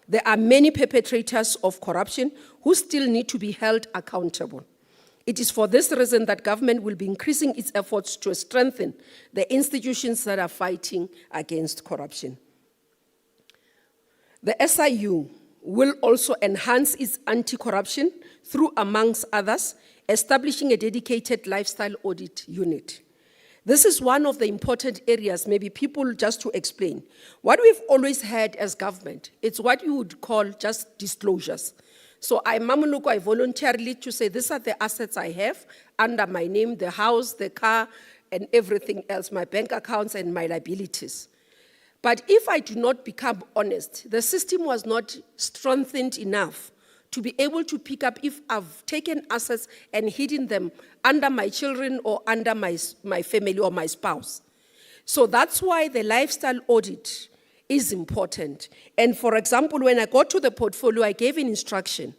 There are many perpetrators of corruption who still need to be held accountable. It is for this reason that government will be increasing its efforts to strengthen the institutions that are fighting against corruption. The SIU will also enhance its anti-corruption through, amongst others, establishing a dedicated lifestyle audit unit. This is one of the important areas, maybe people just to explain. What we've always had as government, it's what you would call just disclosures. So I voluntarily to say, these are the assets I have under my name, the house, the car, and everything else, my bank accounts and my liabilities. But if I do not become honest, the system was not strengthened enough to be able to pick up if I've taken assets and hidden them under my children or under my family or my spouse. So that's why the lifestyle audit is important. And for example, when I got to the portfolio, I gave an instruction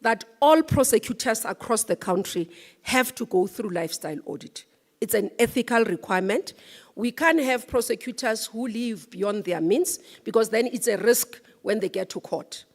that all prosecutors across the country have to go through lifestyle audit. It's an ethical requirement. We can't have prosecutors who live beyond their means because then it's a risk when they get to court.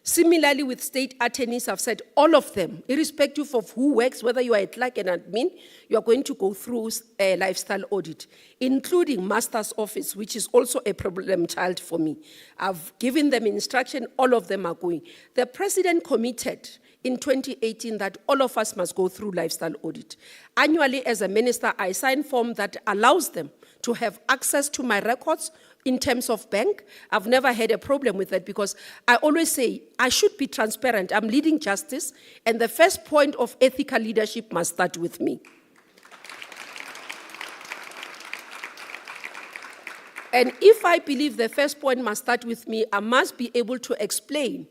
Similarly, with state attorneys, I've said all of them, irrespective of who works, whether you are a clerk and admin, you are going to go through a lifestyle audit, including master's office, which is also a problem child for me. I've given them instruction, all of them are going. The president committed in 2018 that all of us must go through lifestyle audit. Annually, as a minister, I sign form that allows them to have access to my records in terms of bank. I've never had a problem with that because I always say I should be transparent. I'm leading justice, and the first point of ethical leadership must start with me. And if I believe the first point must start with me, I must be able to explain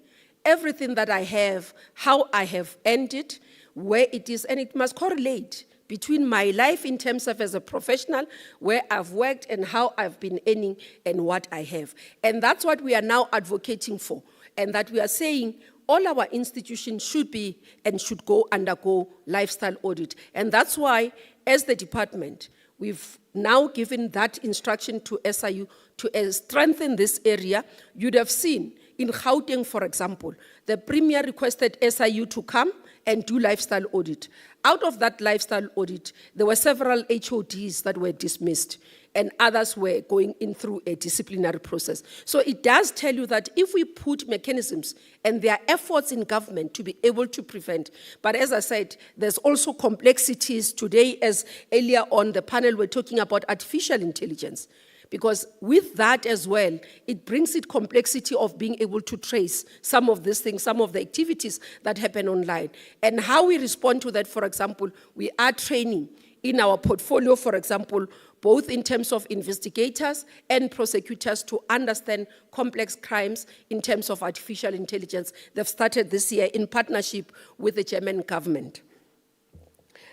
everything that I have, how I have earned it, where it is, and it must correlate between my life in terms of as a professional, where I've worked and how I've been earning and what I have. And that's what we are now advocating for, and that we are saying all our institutions should be and should undergo lifestyle audit. And that's why, as the department, we've now given that instruction to SIU to strengthen this area. You'd have seen in Gauteng, for example, the Premier requested SIU to come and do lifestyle audit. Out of that lifestyle audit, there were several HODs that were dismissed, and others were going in through a disciplinary process. So it does tell you that if we put mechanisms, and there are efforts in government to be able to prevent, but as I said, there's also complexities today, as earlier on the panel were talking about artificial intelligence. Because with that as well, it brings it complexity of being able to trace some of these things, some of the activities that happen online. And how we respond to that, for example, we are training in our portfolio, for example, both in terms of investigators and prosecutors to understand complex crimes in terms of artificial intelligence. They've started this year in partnership with the German government.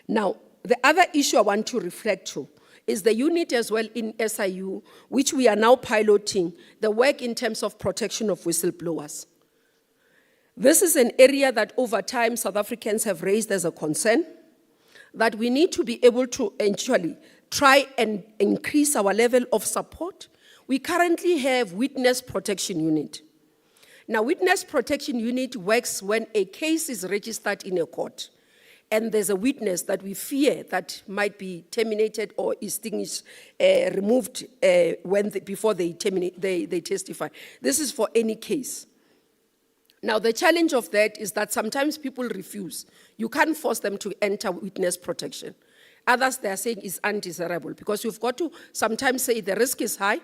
Now, the other issue I want to reflect to is the unit as well in SIU, which we are now piloting, the work in terms of protection of whistleblowers. This is an area that over time South Africans have raised as a concern, that we need to be able to actually try and increase our level of support. We currently have Witness Protection Unit. Now, Witness Protection Unit works when a case is registered in a court, and there's a witness that we fear that might be terminated or extinguished, removed before they testify. This is for any case. Now, the challenge of that is that sometimes people refuse. You can't force them to enter witness protection. Others, they are saying, is undesirable, because you've got to sometimes say the risk is high,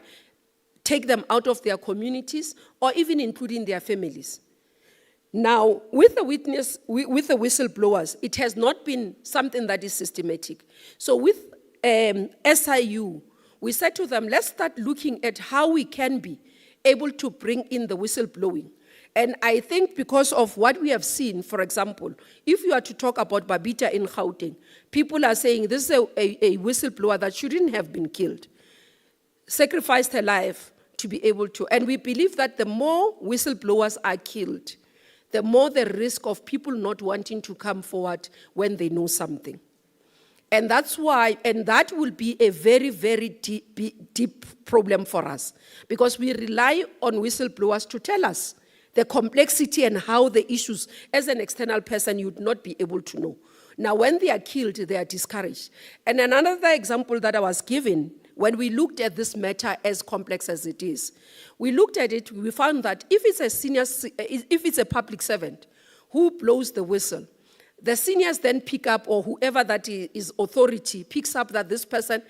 take them out of their communities, or even including their families. Now, with the whistleblowers, it has not been something that is systematic. So with SIU, we said to them, let's start looking at how we can be able to bring in the whistleblowing. And I think because of what we have seen, for example, if you are to talk about Babita in Gauteng, people are saying this is a whistleblower that shouldn't have been killed, sacrificed her life to be able to. And we believe that the more whistleblowers are killed, the more the risk of people not wanting to come forward when they know something. And that's why, and that will be a very, very deep problem for us, because we rely on whistleblowers to tell us the complexity and how the issues, as an external person, you'd not be able to know. Now, when they are killed, they are discouraged. And another example that I was given, when we looked at this matter as complex as it is, we looked at it, we found that if it's a public servant who blows the whistle, the seniors then pick up, or whoever that is authority picks up that this person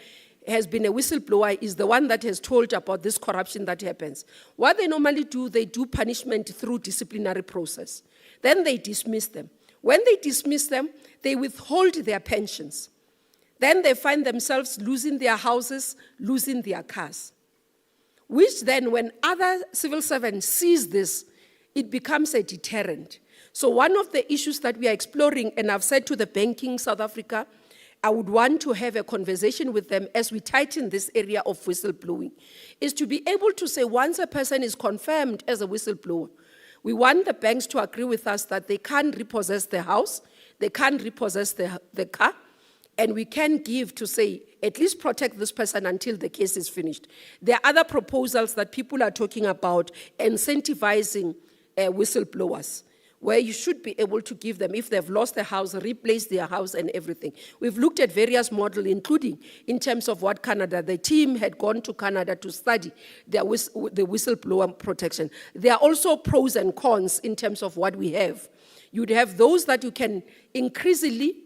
has been a whistleblower, is the one that has told about this corruption that happens. What they normally do, they do punishment through disciplinary process. Then they dismiss them. When they dismiss them, they withhold their pensions. Then they find themselves losing their houses, losing their cars. Which then, when other civil servants sees this, it becomes a deterrent. So one of the issues that we are exploring, and I've said to the Banking South Africa, I would want to have a conversation with them as we tighten this area of whistleblowing, is to be able to say once a person is confirmed as a whistleblower, we want the banks to agree with us that they can't repossess the house, they can't repossess the car, and we can give to say, at least protect this person until the case is finished. There are other proposals that people are talking about, incentivizing whistleblowers, where you should be able to give them, if they've lost their house, replace their house and everything. We've looked at various models, including in terms of what Canada, the team had gone to Canada to study the whistleblower protection. There are also pros and cons in terms of what we have. You'd have those that you can increasingly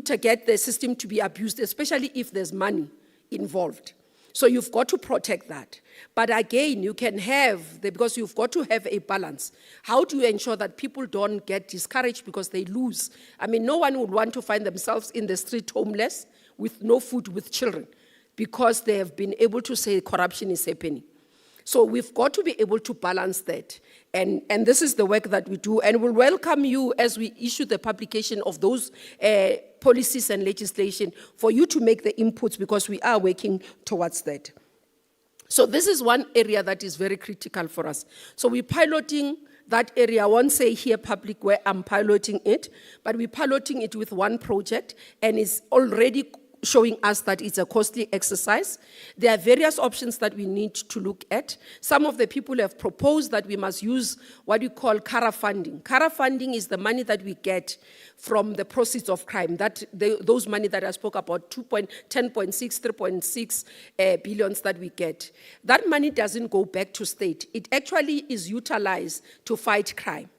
to get the system to be abused, especially if there's money involved. So you've got to protect that. But again, you can have, because you've got to have a balance. How do you ensure that people don't get discouraged because they lose? I mean, no one would want to find themselves in the street homeless with no food, with children, because they have been able to say corruption is happening. So we've got to be able to balance that. And this is the work that we do. And we'll welcome you as we issue the publication of those policies and legislation for you to make the inputs, because we are working towards that. So this is one area that is very critical for us. So we're piloting that area. I won't say here public where I'm piloting it, but we're piloting it with one project, and it's already showing us that it's a costly exercise. There are various options that we need to look at. Some of the people have proposed that we must use what we call CARA funding. CARA funding is the money that we get from the proceeds of crime, those money that I spoke about, 10.6, 3.6 billions that we get. That money doesn't go back to state. It actually is utilized to fight crime.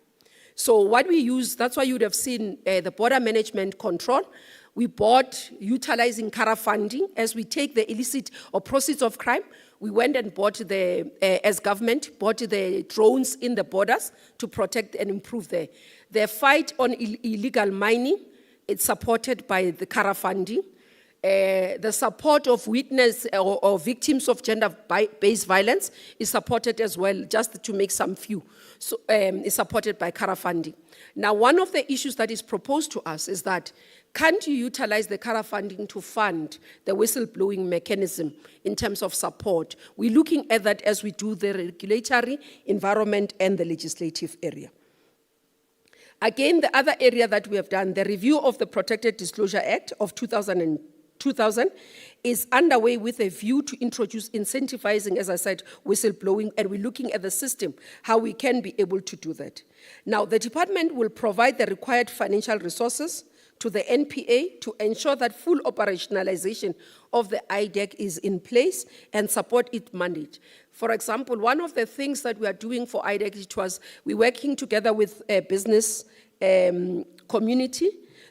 So what we use, that's why you would have seen the border management control. We bought, utilizing CARA funding, as we take the illicit or proceeds of crime, we went and bought as government, bought the drones in the borders to protect and improve the fight on illegal mining. It's supported by the CARA funding. The support of witness or victims of gender-based violence is supported as well, just to make some few. So it's supported by CARA funding. Now, one of the issues that is proposed to us is that, can't you utilize the CARA funding to fund the whistleblowing mechanism in terms of support? We're looking at that as we do the regulatory environment and the legislative area. Again, the other area that we have done, the review of the Protected Disclosure Act of 2000 is underway with a view to introduce incentivizing, as I said, whistleblowing, and we're looking at the system, how we can be able to do that. Now, the department will provide the required financial resources to the NPA to ensure that full operationalization of the IDEC is in place and support its mandate. For example, one of the things that we are doing for IDEC, we're working together with a business community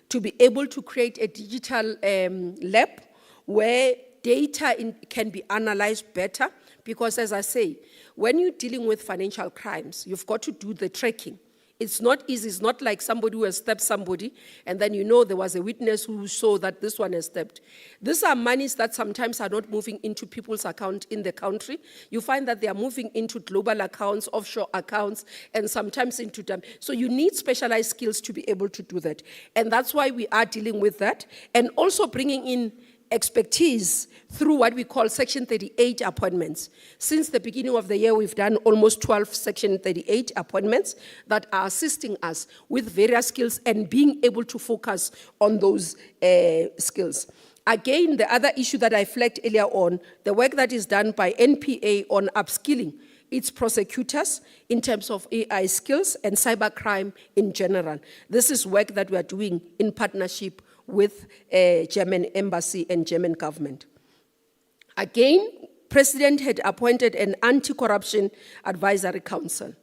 to be able to create a digital lab where data can be analyzed better, because as I say, when you're dealing with financial crimes, you've got to do the tracking. It's not easy. It's not like somebody who has stabbed somebody and then there was a witness who saw that this one has stabbed. These are monies that sometimes are not moving into people's account in the country. You find that they are moving into global accounts, offshore accounts, and sometimes into them. So you need specialized skills to be able to do that. And that's why we are dealing with that. And also bringing in expertise through what we call Section 38 appointments. Since the beginning of the year, we've done almost 12 Section 38 appointments that are assisting us with various skills and being able to focus on those skills. Again, the other issue that I flagged earlier on, the work that is done by NPA on upskilling its prosecutors in terms of AI skills and cybercrime in general. This is work that we are doing in partnership with German embassy and German government. Again, President had appointed an anti-corruption advisory council.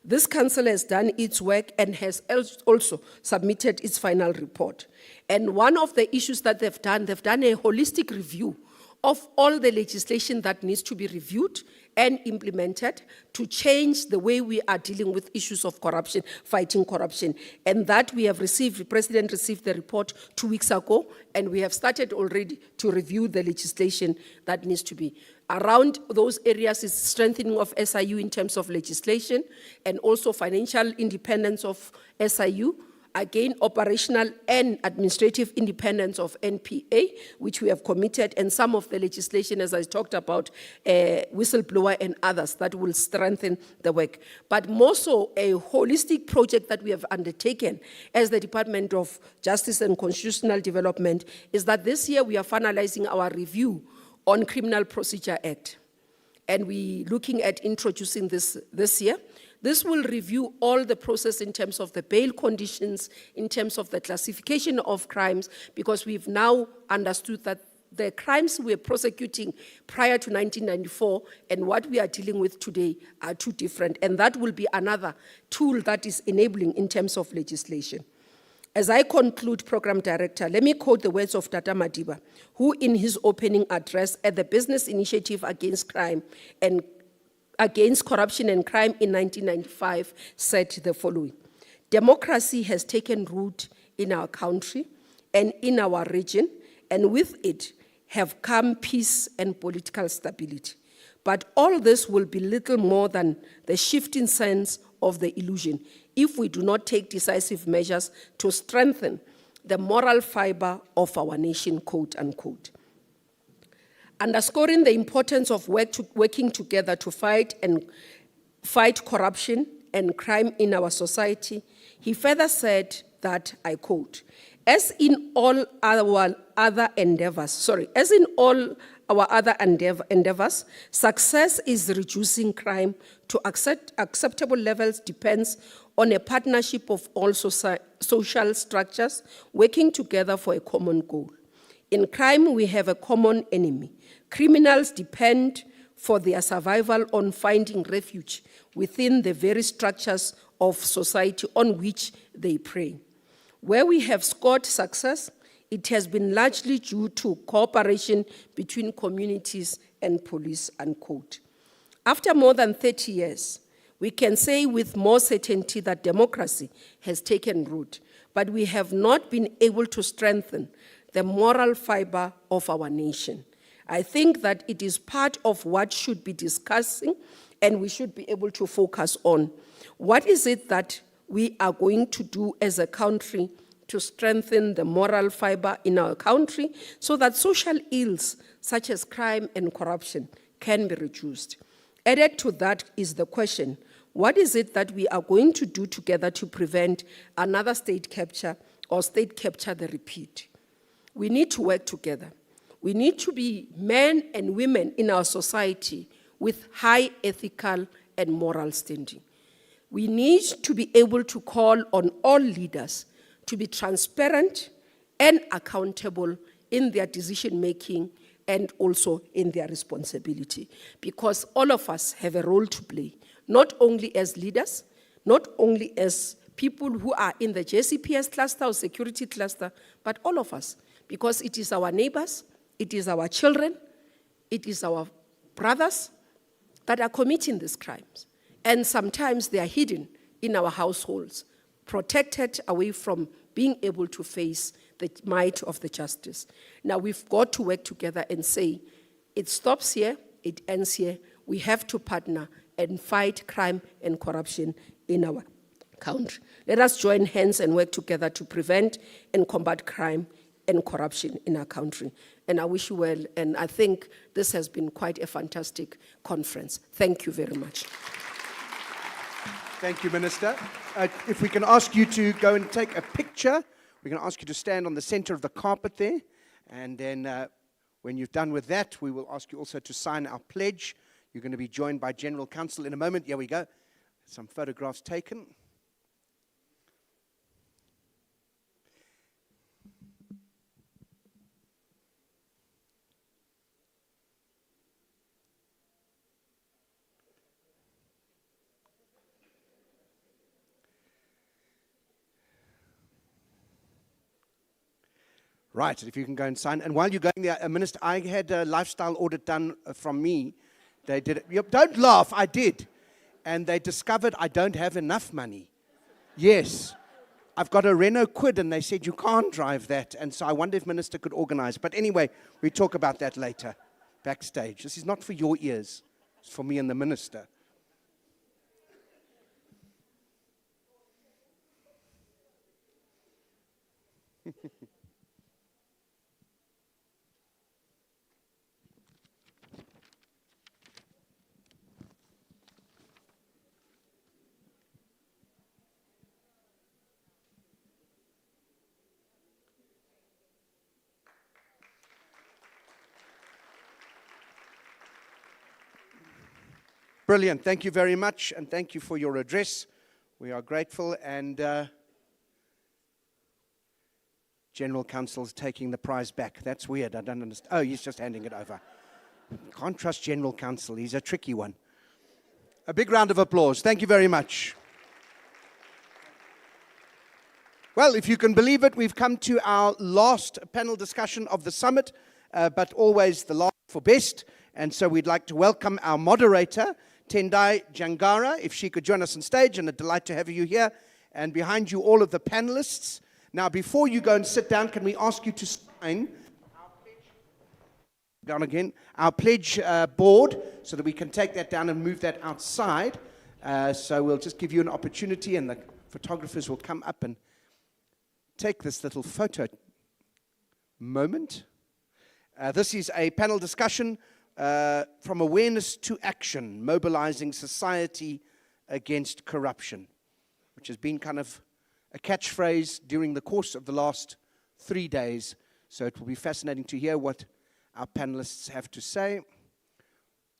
This council has done its work and has also submitted its final report. And one of the issues that they've done a holistic review of all the legislation that needs to be reviewed and implemented to change the way we are dealing with issues of corruption, fighting corruption. And that we have received, the President received the report 2 weeks ago, and we have started already to review the legislation that needs to be. Around those areas is strengthening of SIU in terms of legislation, and also financial independence of SIU, again, operational and administrative independence of NPA, which we have committed, and some of the legislation, as I talked about, whistleblower and others, that will strengthen the work. But more so, a holistic project that we have undertaken as the Department of Justice and Constitutional Development is that this year we are finalizing our review on Criminal Procedure Act. And we're looking at introducing this year. This will review all the process in terms of the bail conditions, in terms of the classification of crimes, because we've now understood that the crimes we're prosecuting prior to 1994 and what we are dealing with today are two different, and that will be another tool that is enabling in terms of legislation. As I conclude, Program Director, let me quote the words of Tata Madiba, who in his opening address at the Business Initiative Against Corruption and Crime in 1995 said the following: "Democracy has taken root in our country and in our region, and with it have come peace and political stability. But all this will be little more than the shifting sands of the illusion if we do not take decisive measures to strengthen the moral fiber of our nation," quote unquote. Underscoring the importance of working together to fight corruption and crime in our society, he further said that, I quote, as in all our other endeavors, success is reducing crime to acceptable levels depends on a partnership of all social structures working together for a common goal. In crime, we have a common enemy. Criminals depend for their survival on finding refuge within the very structures of society on which they prey. Where we have scored success, it has been largely due to cooperation between communities and police, unquote. After more than 30 years, we can say with more certainty that democracy has taken root, but we have not been able to strengthen the moral fiber of our nation. I think that it is part of what should be discussing and we should be able to focus on. What is it that we are going to do as a country to strengthen the moral fiber in our country so that social ills such as crime and corruption can be reduced? Added to that is the question, what is it that we are going to do together to prevent another state capture or state capture the repeat? We need to work together. We need to be men and women in our society with high ethical and moral standing. We need to be able to call on all leaders to be transparent and accountable in their decision-making and also in their responsibility, because all of us have a role to play, not only as leaders, not only as people who are in the JCPS cluster or security cluster, but all of us, because it is our neighbors, it is our children, it is our brothers that are committing these crimes. And sometimes they are hidden in our households, protected away from being able to face the might of the justice. Now we've got to work together and say, it stops here, it ends here. We have to partner and fight crime and corruption in our country. Let us join hands and work together to prevent and combat crime and corruption in our country. And I wish you well, and I think this has been quite a fantastic conference. Thank you very much. Thank you, Minister. If we can ask you to go and take a picture, we're going to ask you to stand on the center of the carpet there. And then when you've done with that, we will ask you also to sign our pledge. You're going to be joined by General Counsel in a moment. Here we go. Some photographs taken. Right, if you can go and sign. And while you're going there, Minister, I had a lifestyle audit done from me. They did it. Yep, don't laugh, I did. And they discovered I don't have enough money. Yes. I've got a Renault Kwid, and they said you can't drive that. And so I wonder if Minister could organize. But anyway, we talk about that later, backstage. This is not for your ears. It's for me and the Minister. Brilliant. Thank you very much, and thank you for your address. We are grateful, and General Counsel's taking the prize back. That's weird. I don't understand. Oh, he's just handing it over. Can't trust General Counsel. He's a tricky one. A big round of applause. Thank you very much. Well, if you can believe it, we've come to our last panel discussion of the summit, but always the last for best. And so we'd like to welcome our moderator, Tendai Jangara, if she could join us on stage, and a delight to have you here. And behind you, all of the panelists. Now, before you go and sit down, can we ask you to sign our pledge board, so that we can take that down and move that outside. So we'll just give you an opportunity, and the photographers will come up and take this little photo moment. This is a panel discussion from awareness to action, mobilizing society against corruption, which has been kind of a catchphrase during the course of the last 3 days. So it will be fascinating to hear what our panelists have to say.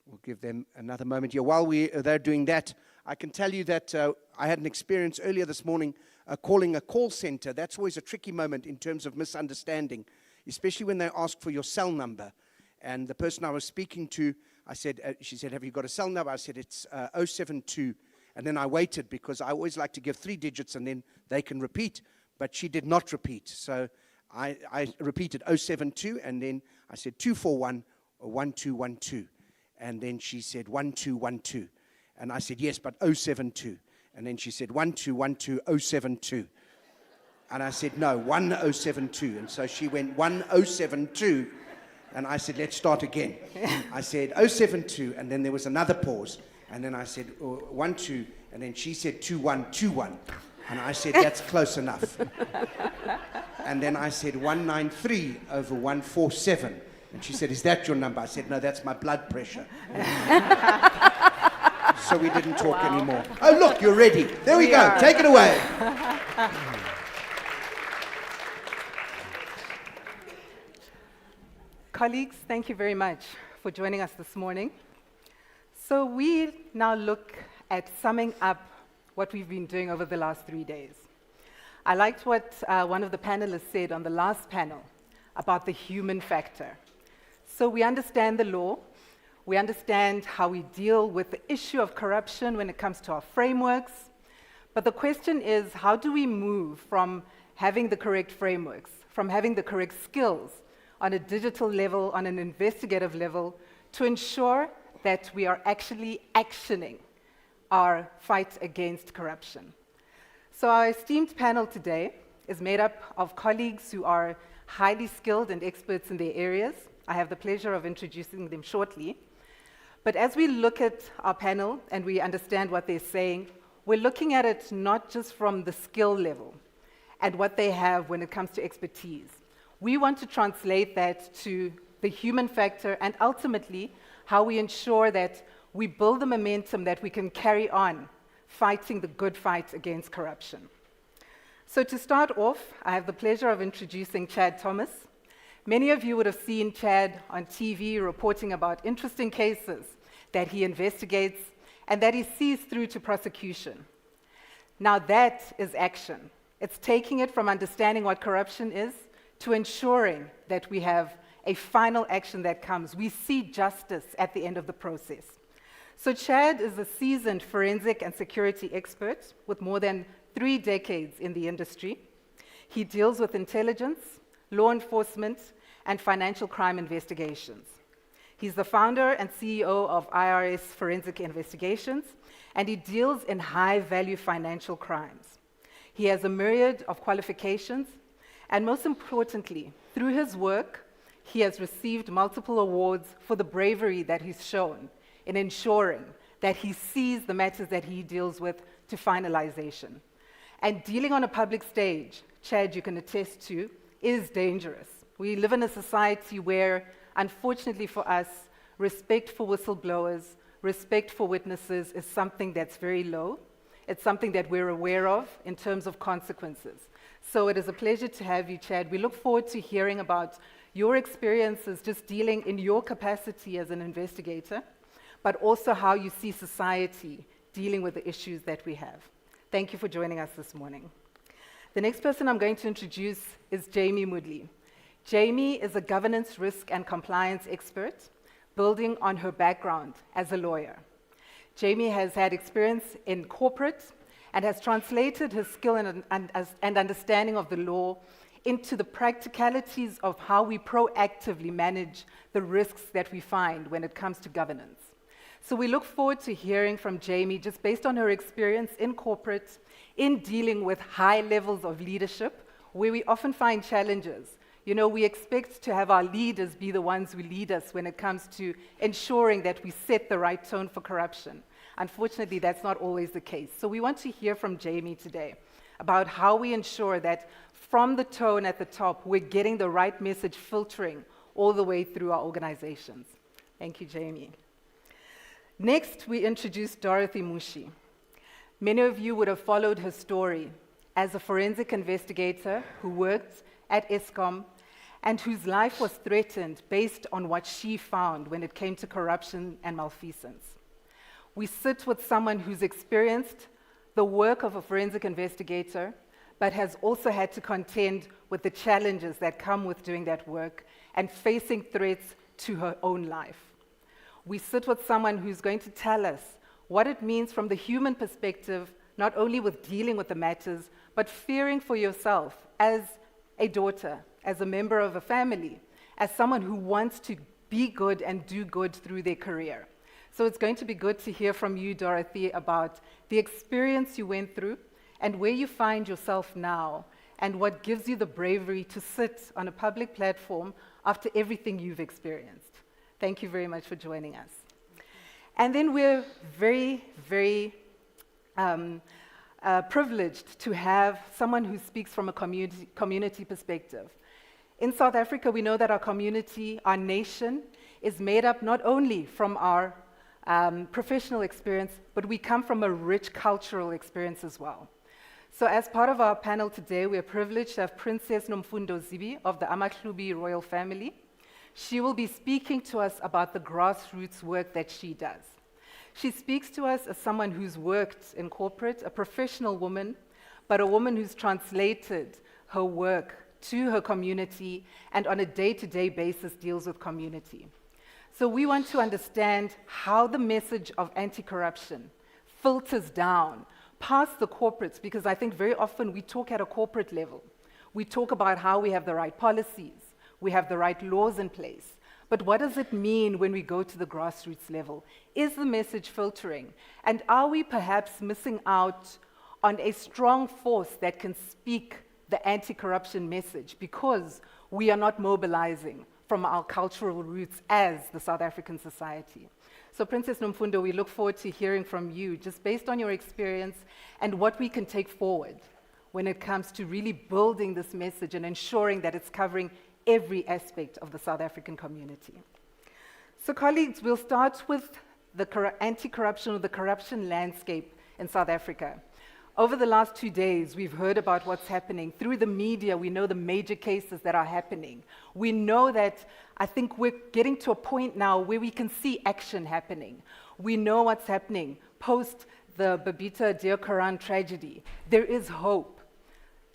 We'll give them another moment here. While they're doing that, I can tell you that I had an experience earlier this morning calling a call center. That's always a tricky moment in terms of misunderstanding, especially when they ask for your cell number. And the person I was speaking to, I said, she said, "Have you got a cell number?" I said, "It's 072. And then I waited, because I always like to give 3 digits and then they can repeat. But she did not repeat. So I repeated 072, and then I said 241 or 1212. And then she said 1212. And I said, "Yes, but 072. And then she said 1212072. And I said, "No, 1072. And so she went 1072. And I said, "Let's start again." I said 072, and then there was another pause. And then I said 12, and then she said 2121. And I said, "That's close enough." And then I said 193 over 147. And she said, "Is that your number?" I said, "No, that's my blood pressure." So we didn't talk anymore. Oh, look, you're ready. There we go. Take it away. Colleagues, thank you very much for joining us this morning. So we now look at summing up what we've been doing over the last 3 days. I liked what one of the panelists said on the last panel about the human factor. So we understand the law, we understand how we deal with the issue of corruption when it comes to our frameworks, but the question is, how do we move from having the correct frameworks, from having the correct skills on a digital level, on an investigative level, to ensure that we are actually actioning our fight against corruption. So our esteemed panel today is made up of colleagues who are highly skilled and experts in their areas. I have the pleasure of introducing them shortly. But as we look at our panel and we understand what they're saying, we're looking at it not just from the skill level and what they have when it comes to expertise. We want to translate that to the human factor, and ultimately how we ensure that we build the momentum that we can carry on fighting the good fight against corruption. So to start off, I have the pleasure of introducing Chad Thomas. Many of you would have seen Chad on TV reporting about interesting cases that he investigates and that he sees through to prosecution. Now that is action. It's taking it from understanding what corruption is to ensuring that we have a final action that comes. We see justice at the end of the process. So Chad is a seasoned forensic and security expert with more than 3 decades in the industry. He deals with intelligence, law enforcement, and financial crime investigations. He's the founder and CEO of IRS Forensic Investigations, and he deals in high-value financial crimes. He has a myriad of qualifications, and most importantly, through his work, he has received multiple awards for the bravery that he's shown in ensuring that he sees the matters that he deals with to finalization. And dealing on a public stage, Chad, you can attest to, is dangerous. We live in a society where, unfortunately for us, respect for whistleblowers, respect for witnesses is something that's very low. It's something that we're aware of in terms of consequences. So it is a pleasure to have you, Chad. We look forward to hearing about your experiences just dealing in your capacity as an investigator, but also how you see society dealing with the issues that we have. Thank you for joining us this morning. The next person I'm going to introduce is Jamie Moodley. Jamie is a governance, risk, and compliance expert, building on her background as a lawyer. Jamie has had experience in corporate and has translated her skill and understanding of the law into the practicalities of how we proactively manage the risks that we find when it comes to governance. So we look forward to hearing from Jamie, just based on her experience in corporate, in dealing with high levels of leadership, where we often find challenges. You know, we expect to have our leaders be the ones who lead us when it comes to ensuring that we set the right tone for corruption. Unfortunately, that's not always the case. So we want to hear from Jamie today about how we ensure that from the tone at the top, we're getting the right message filtering all the way through our organizations. Thank you, Jamie. Next, we introduce Dorothy Mushi. Many of you would have followed her story as a forensic investigator who worked at Eskom and whose life was threatened based on what she found when it came to corruption and malfeasance. We sit with someone who's experienced the work of a forensic investigator, but has also had to contend with the challenges that come with doing that work and facing threats to her own life. We sit with someone who's going to tell us what it means from the human perspective, not only with dealing with the matters, but fearing for yourself as a daughter, as a member of a family, as someone who wants to be good and do good through their career. So it's going to be good to hear from you, Dorothy, about the experience you went through and where you find yourself now, and what gives you the bravery to sit on a public platform after everything you've experienced. Thank you very much for joining us. And then we're very, very privileged to have someone who speaks from a community perspective. In South Africa, we know that our community, our nation, is made up not only from our professional experience, but we come from a rich cultural experience as well. So as part of our panel today, we are privileged to have Princess Nomfundo Zibi of the Amaklubi royal family. She will be speaking to us about the grassroots work that she does. She speaks to us as someone who's worked in corporate, a professional woman, but a woman who's translated her work to her community and on a day-to-day basis deals with community. So we want to understand how the message of anti-corruption filters down past the corporates, because I think very often we talk at a corporate level. We talk about how we have the right policies, we have the right laws in place. But what does it mean when we go to the grassroots level? Is the message filtering? And are we perhaps missing out on a strong force that can speak the anti-corruption message because we are not mobilizing from our cultural roots as the South African society? So Princess Nomfundo, we look forward to hearing from you, just based on your experience and what we can take forward when it comes to really building this message and ensuring that it's covering every aspect of the South African community. So colleagues, we'll start with the anti-corruption or the corruption landscape in South Africa. Over the last 2 days, we've heard about what's happening. Through the media, we know the major cases that are happening. We know that I think we're getting to a point now where we can see action happening. We know what's happening post the Babita Deokaran tragedy. There is hope.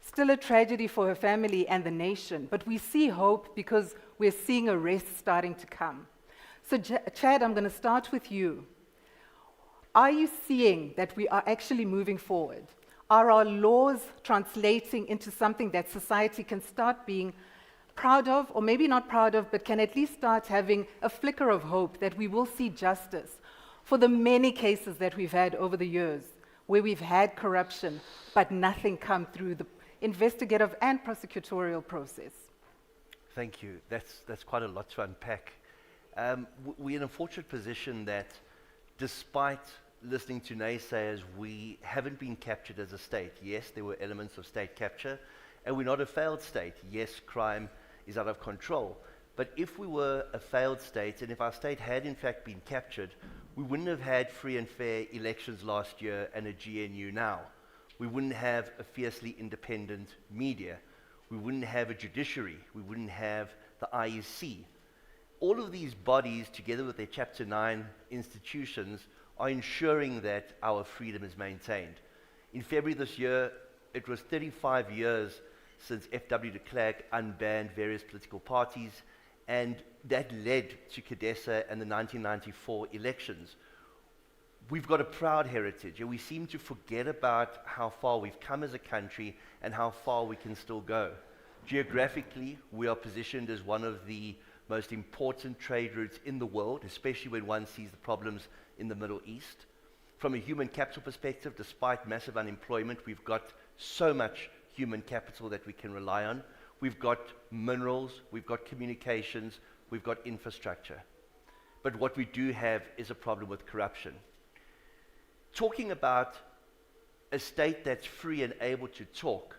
Still a tragedy for her family and the nation, but we see hope because we're seeing arrests starting to come. So Chad, I'm going to start with you. Are you seeing that we are actually moving forward? Are our laws translating into something that society can start being proud of, or maybe not proud of, but can at least start having a flicker of hope that we will see justice for the many cases that we've had over the years where we've had corruption, but nothing come through the investigative and prosecutorial process? Thank you. That's quite a lot to unpack. We're in a fortunate position that despite listening to naysayers, we haven't been captured as a state. Yes, there were elements of state capture, and we're not a failed state. Yes, crime is out of control. But if we were a failed state, and if our state had in fact been captured, we wouldn't have had free and fair elections last year and a GNU now. We wouldn't have a fiercely independent media. We wouldn't have a judiciary. We wouldn't have the IEC. all of these bodies, together with their Chapter 9 institutions, are ensuring that our freedom is maintained. In February this year, it was 35 years since F.W. de Klerk unbanned various political parties, and that led to CODESA and the 1994 elections. We've got a proud heritage, and we seem to forget about how far we've come as a country and how far we can still go. Geographically, we are positioned as one of the most important trade routes in the world, especially when one sees the problems in the Middle East. From a human capital perspective, despite massive unemployment, we've got so much human capital that we can rely on. We've got minerals, we've got communications, we've got infrastructure. But what we do have is a problem with corruption. Talking about a state that's free and able to talk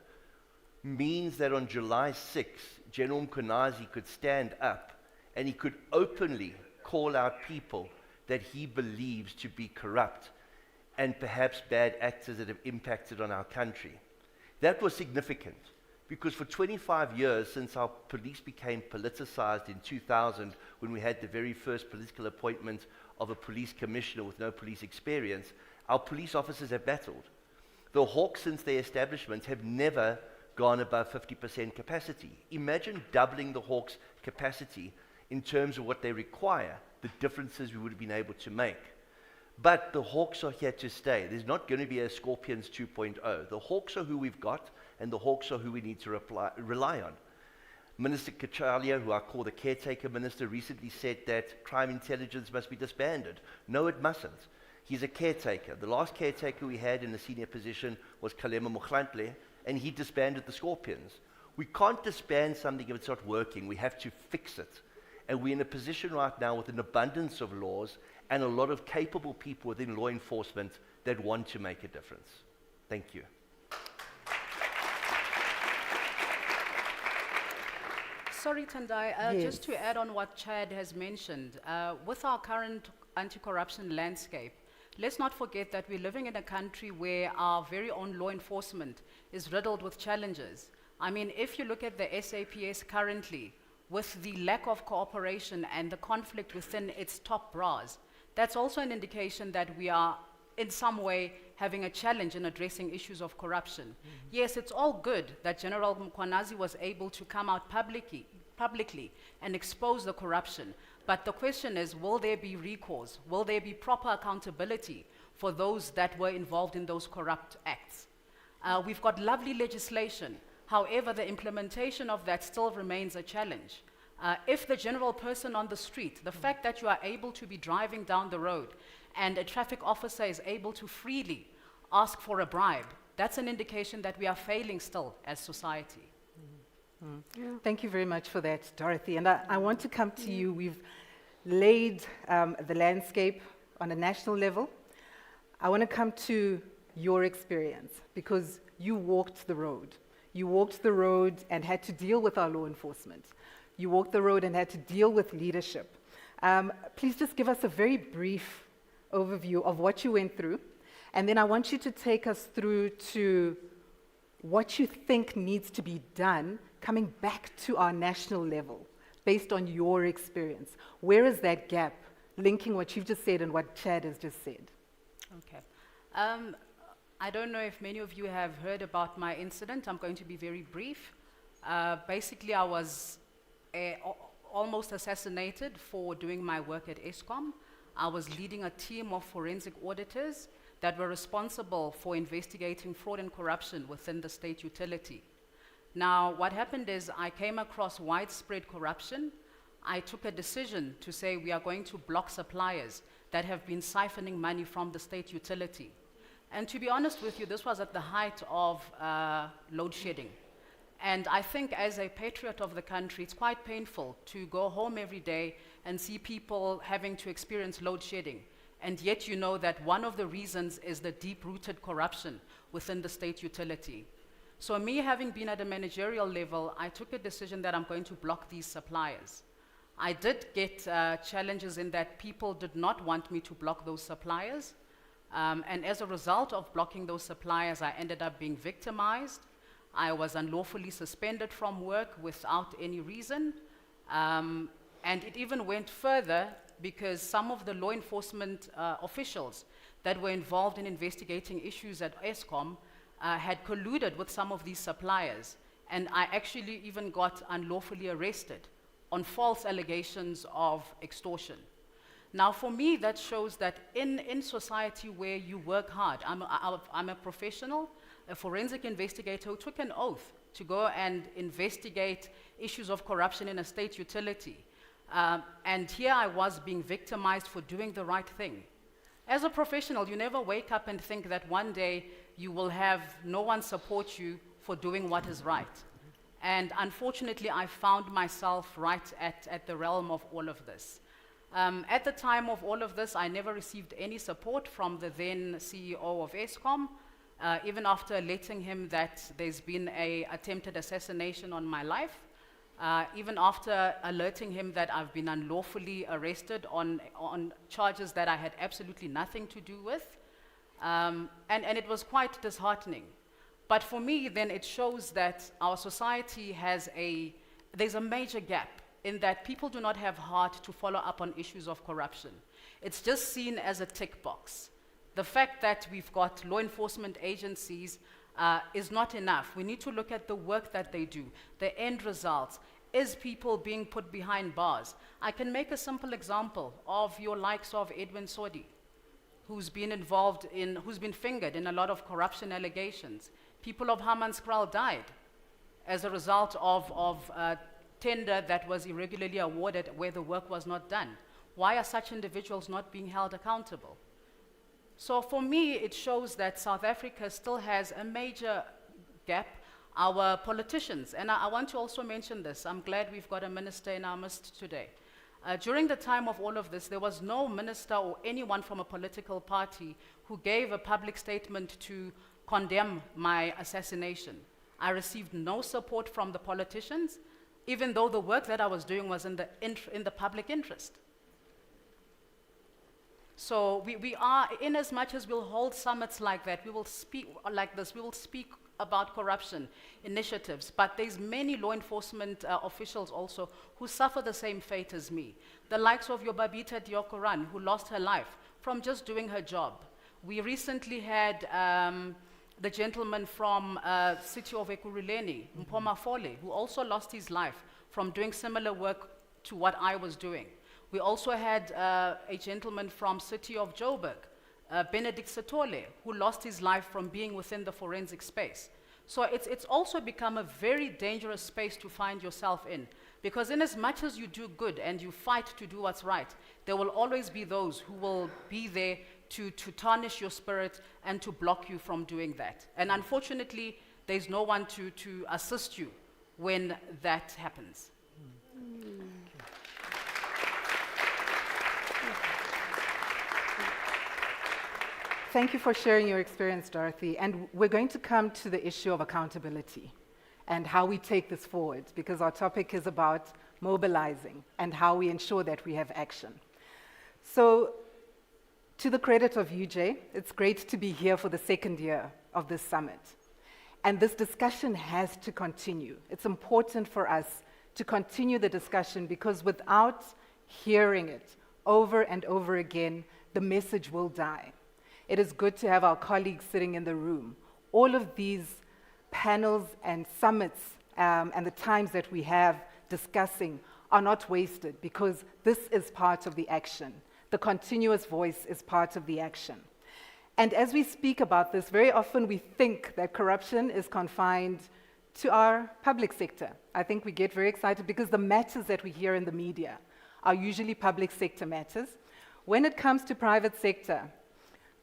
means that on July 6th, General Counsel could stand up and he could openly call out people that he believes to be corrupt and perhaps bad actors that have impacted on our country. That was significant because for 25 years, since our police became politicized in 2000, when we had the very first political appointment of a police commissioner with no police experience, our police officers have battled. The Hawks, since their establishment, have never gone above 50% capacity. Imagine doubling the Hawks' capacity in terms of what they require, the differences we would have been able to make. But the Hawks are here to stay. There's not going to be a Scorpions 2.0. The Hawks are who we've got, and the Hawks are who we need to rely on. Minister Kachalia, who I call the caretaker minister, recently said that crime intelligence must be disbanded. No, it mustn't. He's a caretaker. The last caretaker we had in a senior position was Kalema Mochlantle, and he disbanded the Scorpions. We can't disband something if it's not working. We have to fix it. And we're in a position right now with an abundance of laws and a lot of capable people within law enforcement that want to make a difference. Thank you. Sorry, Tendai, Yes. just to add on what Chad has mentioned, with our current anti-corruption landscape, let's not forget that we're living in a country where our very own law enforcement is riddled with challenges. I mean, if you look at the SAPS currently, with the lack of cooperation and the conflict within its top brass, that's also an indication that we are in some way having a challenge in addressing issues of corruption. Mm-hmm. Yes, it's all good that General Mkhwanazi was able to come out publicly and expose the corruption, but the question is, will there be recourse? Will there be proper accountability for those that were involved in those corrupt acts? We've got lovely legislation. However, the implementation of that still remains a challenge. If the general person on the street, the fact that you are able to be driving down the road and a traffic officer is able to freely ask for a bribe, that's an indication that we are failing still as society. Thank you very much for that, Dorothy. And I want to come to you. We've laid the landscape on a national level. I want to come to your experience because you walked the road. You walked the road and had to deal with our law enforcement. You walked the road and had to deal with leadership. Please just give us a very brief overview of what you went through, and then I want you to take us through to what you think needs to be done coming back to our national level based on your experience. Where is that gap, linking what you've just said and what Chad has just said? Okay. I don't know if many of you have heard about my incident. I'm going to be very brief. Basically, I was almost assassinated for doing my work at Eskom. I was leading a team of forensic auditors that were responsible for investigating fraud and corruption within the state utility. Now, what happened is I came across widespread corruption. I took a decision to say we are going to block suppliers that have been siphoning money from the state utility. And to be honest with you, this was at the height of load shedding. And I think as a patriot of the country, it's quite painful to go home every day and see people having to experience load shedding. And yet you know that one of the reasons is the deep-rooted corruption within the state utility. So me having been at a managerial level, I took a decision that I'm going to block these suppliers. I did get challenges in that people did not want me to block those suppliers. And as a result of blocking those suppliers, I ended up being victimized. I was unlawfully suspended from work without any reason. And it even went further because some of the law enforcement officials that were involved in investigating issues at Eskom had colluded with some of these suppliers. And I actually even got unlawfully arrested on false allegations of extortion. Now, for me, that shows that in society where you work hard, I'm a professional, a forensic investigator who took an oath to go and investigate issues of corruption in a state utility. And here I was being victimized for doing the right thing. As a professional, you never wake up and think that one day you will have no one support you for doing what is right. And unfortunately, I found myself right at the realm of all of this. At the time of all of this, I never received any support from the then CEO of Eskom, even after alerting him that there's been an attempted assassination on my life, even after alerting him that I've been unlawfully arrested on charges that I had absolutely nothing to do with. And it was quite disheartening. But for me, then it shows that our society there's a major gap in that people do not have heart to follow up on issues of corruption. It's just seen as a tick box. The fact that we've got law enforcement agencies is not enough. We need to look at the work that they do, the end results. Is people being put behind bars? I can make a simple example of your likes of Edwin Sodi, who's been fingered in a lot of corruption allegations. People of Hammanskraal died as a result of tender that was irregularly awarded where the work was not done. Why are such individuals not being held accountable? So for me, it shows that South Africa still has a major gap. Our politicians, and I want to also mention this, I'm glad we've got a minister in our midst today. During the time of all of this, there was no minister or anyone from a political party who gave a public statement to condemn my assassination. I received no support from the politicians, even though the work that I was doing was in the public interest. So we are, in as much as we'll hold summits like that, we will speak like this, we will speak about corruption initiatives, but there's many law enforcement officials also who suffer the same fate as me. The likes of your Babita Diokoran, who lost her life from just doing her job. We recently had the gentleman from city of Ekurhuleni, Mpoma Fole, who also lost his life from doing similar work to what I was doing. We also had a gentleman from city of Joburg, Benedict Setole, who lost his life from being within the forensic space. So it's also become a very dangerous space to find yourself in, because in as much as you do good and you fight to do what's right, there will always be those who will be there to tarnish your spirit and to block you from doing that. And unfortunately, there's no one to assist you when that happens. Thank you for sharing your experience, Dorothy. And we're going to come to the issue of accountability and how we take this forward, because our topic is about mobilizing and how we ensure that we have action. So, to the credit of UJ, it's great to be here for the second year of this summit. And this discussion has to continue. It's important for us to continue the discussion, because without hearing it over and over again, the message will die. It is good to have our colleagues sitting in the room. All of these panels and summits and the times that we have discussing are not wasted, because this is part of the action. The continuous voice is part of the action. And as we speak about this, very often we think that corruption is confined to our public sector. I think we get very excited because the matters that we hear in the media are usually public sector matters. When it comes to private sector,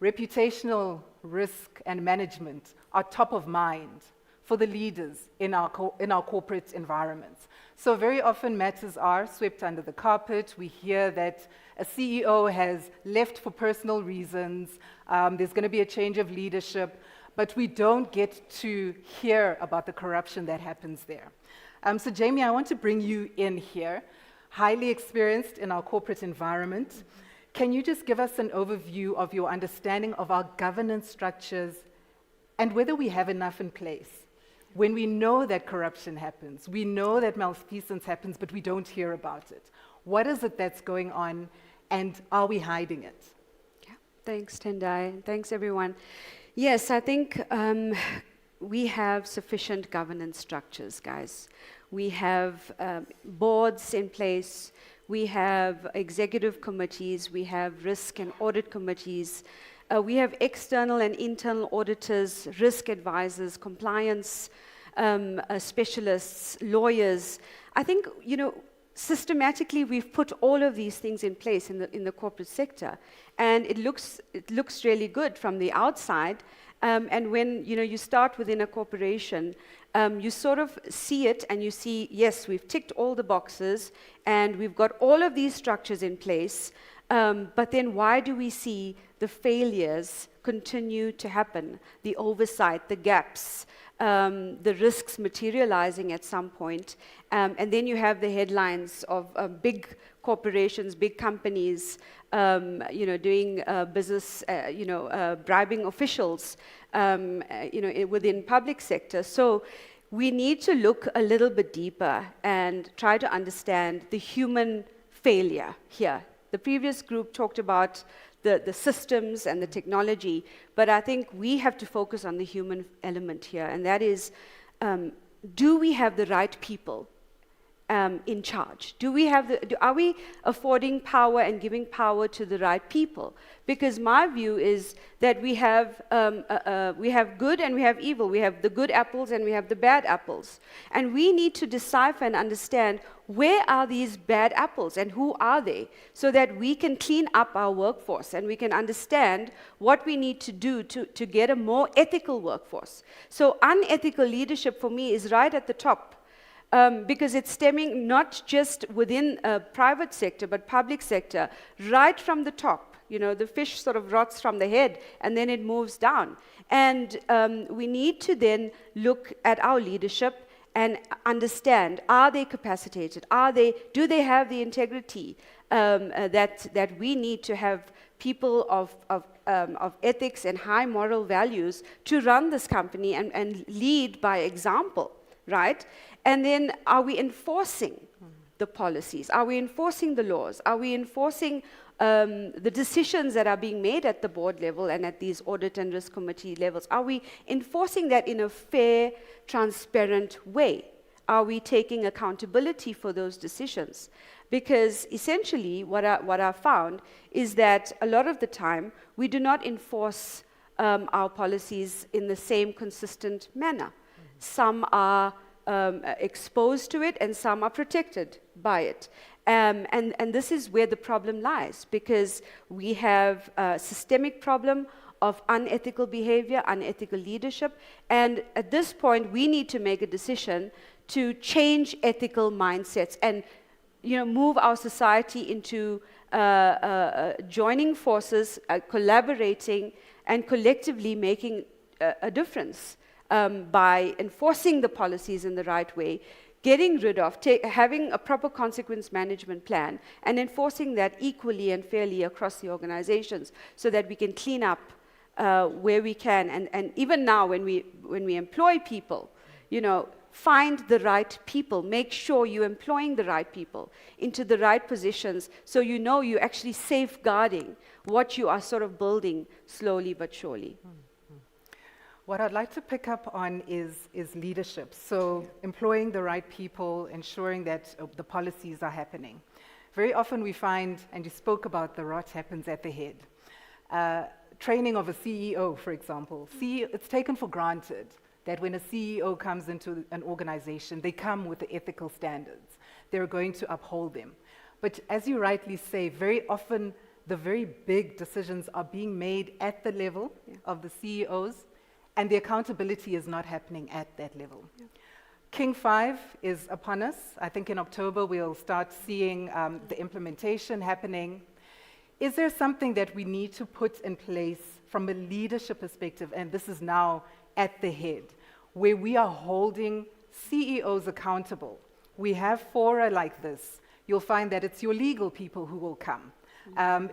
reputational risk and management are top of mind for the leaders in our corporate environments. So very often matters are swept under the carpet. We hear that a CEO has left for personal reasons. There's going to be a change of leadership, but we don't get to hear about the corruption that happens there. So Jamie, I want to bring you in here, highly experienced in our corporate environment. Can you just give us an overview of your understanding of our governance structures and whether we have enough in place? When we know that corruption happens, we know that malfeasance happens, but we don't hear about it. What is it that's going on, and are we hiding it? Thanks, Tendai. Thanks, everyone. Yes, I think we have sufficient governance structures, guys. We have boards in place. We have executive committees. We have risk and audit committees. We have external and internal auditors, risk advisors, compliance specialists, lawyers. I think, systematically we've put all of these things in place in the corporate sector, and it looks really good from the outside. And when you start within a corporation, you sort of see it and you see, yes, we've ticked all the boxes and we've got all of these structures in place, but then why do we see the failures continue to happen, the oversight, the gaps, the risks materializing at some point, and then you have the headlines of big corporations, big companies, doing business, bribing officials, within public sector. So we need to look a little bit deeper and try to understand the human failure here. The previous group talked about the systems and the technology, but I think we have to focus on the human element here, and that is, do we have the right people in charge? Are we affording power and giving power to the right people? Because my view is that we have good and we have evil. We have the good apples and we have the bad apples. And we need to decipher and understand, where are these bad apples and who are they? So that we can clean up our workforce and we can understand what we need to do to get a more ethical workforce. So unethical leadership for me is right at the top. Because it's stemming not just within private sector, but public sector, right from the top. The fish sort of rots from the head, and then it moves down. And we need to then look at our leadership and understand, are they capacitated? Do they have the integrity that we need to have people of ethics and high moral values to run this company and lead by example, right? And then, are we enforcing the policies? Are we enforcing the laws? Are we enforcing the decisions that are being made at the board level and at these audit and risk committee levels? Are we enforcing that in a fair, transparent way? Are we taking accountability for those decisions? Because essentially, what I found is that a lot of the time, we do not enforce our policies in the same consistent manner. Some are exposed to it and some are protected by it. And this is where the problem lies, because we have a systemic problem of unethical behavior, unethical leadership, and at this point we need to make a decision to change ethical mindsets and move our society into joining forces, collaborating, and collectively making a difference. By enforcing the policies in the right way, getting rid of, having a proper consequence management plan, and enforcing that equally and fairly across the organizations, so that we can clean up where we can. And even now, when we employ people, find the right people. Make sure you're employing the right people into the right positions, so you're actually safeguarding what you are sort of building slowly but surely. What I'd like to pick up on is leadership. So employing the right people, ensuring that the policies are happening. Very often we find, and you spoke about the rot happens at the head. Training of a CEO, for example. It's taken for granted that when a CEO comes into an organization, they come with the ethical standards. They're going to uphold them. But as you rightly say, very often the very big decisions are being made at the level of the CEOs, and the accountability is not happening at that level. Yeah. King 5 is upon us. I think in October we'll start seeing the implementation happening. Is there something that we need to put in place from a leadership perspective, and this is now at the head, where we are holding CEOs accountable? We have fora like this. You'll find that it's your legal people who will come.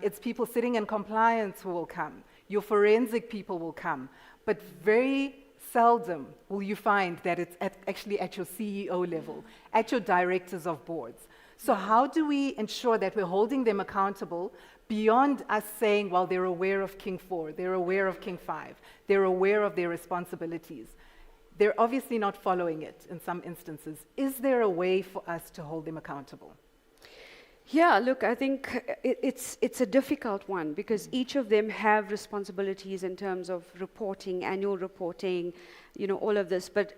It's people sitting in compliance who will come. Your forensic people will come. But very seldom will you find that it's actually at your CEO level, at your directors of boards. So how do we ensure that we're holding them accountable beyond us saying, well, they're aware of King 4, they're aware of King 5, they're aware of their responsibilities. They're obviously not following it in some instances. Is there a way for us to hold them accountable? Yeah, look, I think it's a difficult one because each of them have responsibilities in terms of reporting, annual reporting, all of this. But,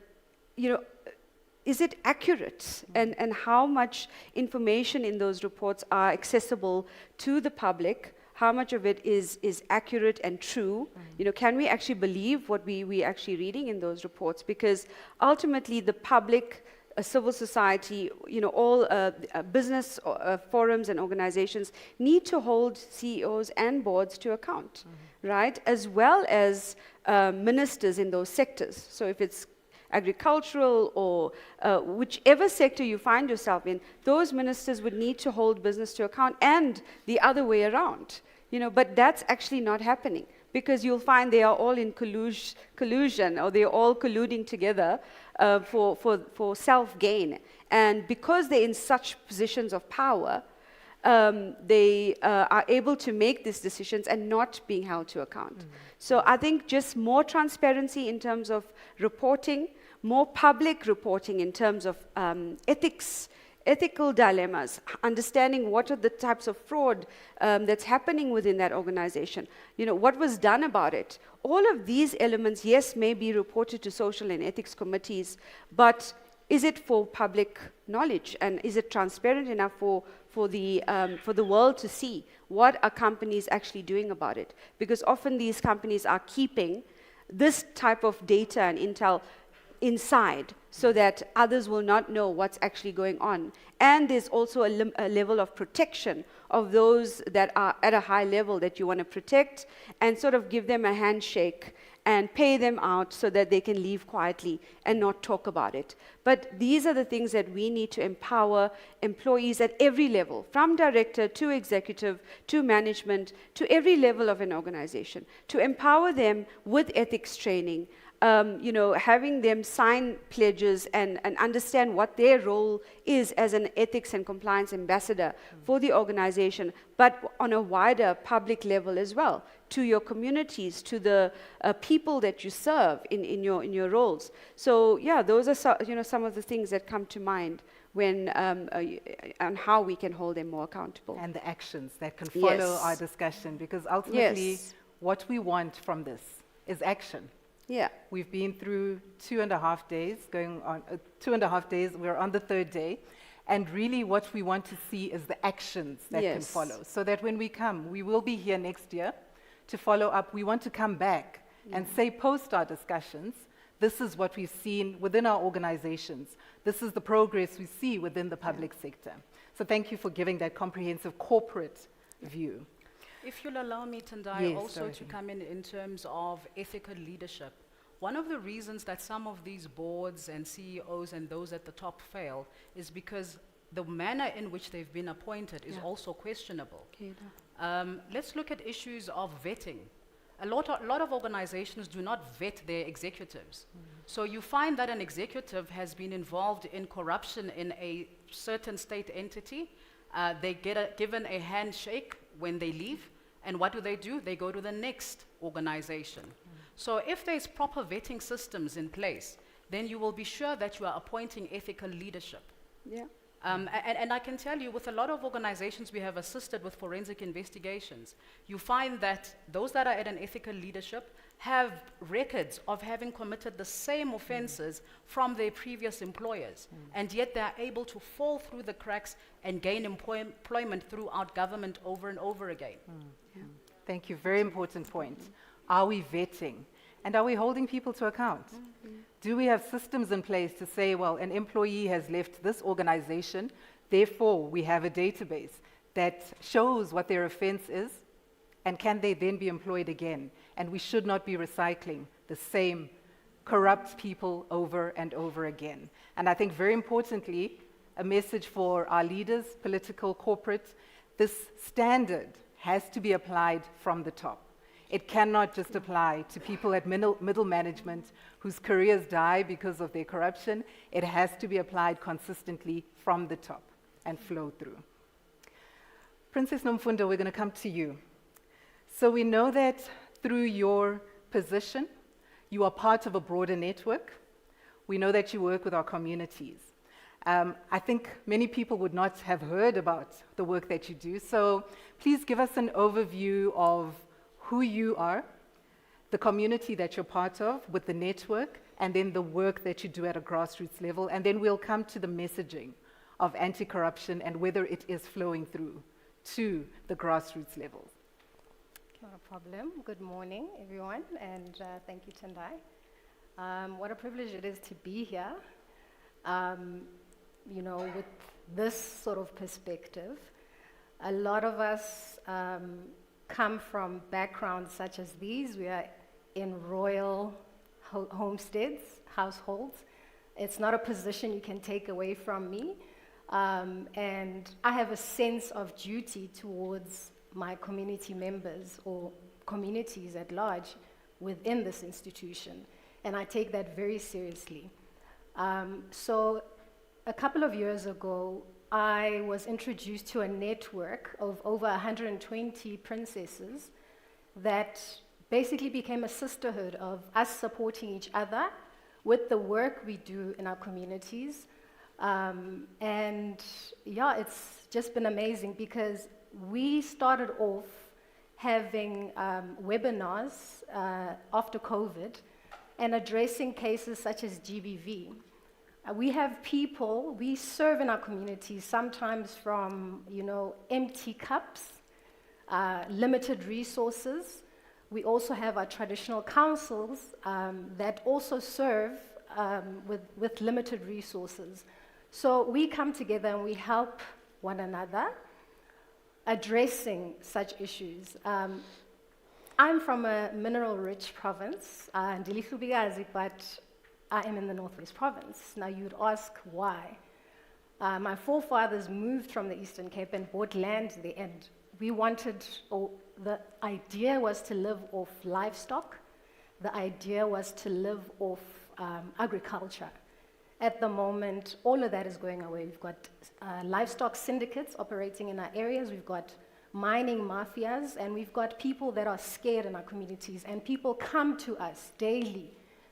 is it accurate? And how much information in those reports are accessible to the public? How much of it is accurate and true? Can we actually believe what we actually reading in those reports? Because ultimately the public, civil society, all business forums and organizations need to hold CEOs and boards to account, right? As well as ministers in those sectors. So if it's agricultural or whichever sector you find yourself in, those ministers would need to hold business to account, and the other way around. But that's actually not happening, because you'll find they are all in collusion, or they're all colluding together for self-gain. And because they're in such positions of power, they are able to make these decisions and not being held to account. So I think just more transparency in terms of reporting, more public reporting in terms of ethical dilemmas, understanding what are the types of fraud that's happening within that organization, what was done about it. All of these elements, yes, may be reported to social and ethics committees, but is it for public knowledge, and is it transparent enough for the world to see what are companies actually doing about it? Because often these companies are keeping this type of data and intel inside so that others will not know what's actually going on. And there's also a level of protection of those that are at a high level that you want to protect, and sort of give them a handshake and pay them out so that they can leave quietly and not talk about it. But these are the things that we need to empower employees at every level, from director to executive to management to every level of an organization, to empower them with ethics training, having them sign pledges and understand what their role is as an ethics and compliance ambassador for the organization, but on a wider public level as well, to your communities, to the people that you serve in your roles. So yeah, those are some of the things that come to mind when on how we can hold them more accountable. And the actions that can follow our discussion, because ultimately what we want from this is action. Yeah. We've been through 2.5 days, going on 2.5 days, we're on the third day, and really what we want to see is the actions that can follow, so that when we come, we will be here next year to follow up. We want to come back and say, post our discussions, this is what we've seen within our organizations, this is the progress we see within the public sector. So thank you for giving that comprehensive corporate view. If you'll allow me, Tendai, also to come in terms of ethical leadership. One of the reasons that some of these boards and CEOs and those at the top fail is because the manner in which they've been appointed is also questionable. Let's look at issues of vetting. A lot of organizations do not vet their executives. So you find that an executive has been involved in corruption in a certain state entity. They get given a handshake when they leave. And what do? They go to the next organization. So if there's proper vetting systems in place, then you will be sure that you are appointing ethical leadership. And I can tell you, with a lot of organizations we have assisted with forensic investigations, you find that those that are at an ethical leadership have records of having committed the same offenses from their previous employers, and yet they're able to fall through the cracks and gain employment throughout government over and over again. Thank you, very important point. Are we vetting? And are we holding people to account? Do we have systems in place to say, well, an employee has left this organization, therefore we have a database that shows what their offense is, and can they then be employed again? And we should not be recycling the same corrupt people over and over again. And I think very importantly, a message for our leaders, political, corporate, this standard has to be applied from the top. It cannot just apply to people at middle management whose careers die because of their corruption. It has to be applied consistently from the top. and flow through. Princess Nomfundo, we're going to come to you. So we know that through your position, you are part of a broader network. We know that you work with our communities. I think many people would not have heard about the work that you do, so please give us an overview of who you are, the community that you're part of with the network, and then the work that you do at a grassroots level, and then we'll come to the messaging of anti-corruption and whether it is flowing through to the grassroots levels. Not a problem. Good morning, everyone, and thank you, Tendai. What a privilege it is to be here. With this sort of perspective, a lot of us come from backgrounds such as these. We are in royal homesteads, households. It's not a position you can take away from me. And I have a sense of duty towards my community members or communities at large within this institution. And I take that very seriously. So a couple of years ago, I was introduced to a network of over 120 princesses that basically became a sisterhood of us supporting each other with the work we do in our communities. And yeah, it's just been amazing because we started off having webinars after COVID and addressing cases such as GBV. We have people, we serve in our communities sometimes from, empty cups, limited resources. We also have our traditional councils that also serve with limited resources. So we come together and we help one another addressing such issues. I'm from a mineral-rich province, Ndilihlubigazi, but I am in the Northwest Province. Now you'd ask why. My forefathers moved from the Eastern Cape and bought land there, and the idea was to live off livestock. The idea was to live off agriculture. At the moment, all of that is going away. We've got livestock syndicates operating in our areas. We've got mining mafias, and we've got people that are scared in our communities, and people come to us daily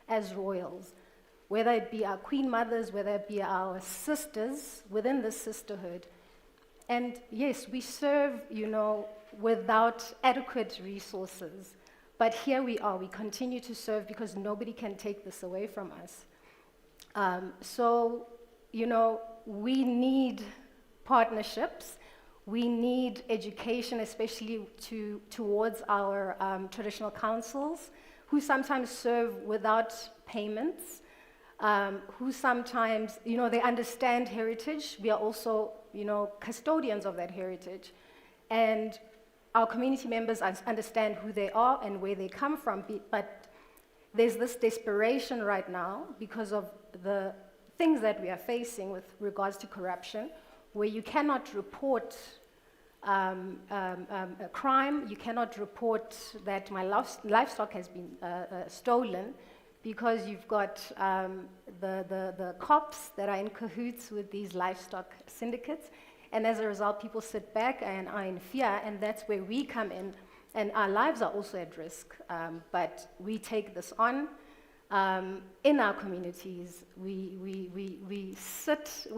as royals, whether it be our queen mothers, whether it be our sisters within the sisterhood. And yes, we serve, without adequate resources. But here we are, we continue to serve because nobody can take this away from us. We need partnerships. We need education, especially towards our traditional councils, who sometimes serve without payments, who sometimes, they understand heritage. We are also, custodians of that heritage. And our community members understand who they are and where they come from, but there's this desperation right now because of the things that we are facing with regards to corruption, where you cannot report a crime, you cannot report that my livestock has been stolen, because you've got the cops that are in cahoots with these livestock syndicates, and as a result, people sit back and are in fear, and that's where we come in, and our lives are also at risk, but we take this on. In our communities, we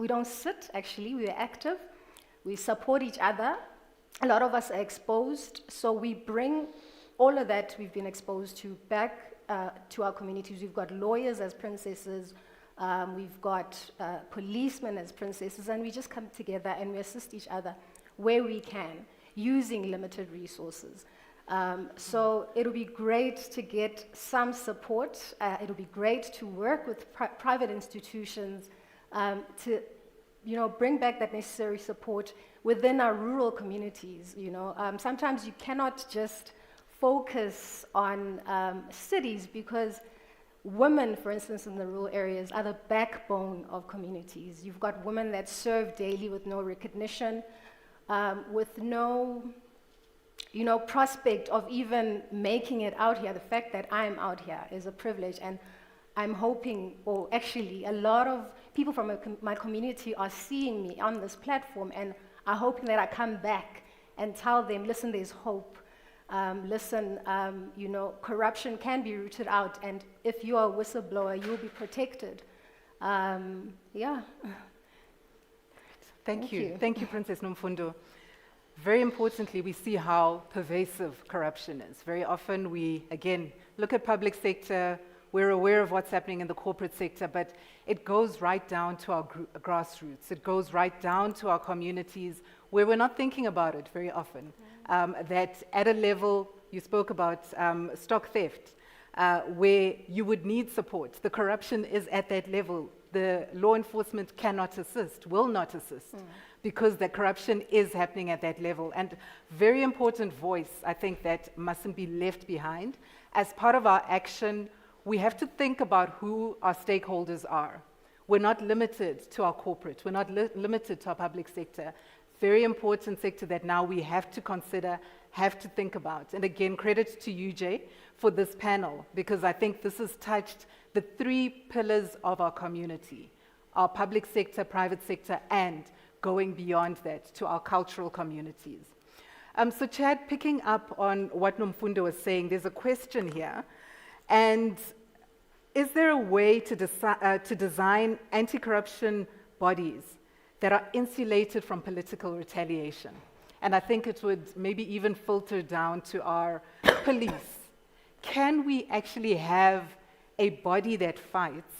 don't sit, actually, we are active, we support each other. A lot of us are exposed, so we bring all of that we've been exposed to back to our communities. We've got lawyers as princesses, we've got policemen as princesses, and we just come together and we assist each other where we can, using limited resources. So it'll be great to get some support. It'll be great to work with private institutions to, bring back that necessary support within our rural communities. Sometimes you cannot just focus on cities, because women, for instance, in the rural areas are the backbone of communities. You've got women that serve daily with no recognition, with no prospect of even making it out here. The fact that I'm out here is a privilege, and I'm hoping, or actually a lot of people from my community are seeing me on this platform and are hoping that I come back and tell them, listen, there's hope. Listen, you know, corruption can be rooted out, and if you are a whistleblower, you'll be protected. Yeah. Thank you. Thank you, Princess Nomfundo. Very importantly, we see how pervasive corruption is. Very often we, again, look at public sector, we're aware of what's happening in the corporate sector, but it goes right down to our grassroots. It goes right down to our communities where we're not thinking about it very often. That at a level, you spoke about stock theft, where you would need support. The corruption is at that level. The law enforcement cannot assist, will not assist, because the corruption is happening at that level. And very important voice, I think, that mustn't be left behind. As part of our action, we have to think about who our stakeholders are. We're not limited to our corporate. We're not limited to our public sector. Very important sector that now we have to consider, have to think about. And again, credit to you, Jay, for this panel, because I think this has touched the 3 pillars of our community, our public sector, private sector, and going beyond that to our cultural communities. So Chad, picking up on what Nomfundo was saying, there's a question here. And is there a way to design anti-corruption bodies that are insulated from political retaliation? And I think it would maybe even filter down to our police. Can we actually have a body that fights,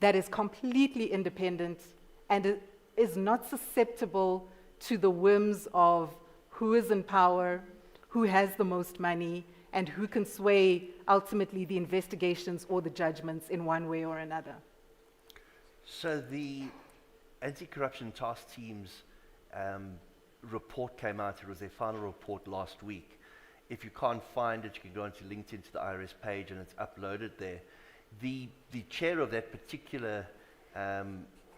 that is completely independent and is not susceptible to the whims of who is in power, who has the most money, and who can sway ultimately the investigations or the judgments in one way or another? So the Anti-Corruption Task Team's report came out. It was their final report last week. If you can't find it, you can go onto LinkedIn to the IRS page and it's uploaded there. The chair of that particular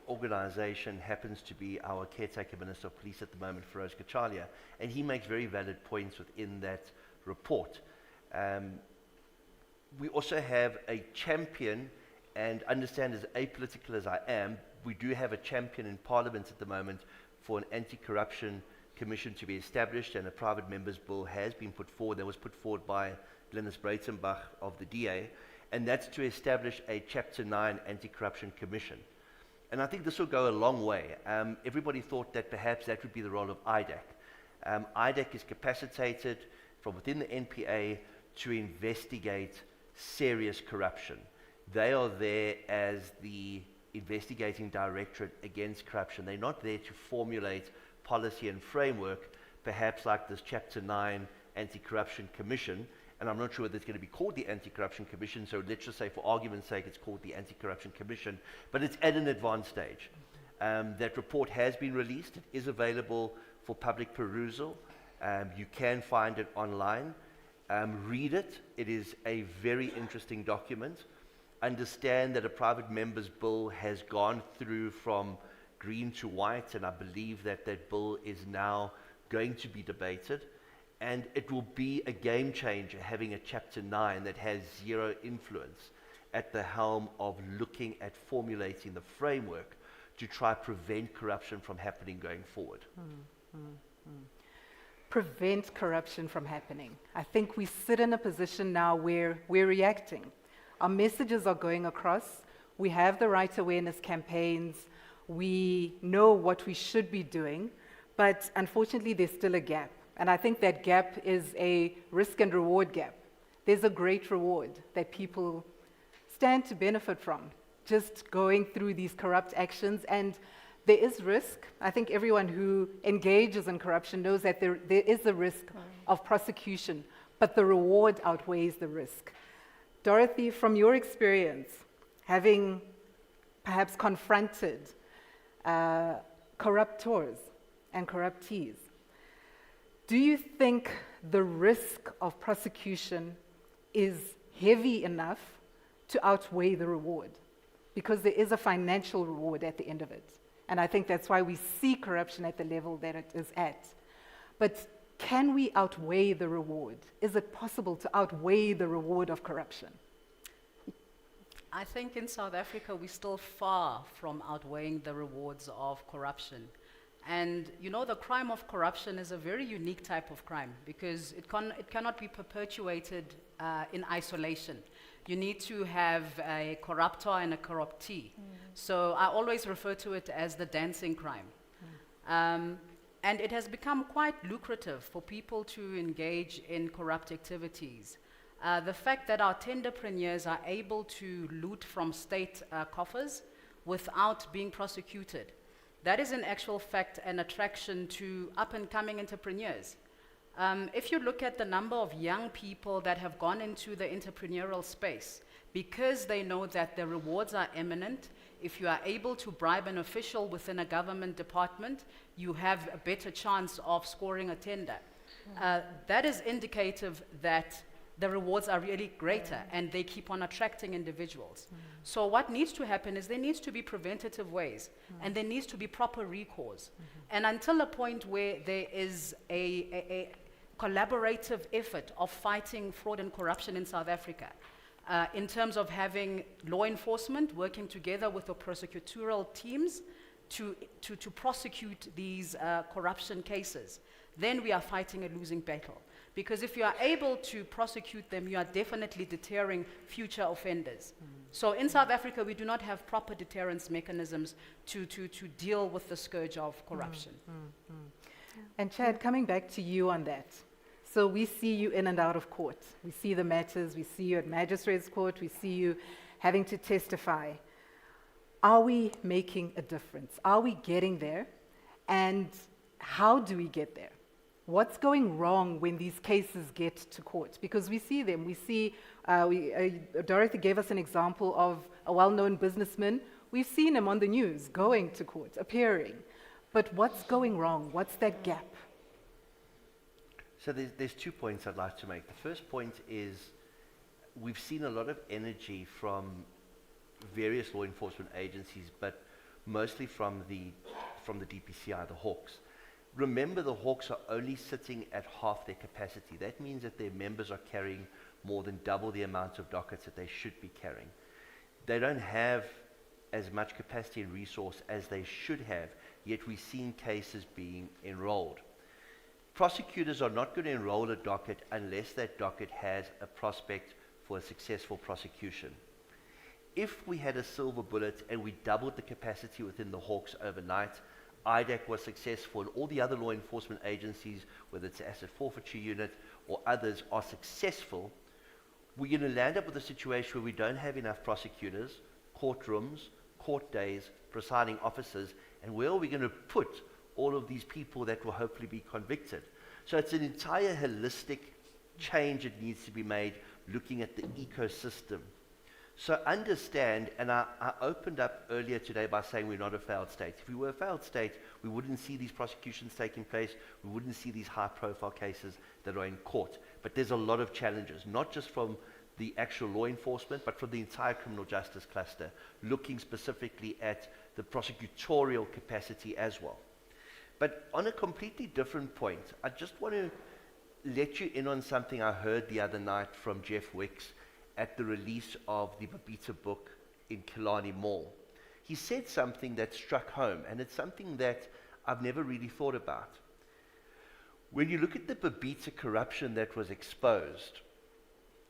organization happens to be our caretaker Minister of Police at the moment, Feroz Kachalia, and he makes very valid points within that report. We also have a champion, and understand as apolitical as I am, we do have a champion in Parliament at the moment for an anti-corruption commission to be established, and a private member's bill has been put forward. That was put forward by Glenys Breitenbach of the DA, and that's to establish a Chapter 9 anti-corruption commission. And I think this will go a long way. Everybody thought that perhaps that would be the role of IDAC. IDAC is capacitated from within the NPA to investigate serious corruption. They are there as the investigating directorate against corruption. They're not there to formulate policy and framework, perhaps like this Chapter 9 Anti-Corruption Commission. And I'm not sure whether it's going to be called the Anti-Corruption Commission, so let's just say for argument's sake it's called the Anti-Corruption Commission, but it's at an advanced stage. That report has been released. It is available for public perusal. You can find it online. Read it. It is a very interesting document. Understand that a private member's bill has gone through from green to white, and I believe that that bill is now going to be debated. And it will be a game changer having a Chapter 9 that has zero influence at the helm of looking at formulating the framework to try prevent corruption from happening going forward. Prevent corruption from happening. I think we sit in a position now where we're reacting. Our messages are going across. We have the right awareness campaigns. We know what we should be doing, but unfortunately there's still a gap. And I think that gap is a risk and reward gap. There's a great reward that people stand to benefit from, just going through these corrupt actions. And there is risk. I think everyone who engages in corruption knows that there is a risk of prosecution, but the reward outweighs the risk. Dorothy, from your experience, having perhaps confronted corruptors and corruptees, do you think the risk of prosecution is heavy enough to outweigh the reward? Because there is a financial reward at the end of it. And I think that's why we see corruption at the level that it is at. But can we outweigh the reward? Is it possible to outweigh the reward of corruption? I think in South Africa we're still far from outweighing the rewards of corruption. And you know, the crime of corruption is a very unique type of crime because it cannot be perpetuated in isolation. You need to have a corruptor and a corruptee. So I always refer to it as the dancing crime. And it has become quite lucrative for people to engage in corrupt activities. The fact that our tenderpreneurs are able to loot from state coffers without being prosecuted, that is in actual fact an attraction to up-and-coming entrepreneurs. If you look at the number of young people that have gone into the entrepreneurial space, because they know that the rewards are imminent, if you are able to bribe an official within a government department, you have a better chance of scoring a tender. That is indicative that the rewards are really greater and they keep on attracting individuals. So what needs to happen is there needs to be preventative ways and there needs to be proper recourse. And until a point where there is a collaborative effort of fighting fraud and corruption in South Africa, in terms of having law enforcement working together with the prosecutorial teams to prosecute these corruption cases, then we are fighting a losing battle. Because if you are able to prosecute them, you are definitely deterring future offenders. So in South Africa, we do not have proper deterrence mechanisms to deal with the scourge of corruption. And Chad, coming back to you on that. So we see you in and out of court. We see the matters, we see you at magistrates' court, we see you having to testify. Are we making a difference? Are we getting there? And how do we get there? What's going wrong when these cases get to court? Because we see them. We see, Dorothy gave us an example of a well-known businessman. We've seen him on the news going to court, appearing. But what's going wrong? What's that gap? So there's 2 points I'd like to make. The first point is we've seen a lot of energy from various law enforcement agencies, but mostly from the DPCI, the Hawks. Remember, the Hawks are only sitting at half their capacity. That means that their members are carrying more than double the amount of dockets that they should be carrying. They don't have as much capacity and resource as they should have, yet we've seen cases being enrolled. Prosecutors are not going to enroll a docket unless that docket has a prospect for a successful prosecution. If we had a silver bullet and we doubled the capacity within the Hawks overnight, IDAC was successful, and all the other law enforcement agencies, whether it's the Asset Forfeiture Unit or others, are successful, we're going to land up with a situation where we don't have enough prosecutors, courtrooms, court days, presiding officers, and where are we going to put all of these people that will hopefully be convicted? So it's an entire holistic change that needs to be made, looking at the ecosystem. So understand, and I opened up earlier today by saying we're not a failed state. If we were a failed state, we wouldn't see these prosecutions taking place, we wouldn't see these high-profile cases that are in court. But there's a lot of challenges, not just from the actual law enforcement, but from the entire criminal justice cluster, looking specifically at the prosecutorial capacity as well. But on a completely different point, I just want to let you in on something I heard the other night from Jeff Wicks at the release of the Babita book in Killarney Mall. He said something that struck home, and it's something that I've never really thought about. When you look at the Babita corruption that was exposed,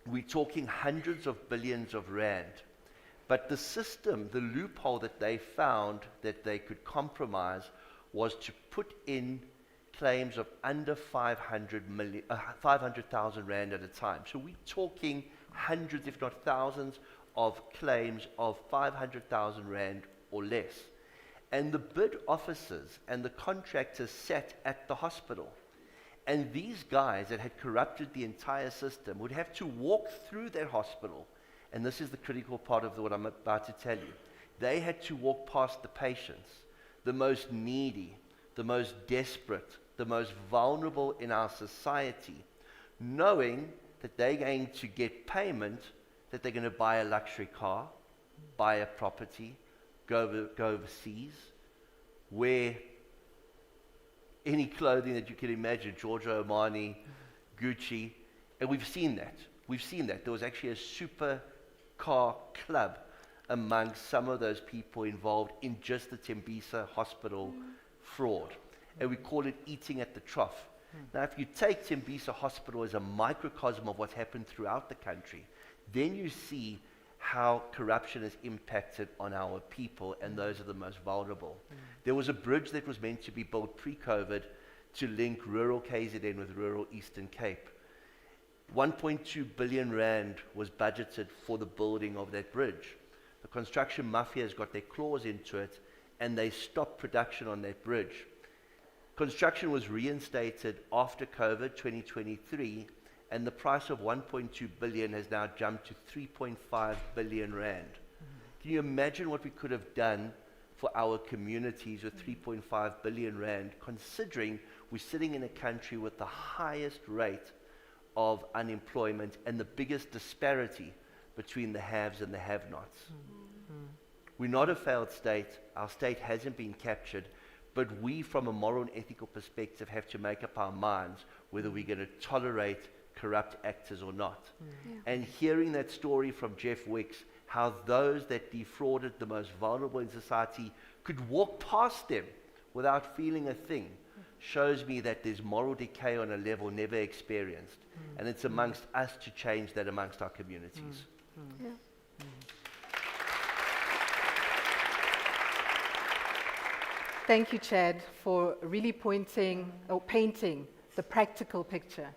we're talking hundreds of billions of rand. But the system, the loophole that they found that they could compromise was to put in claims of under 500,000 rand at a time. So we're talking hundreds, if not thousands, of claims of 500,000 rand or less. And the bid officers and the contractors sat at the hospital. And these guys that had corrupted the entire system would have to walk through their hospital. And this is the critical part of what I'm about to tell you. They had to walk past the patients, the most needy, the most desperate, the most vulnerable in our society, knowing that they're going to get payment, that they're going to buy a luxury car, buy a property, go overseas, wear any clothing that you can imagine, Giorgio Armani, Gucci, and we've seen that. We've seen that. There was actually a super car club amongst some of those people involved in just the Tembisa hospital fraud. And we call it eating at the trough. Now, if you take Tembisa Hospital as a microcosm of what's happened throughout the country, then you see how corruption has impacted on our people, and those are the most vulnerable. There was a bridge that was meant to be built pre-COVID to link rural KZN with rural Eastern Cape. 1.2 billion rand was budgeted for the building of that bridge. The construction mafia has got their claws into it, and they stopped production on that bridge. Construction was reinstated after COVID 2023, and the price of 1.2 billion has now jumped to 3.5 billion rand. Can you imagine what we could have done for our communities with 3.5 billion rand, considering we're sitting in a country with the highest rate of unemployment and the biggest disparity between the haves and the have-nots? We're not a failed state. Our state hasn't been captured. But we, from a moral and ethical perspective, have to make up our minds whether we're going to tolerate corrupt actors or not. And hearing that story from Jeff Wicks, how those that defrauded the most vulnerable in society could walk past them without feeling a thing, shows me that there's moral decay on a level never experienced. And it's amongst us to change that amongst our communities. Thank you, Chad, for really painting the practical picture,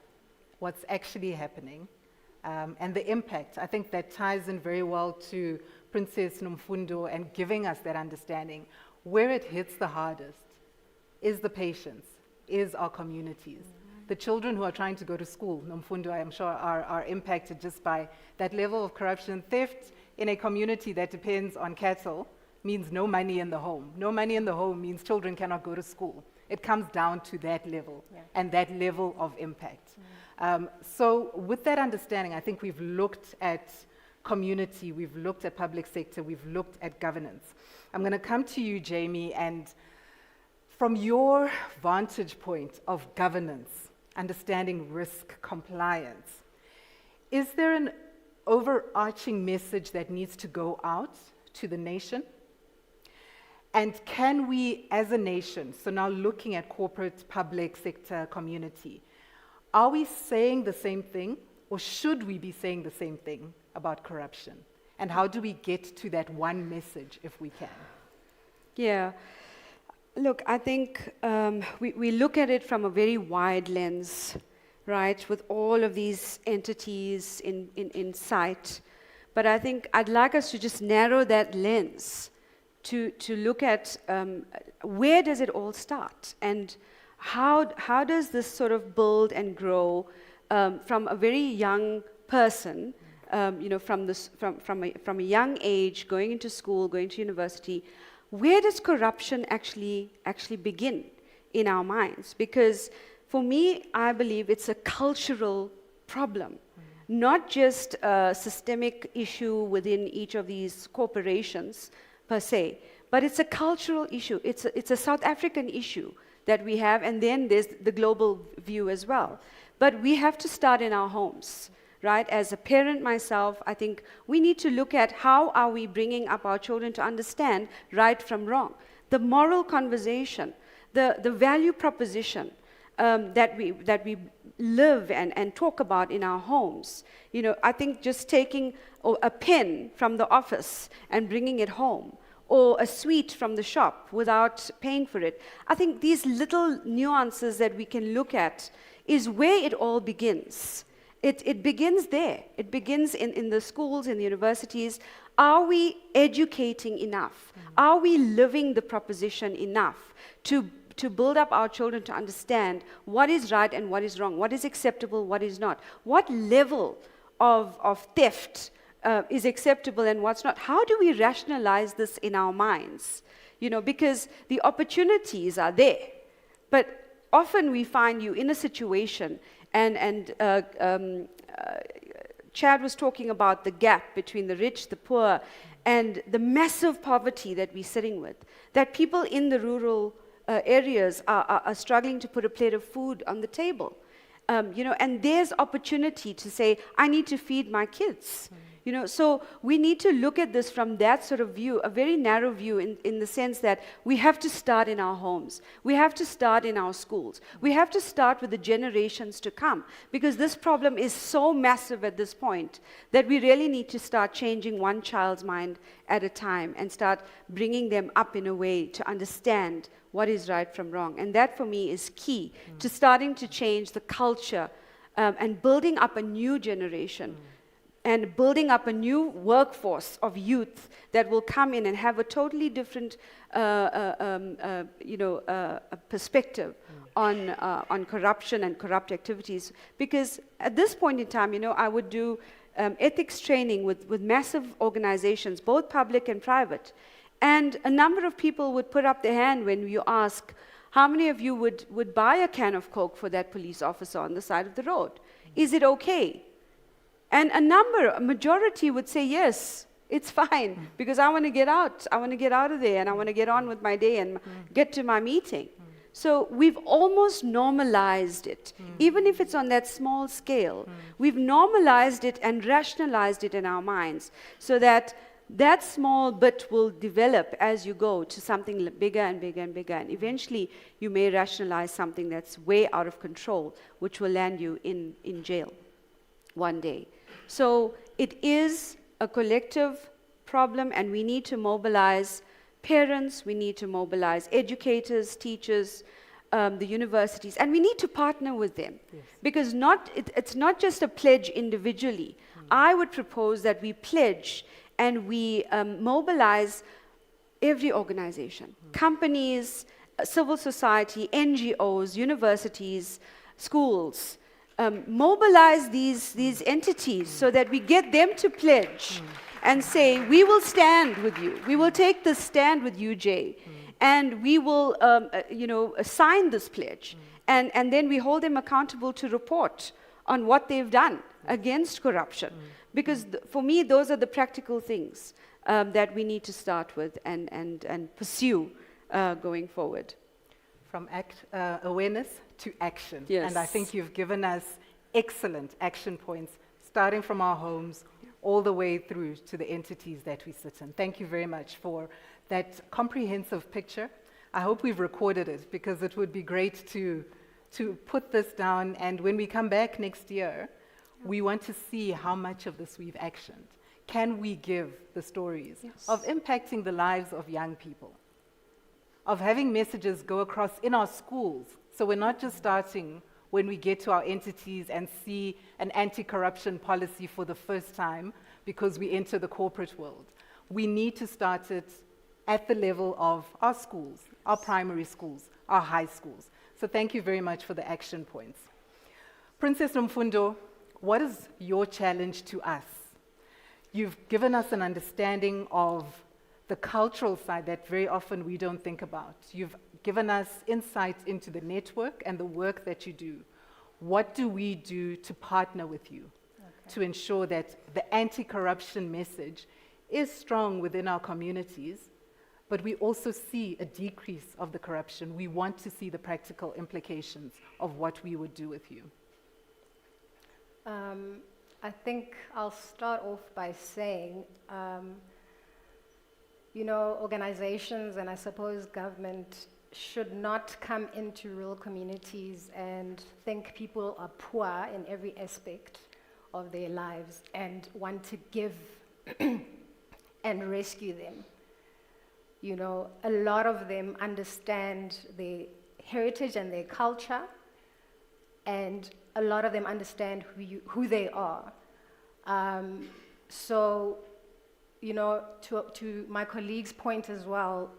what's actually happening, and the impact. I think that ties in very well to Princess Nomfundo and giving us that understanding. Where it hits the hardest is the patients, is our communities. The children who are trying to go to school, Nomfundo, I am sure, are impacted just by that level of corruption. Theft in a community that depends on cattle means no money in the home. No money in the home means children cannot go to school. It comes down to that level and that level of impact. So with that understanding, I think we've looked at community, we've looked at public sector, we've looked at governance. I'm going to come to you, Jamie, and from your vantage point of governance, understanding risk, compliance, is there an overarching message that needs to go out to the nation? And can we, as a nation, so now looking at corporate, public sector, community, are we saying the same thing, or should we be saying the same thing about corruption? And how do we get to that one message if we can? Yeah. Look, I think we look at it from a very wide lens, right, with all of these entities in sight. But I think I'd like us to just narrow that lens to look at where does it all start, and how does this sort of build and grow from a very young person, from a young age, going into school, going to university. Where does corruption actually begin in our minds? Because for me, I believe it's a cultural problem, not just a systemic issue within each of these corporations per se, but it's a cultural issue. It's a South African issue that we have, and then there's the global view as well. But we have to start in our homes, right? As a parent myself, I think we need to look at how are we bringing up our children to understand right from wrong. The moral conversation, the value proposition that we live and talk about in our homes. You know, I think just taking a pen from the office and bringing it home, or a sweet from the shop without paying for it. I think these little nuances that we can look at is where it all begins. It begins there. It begins in the schools, in the universities. Are we educating enough? Are we living the proposition enough to build up our children to understand what is right and what is wrong, what is acceptable, what is not, what level of theft is acceptable and what's not? How do we rationalize this in our minds? You know, because the opportunities are there, but often we find you in a situation, and Chad was talking about the gap between the rich, the poor, and the massive poverty that we're sitting with, that people in the rural areas are struggling to put a plate of food on the table. You know, and there's opportunity to say, I need to feed my kids. You know, so we need to look at this from that sort of view, a very narrow view in the sense that we have to start in our homes. We have to start in our schools. We have to start with the generations to come, because this problem is so massive at this point that we really need to start changing one child's mind at a time and start bringing them up in a way to understand what is right from wrong. And that for me is key to starting to change the culture and building up a new generation. And building up a new workforce of youth that will come in and have a totally different, perspective on corruption and corrupt activities. Because at this point in time, I would do ethics training with massive organizations, both public and private. And a number of people would put up their hand when you ask, how many of you would buy a can of Coke for that police officer on the side of the road? Is it okay? And a majority would say, yes, it's fine, because I want to get out. I want to get out of there, and I want to get on with my day and get to my meeting. So we've almost normalized it, even if it's on that small scale. We've normalized it and rationalized it in our minds so that that small bit will develop as you go to something bigger and bigger and bigger. And eventually, you may rationalize something that's way out of control, which will land you in jail one day. So it is a collective problem, and we need to mobilize parents, we need to mobilize educators, teachers, the universities, and we need to partner with them. Yes. Because it's not just a pledge individually. I would propose that we pledge and we mobilize every organization, companies, civil society, NGOs, universities, schools. Mobilize these entities so that we get them to pledge and say, we will stand with you. We will take this stand with you, Jay. And we will, sign this pledge. And then we hold them accountable to report on what they've done against corruption. Because for me, those are the practical things that we need to start with and pursue going forward. From awareness to action. Yes. And I think you've given us excellent action points, starting from our homes all the way through to the entities that we sit in. Thank you very much for that comprehensive picture. I hope we've recorded it, because it would be great to put this down, and when we come back next year, we want to see how much of this we've actioned. Can we give the stories of impacting the lives of young people? Of having messages go across in our schools. So we're not just starting when we get to our entities and see an anti-corruption policy for the first time because we enter the corporate world. We need to start it at the level of our schools, our primary schools, our high schools. So thank you very much for the action points. Princess Nomfundo, what is your challenge to us? You've given us an understanding of the cultural side that very often we don't think about. You've given us insight into the network and the work that you do. What do we do to partner with you to ensure that the anti-corruption message is strong within our communities, but we also see a decrease of the corruption? We want to see the practical implications of what we would do with you. I think I'll start off by saying, organizations and I suppose government should not come into rural communities and think people are poor in every aspect of their lives and want to give and rescue them. A lot of them understand their heritage and their culture, and a lot of them understand who they are. To my colleague's point as well,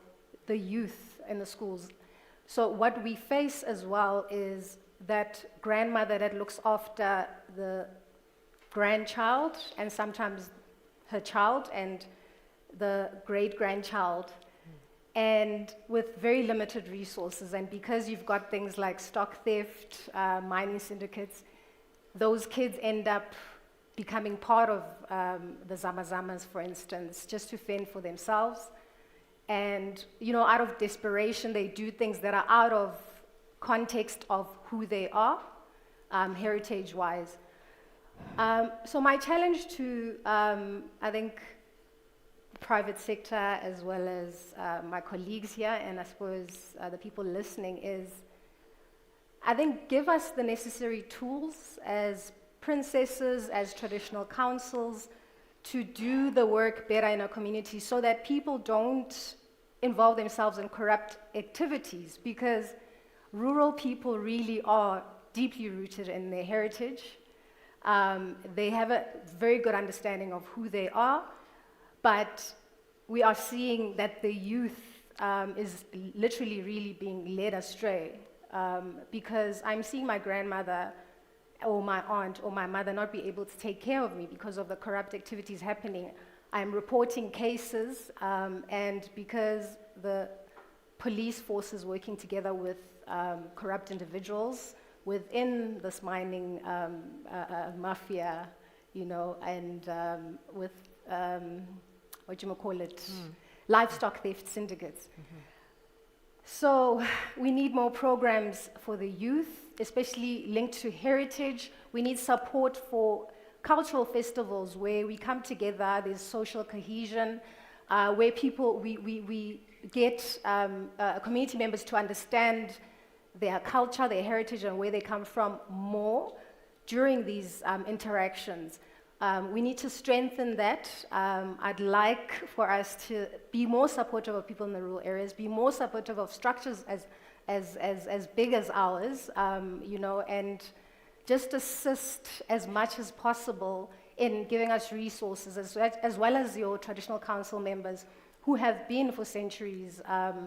the youth in the schools. So what we face as well is that grandmother that looks after the grandchild and sometimes her child and the great-grandchild, and with very limited resources. And because you've got things like stock theft, mining syndicates, those kids end up becoming part of the Zamazamas, for instance, just to fend for themselves. And, out of desperation, they do things that are out of context of who they are, heritage-wise. So my challenge to, I think, the private sector as well as my colleagues here, and I suppose the people listening, is, I think, give us the necessary tools as princesses, as traditional councils, to do the work better in our community so that people don't involve themselves in corrupt activities, because rural people really are deeply rooted in their heritage. They have a very good understanding of who they are, but we are seeing that the youth is literally really being led astray, because I'm seeing my grandmother or my aunt or my mother not be able to take care of me because of the corrupt activities happening. I'm reporting cases, and because the police forces working together with corrupt individuals within this mining mafia, and with livestock theft syndicates. So we need more programs for the youth, especially linked to heritage. We need support for cultural festivals where we come together, there's social cohesion, where people, we get community members to understand their culture, their heritage, and where they come from more during these interactions. We need to strengthen that. I'd like for us to be more supportive of people in the rural areas, be more supportive of structures as big as ours, and just assist as much as possible in giving us resources, as well as your traditional council members who have been for centuries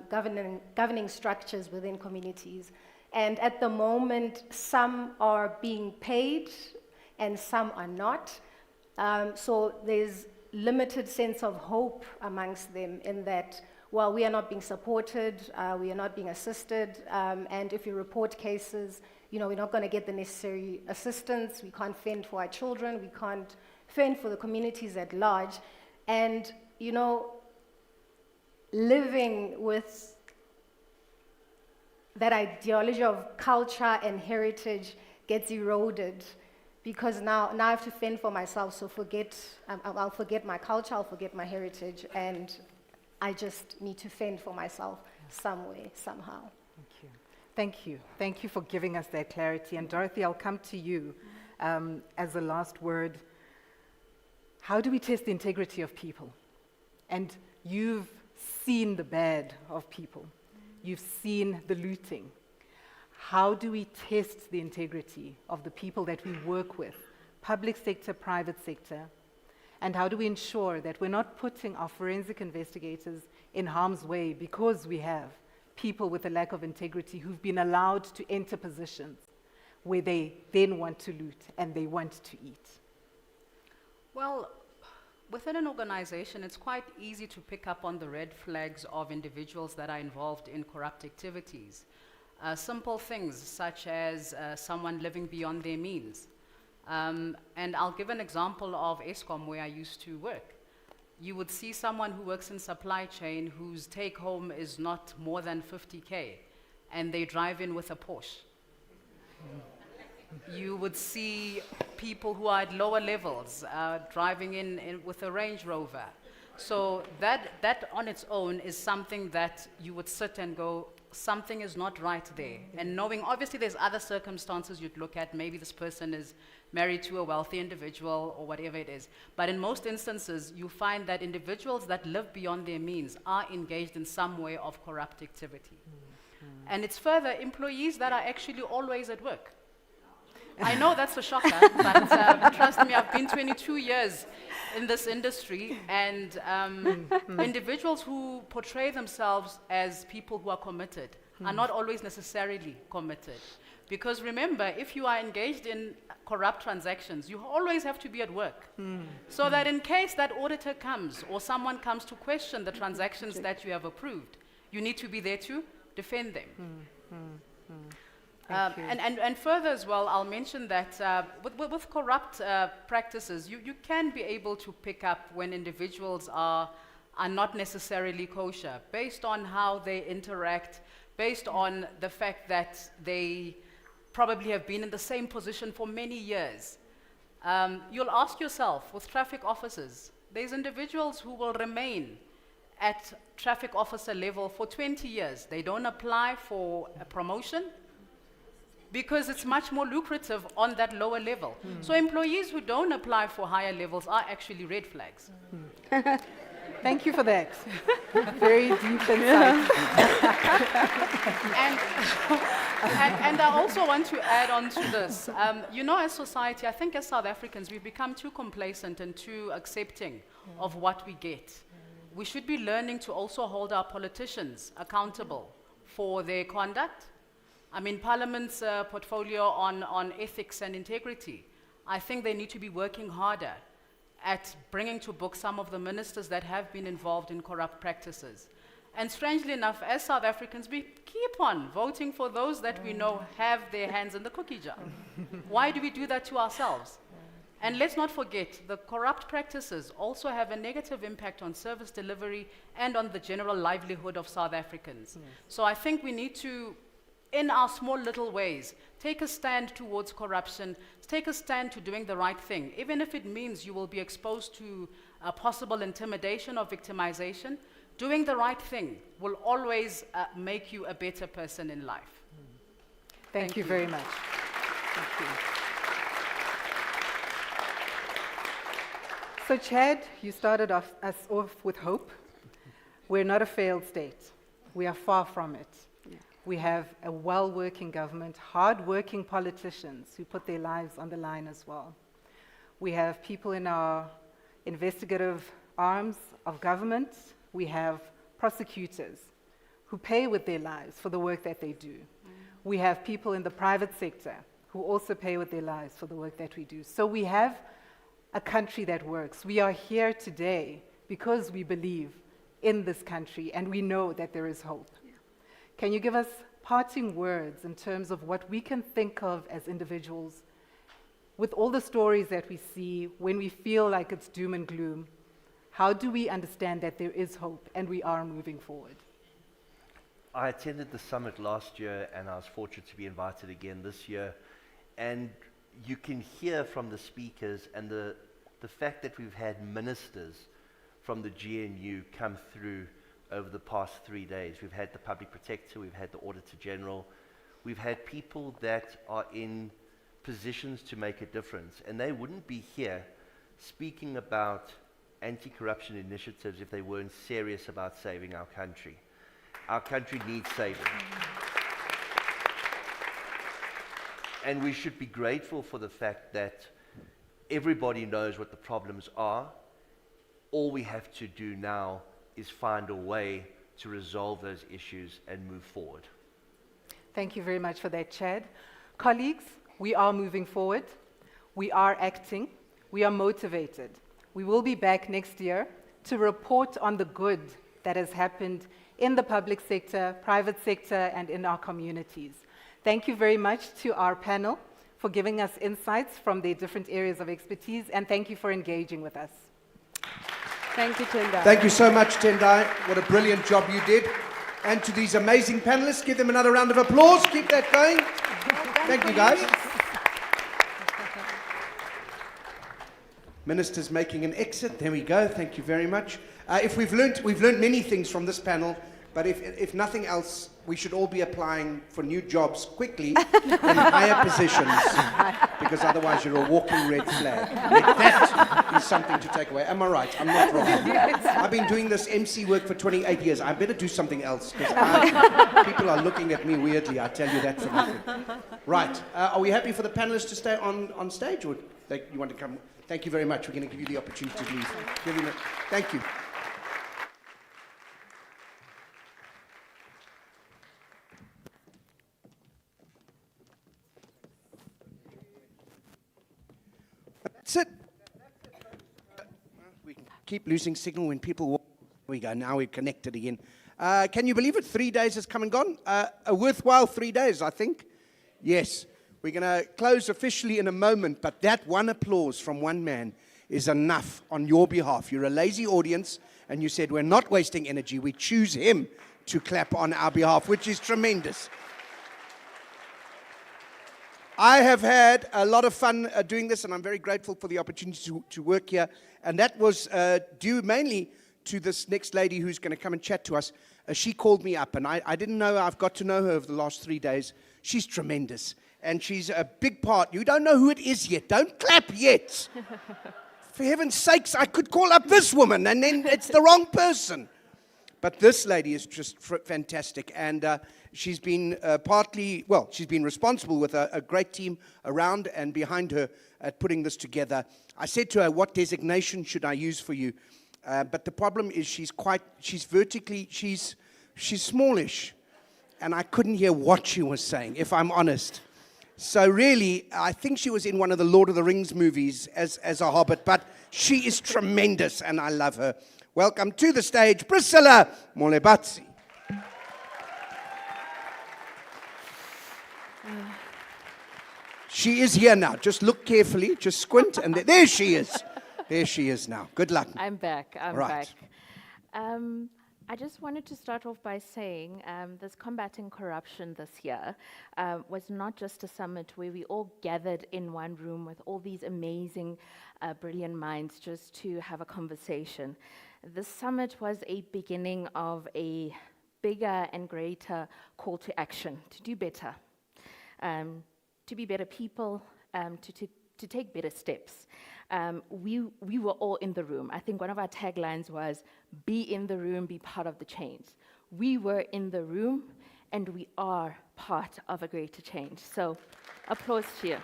governing structures within communities. And at the moment, some are being paid and some are not. So there's limited sense of hope amongst them in that, well, we are not being supported, we are not being assisted, and if you report cases, we're not going to get the necessary assistance, we can't fend for our children, we can't fend for the communities at large. And, living with that ideology of culture and heritage gets eroded, because now I have to fend for myself, so I'll forget my culture, I'll forget my heritage, and I just need to fend for myself some way, somehow. Thank you. Thank you. Thank you for giving us that clarity. And Dorothy, I'll come to you as a last word. How do we test the integrity of people? And you've seen the bad of people. You've seen the looting. How do we test the integrity of the people that we work with, public sector, private sector? And how do we ensure that we're not putting our forensic investigators in harm's way because we have people with a lack of integrity who've been allowed to enter positions where they then want to loot and they want to eat? Well, within an organization, it's quite easy to pick up on the red flags of individuals that are involved in corrupt activities. Simple things such as someone living beyond their means. And I'll give an example of Eskom, where I used to work. You would see someone who works in supply chain whose take home is not more than 50K, and they drive in with a Porsche. You would see people who are at lower levels driving in with a Range Rover. So that on its own is something that you would sit and go, something is not right there. And knowing, obviously there's other circumstances you'd look at, maybe this person is married to a wealthy individual or whatever it is. But in most instances, you find that individuals that live beyond their means are engaged in some way of corrupt activity. And it's further employees that are actually always at work. I know that's a shocker, but trust me, I've been 22 years in this industry, and individuals who portray themselves as people who are committed are not always necessarily committed. Because remember, if you are engaged in corrupt transactions, you always have to be at work. So that in case that auditor comes or someone comes to question the transactions that you have approved, you need to be there to defend them. And further as well, I'll mention that with corrupt practices, you can be able to pick up when individuals are not necessarily kosher, based on how they interact, based on the fact that they probably have been in the same position for many years. You'll ask yourself, with traffic officers, there's individuals who will remain at traffic officer level for 20 years. They don't apply for a promotion because it's much more lucrative on that lower level. So employees who don't apply for higher levels are actually red flags. Thank you for that. Very deep insight. And I also want to add on to this. You know, as society, I think as South Africans, we've become too complacent and too accepting of what we get. We should be learning to also hold our politicians accountable for their conduct. I mean, Parliament's portfolio on ethics and integrity, I think they need to be working harder at bringing to book some of the ministers that have been involved in corrupt practices. And strangely enough, as South Africans, we keep on voting for those that we know have their hands in the cookie jar. Why do we do that to ourselves? And let's not forget, the corrupt practices also have a negative impact on service delivery and on the general livelihood of South Africans. So I think we need to, in our small little ways, take a stand towards corruption, take a stand to doing the right thing, even if it means you will be exposed to possible intimidation or victimization. Doing the right thing will always make you a better person in life. Thank you very much. Thank you. So Chad, you started us off with hope. We're not a failed state. We are far from it. We have a well-working government, hard-working politicians who put their lives on the line as well. We have people in our investigative arms of government. We have prosecutors who pay with their lives for the work that they do. We have people in the private sector who also pay with their lives for the work that we do. So we have a country that works. We are here today because we believe in this country and we know that there is hope. Can you give us parting words in terms of what we can think of as individuals with all the stories that we see when we feel like it's doom and gloom? How do we understand that there is hope and we are moving forward? I attended the summit last year and I was fortunate to be invited again this year. And you can hear from the speakers and the fact that we've had ministers from the GNU come through over the past 3 days. We've had the Public Protector, we've had the Auditor General, we've had people that are in positions to make a difference, and they wouldn't be here speaking about anti-corruption initiatives if they weren't serious about saving our country. Our country needs saving. And we should be grateful for the fact that everybody knows what the problems are. All we have to do now is find a way to resolve those issues and move forward. Thank you very much for that, Chad. Colleagues, we are moving forward. We are acting. We are motivated. We will be back next year to report on the good that has happened in the public sector, private sector, and in our communities. Thank you very much to our panel for giving us insights from their different areas of expertise, and thank you for engaging with us. Thank you, Tendai. Thank you so much, Tendai. What a brilliant job you did. And to these amazing panelists, give them another round of applause. Keep that going. Thank you, guys. Ministers making an exit. There we go. Thank you very much. If we've learned many things from this panel, but if nothing else, we should all be applying for new jobs quickly in higher positions, because otherwise you're a walking red flag. That is something to take away. Am I right? I'm not wrong. I've been doing this MC work for 28 years. I better do something else, because people are looking at me weirdly. I tell you that for nothing. Right. Are we happy for the panelists to stay on stage, or you want to come? Thank you very much. We're going to give you the opportunity to leave. Thank you. That's it. We keep losing signal when people walk. There we go. Now we're connected again. Can you believe it? 3 days has come and gone. A worthwhile 3 days, I think. Yes. We're going to close officially in a moment, but that one applause from one man is enough on your behalf. You're a lazy audience, and you said we're not wasting energy. We choose him to clap on our behalf, which is tremendous. I have had a lot of fun doing this, and I'm very grateful for the opportunity to work here. And that was due mainly to this next lady who's going to come and chat to us. She called me up, and I didn't know. I've got to know her over the last 3 days. She's tremendous, and she's a big part. You don't know who it is yet. Don't clap yet. For heaven's sakes, I could call up this woman, and then it's the wrong person. But this lady is just fantastic, and she's been she's been responsible with a great team around and behind her at putting this together. I said to her, what designation should I use for you? But the problem is she's smallish, and I couldn't hear what she was saying, if I'm honest. So really, I think she was in one of the Lord of the Rings movies as a hobbit, but she is tremendous, and I love her. Welcome to the stage, Priscilla Molebatsi. She is here now. Just look carefully, just squint, and there she is. There she is now. Good luck. I'm back. I'm Right. back. I just wanted to start off by saying this Combating Corruption this year was not just a summit where we all gathered in one room with all these amazing, brilliant minds just to have a conversation. The summit was a beginning of a bigger and greater call to action, to do better, to be better people, to take better steps. We were all in the room. I think one of our taglines was, be in the room, be part of the change. We were in the room, and we are part of a greater change. So, applause to you.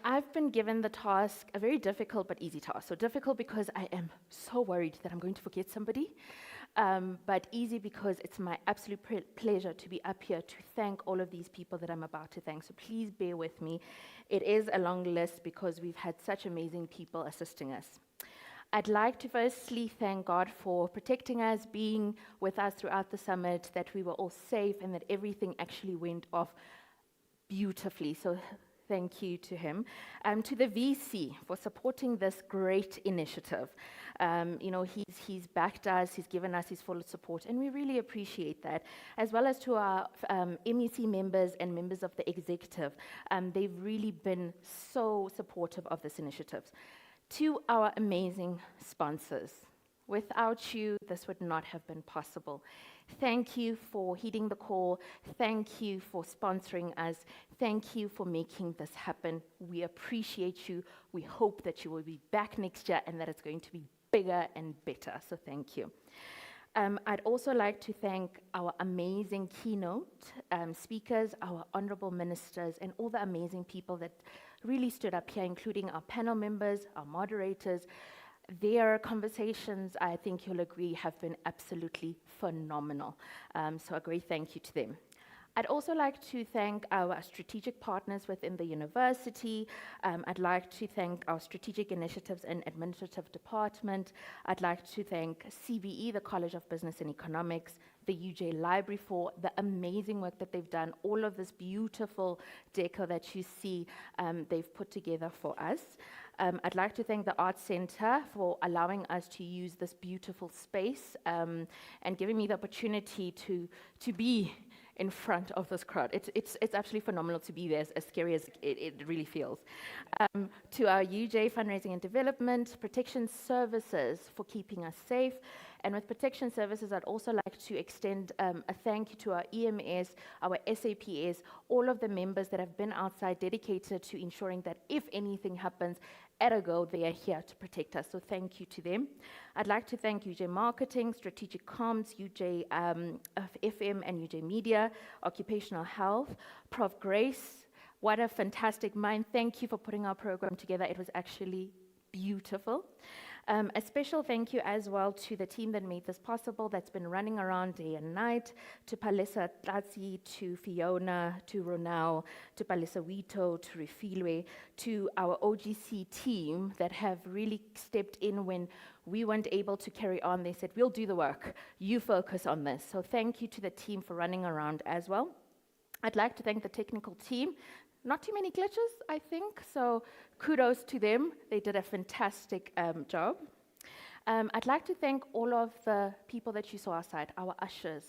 I've been given the task, a very difficult but easy task. So difficult because I am so worried that I'm going to forget somebody, but easy because it's my absolute pleasure to be up here to thank all of these people that I'm about to thank. So please bear with me. It is a long list because we've had such amazing people assisting us. I'd like to firstly thank God for protecting us, being with us throughout the summit, that we were all safe and that everything actually went off beautifully. So thank you to him. To the VC for supporting this great initiative. He's backed us, he's given us his full support, and we really appreciate that. As well as to our MEC members and members of the executive. They've really been so supportive of this initiative. To our amazing sponsors. Without you, this would not have been possible. Thank you for heeding the call. Thank you for sponsoring us. Thank you for making this happen. We appreciate you. We hope that you will be back next year and that it's going to be bigger and better. So thank you. I'd also like to thank our amazing keynote speakers, our honorable ministers, and all the amazing people that really stood up here, including our panel members, our moderators. Their conversations, I think you'll agree, have been absolutely phenomenal. So a great thank you to them. I'd also like to thank our strategic partners within the university. I'd like to thank our strategic initiatives and administrative department. I'd like to thank CBE, the College of Business and Economics, the UJ Library for the amazing work that they've done, all of this beautiful decor that you see they've put together for us. I'd like to thank the Arts Center for allowing us to use this beautiful space and giving me the opportunity to be in front of this crowd. It's absolutely phenomenal to be there, as scary as it really feels. To our UJ Fundraising and Development, Protection Services for keeping us safe. And with Protection Services, I'd also like to extend a thank you to our EMS, our SAPS, all of the members that have been outside dedicated to ensuring that if anything happens, at a go, they are here to protect us. So thank you to them. I'd like to thank UJ Marketing, Strategic Comms, UJ FM and UJ Media, Occupational Health, Prof. Grace. What a fantastic mind. Thank you for putting our program together. It was actually beautiful. A special thank you as well to the team that made this possible, that's been running around day and night, to Palesa Tlatsi, to Fiona, to Ronau, to Palesa Wito, to Refilwe, to our OGC team that have really stepped in when we weren't able to carry on. They said, we'll do the work, you focus on this. So thank you to the team for running around as well. I'd like to thank the technical team. Not too many glitches, I think, so kudos to them. They did a fantastic job. I'd like to thank all of the people that you saw outside, our ushers,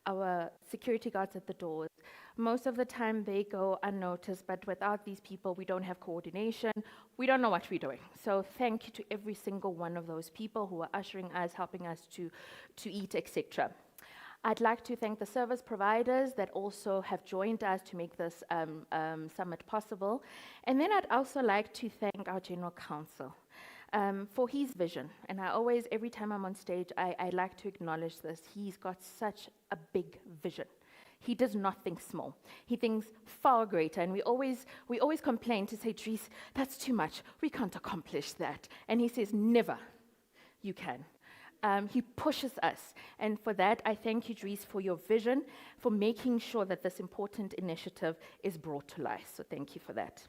our security guards at the doors, Most of the time they go unnoticed, but without these people, we don't have coordination. We don't know what we're doing. So thank you to every single one of those people who are ushering us, helping us to eat, etc. I'd like to thank the service providers that also have joined us to make this summit possible. And then I'd also like to thank our General Counsel for his vision. And I always, every time I'm on stage, I like to acknowledge this. He's got such a big vision. He does not think small. He thinks far greater. And we always complain to say, Dries, that's too much. We can't accomplish that. And he says, never. You can. He pushes us. And for that, I thank you, Dries, for your vision, for making sure that this important initiative is brought to life. So thank you for that.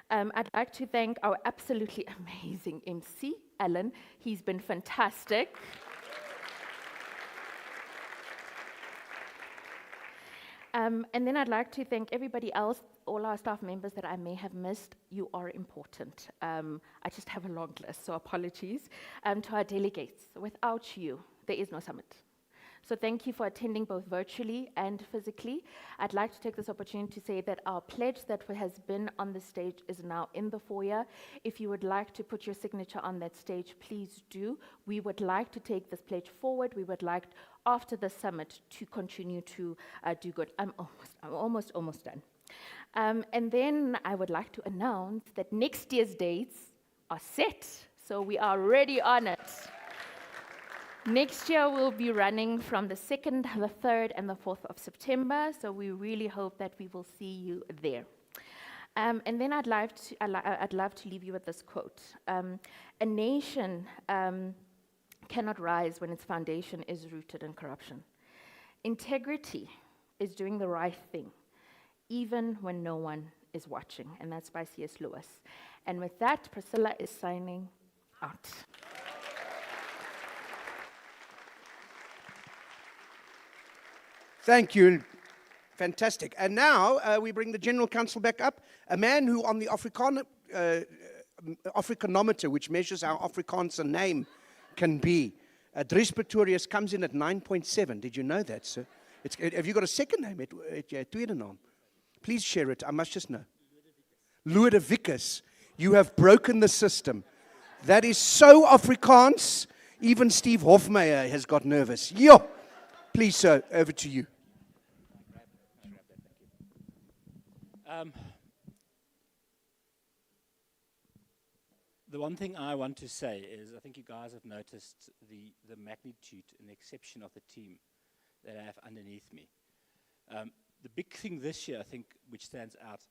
I'd like to thank our absolutely amazing MC, Alan. He's been fantastic. And then I'd like to thank everybody else, all our staff members that I may have missed. You are important. I just have a long list, so apologies. To our delegates, without you, there is no summit. So thank you for attending both virtually and physically. I'd like to take this opportunity to say that our pledge that has been on the stage is now in the foyer. If you would like to put your signature on that stage, please do. We would like to take this pledge forward. We would like, after the summit, to continue to do good. I'm almost done. And then I would like to announce that next year's dates are set. So we are already on it. Next year, we'll be running from the 2nd, the 3rd, and the 4th of September, so we really hope that we will see you there. And then I'd love to leave you with this quote. A nation cannot rise when its foundation is rooted in corruption. Integrity is doing the right thing, even when no one is watching, and that's by C.S. Lewis. And with that, Priscilla is signing out. Thank you. Fantastic. And now we bring the General Counsel back up, a man who on the Africanometer, which measures how Afrikaans a name can be, Dries Pretorius comes in at 9.7. Did you know that, sir? Have you got a second name? Tweede naam. Please share it. I must just know. Ludovicus. You have broken the system. That is so Afrikaans. Even Steve Hofmeyer has got nervous. Yo! Please, sir, over to you. The one thing I want to say is I think you guys have noticed the magnitude and the exception of the team that I have underneath me. The big thing this year, I think, which stands out,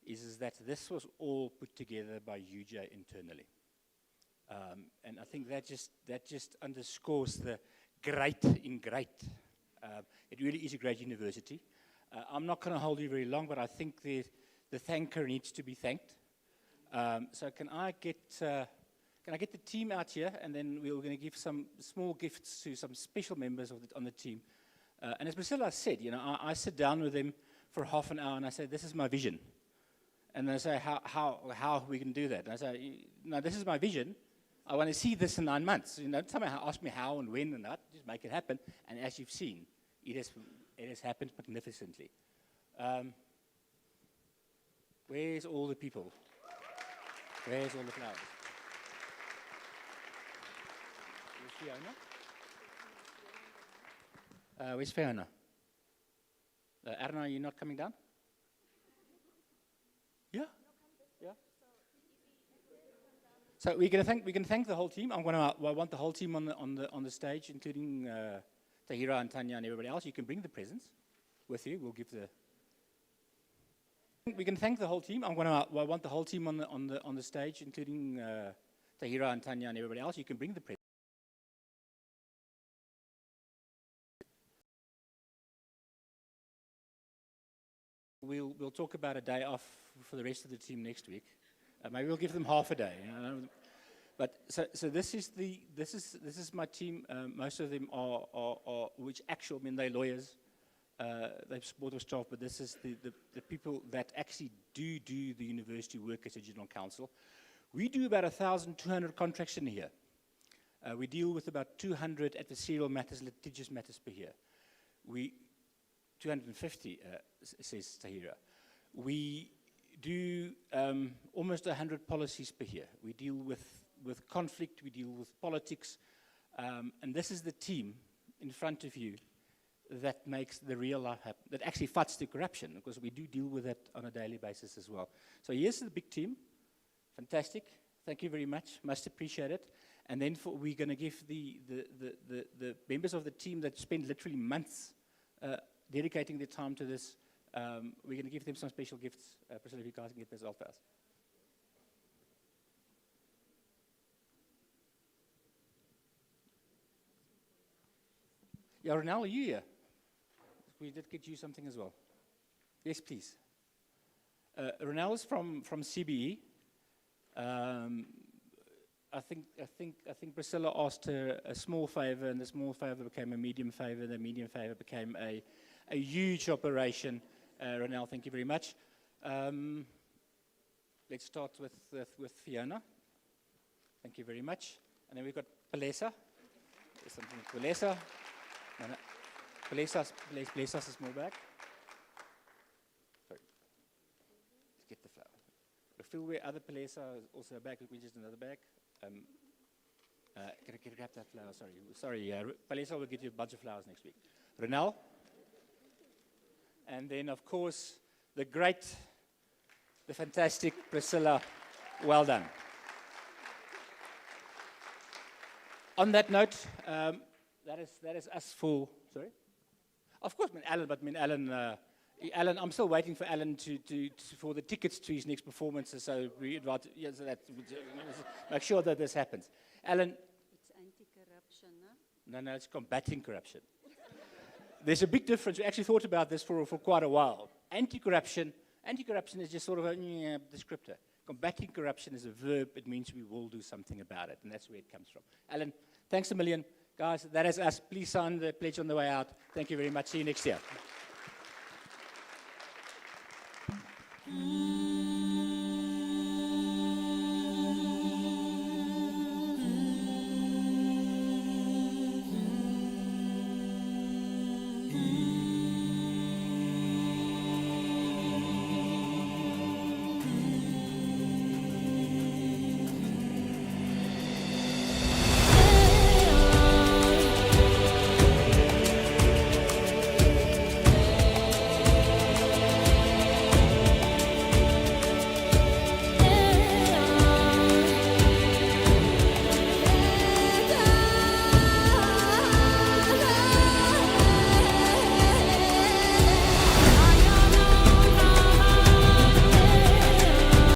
is that this was all put together by UJ internally. And I think that just underscores the great in great. It really is a great university. I'm not going to hold you very long, but I think the thanker needs to be thanked. So can I get the team out here, and then we're going to give some small gifts to some special members on the team. And as Priscilla said, you know, I sit down with them for half an hour, and I say, "This is my vision." And they say, "How we can do that?" And I say, "No, this is my vision. I want to see this in 9 months. You know, somehow ask me how and when and that, just make it happen." And as you've seen, it has happened magnificently. Where's all the people? Where's all the flowers? Where's Fiona? Where's Fiona? Erna, are you not coming down? Yeah. Yeah. So we can thank the whole team. I want the whole team on the stage, including Tahira and Tanya and everybody else. You can bring the presents with you. We'll give the. We can thank the whole team. I want the whole team on the stage, including Tahira and Tanya and everybody else. You can bring the presents. We'll talk about a day off for the rest of the team next week. Maybe we'll give them half a day. You know? But so this is my team. Most of them are which actual, I mean, they're lawyers. They've supportive staff, but this is the people that actually do the university work as a general counsel. We do about 1,200 contracts in a year. We deal with about 200 adversarial matters, litigious matters per year. 250, says Tahira. We do almost 100 policies per year. We deal with conflict, we deal with politics, and this is the team in front of you that makes the real life happen, that actually fights the corruption, because we do deal with that on a daily basis as well. So here's the big team. Fantastic. Thank you very much. Must appreciate it. And then we're going to give the members of the team that spend literally months dedicating their time to this, we're going to give them some special gifts. Priscilla, if you guys can get this all for us. Yeah, Ronald, are you here? We did get you something as well. Yes, please. Ronald is from CBE. I think Priscilla asked her a small favor, and the small favor became a medium favor. The medium favor became a huge operation. Ronald, thank you very much. Let's start with Fiona. Thank you very much. And then we've got Palesa. There's something with Palesa. Palesa, a small bag. Sorry. Let's get the flower. The Philware other Palesa is also a bag, which is another bag. Can I grab that flower? Sorry. Palesa will get you a bunch of flowers next week. Renal. And then, of course, the fantastic Priscilla. Well done. On that note, that is us for. Sorry. Of course, Alan, I'm still waiting for Alan for the tickets to his next performances. So make sure that this happens. Alan. It's anti-corruption, No, it's combating corruption. There's a big difference. We actually thought about this for quite a while. Anti-corruption is just sort of a descriptor. Combating corruption is a verb. It means we will do something about it, and that's where it comes from. Alan, thanks a million. Guys, that is us. Please sign the pledge on the way out. Thank you very much. See you next year.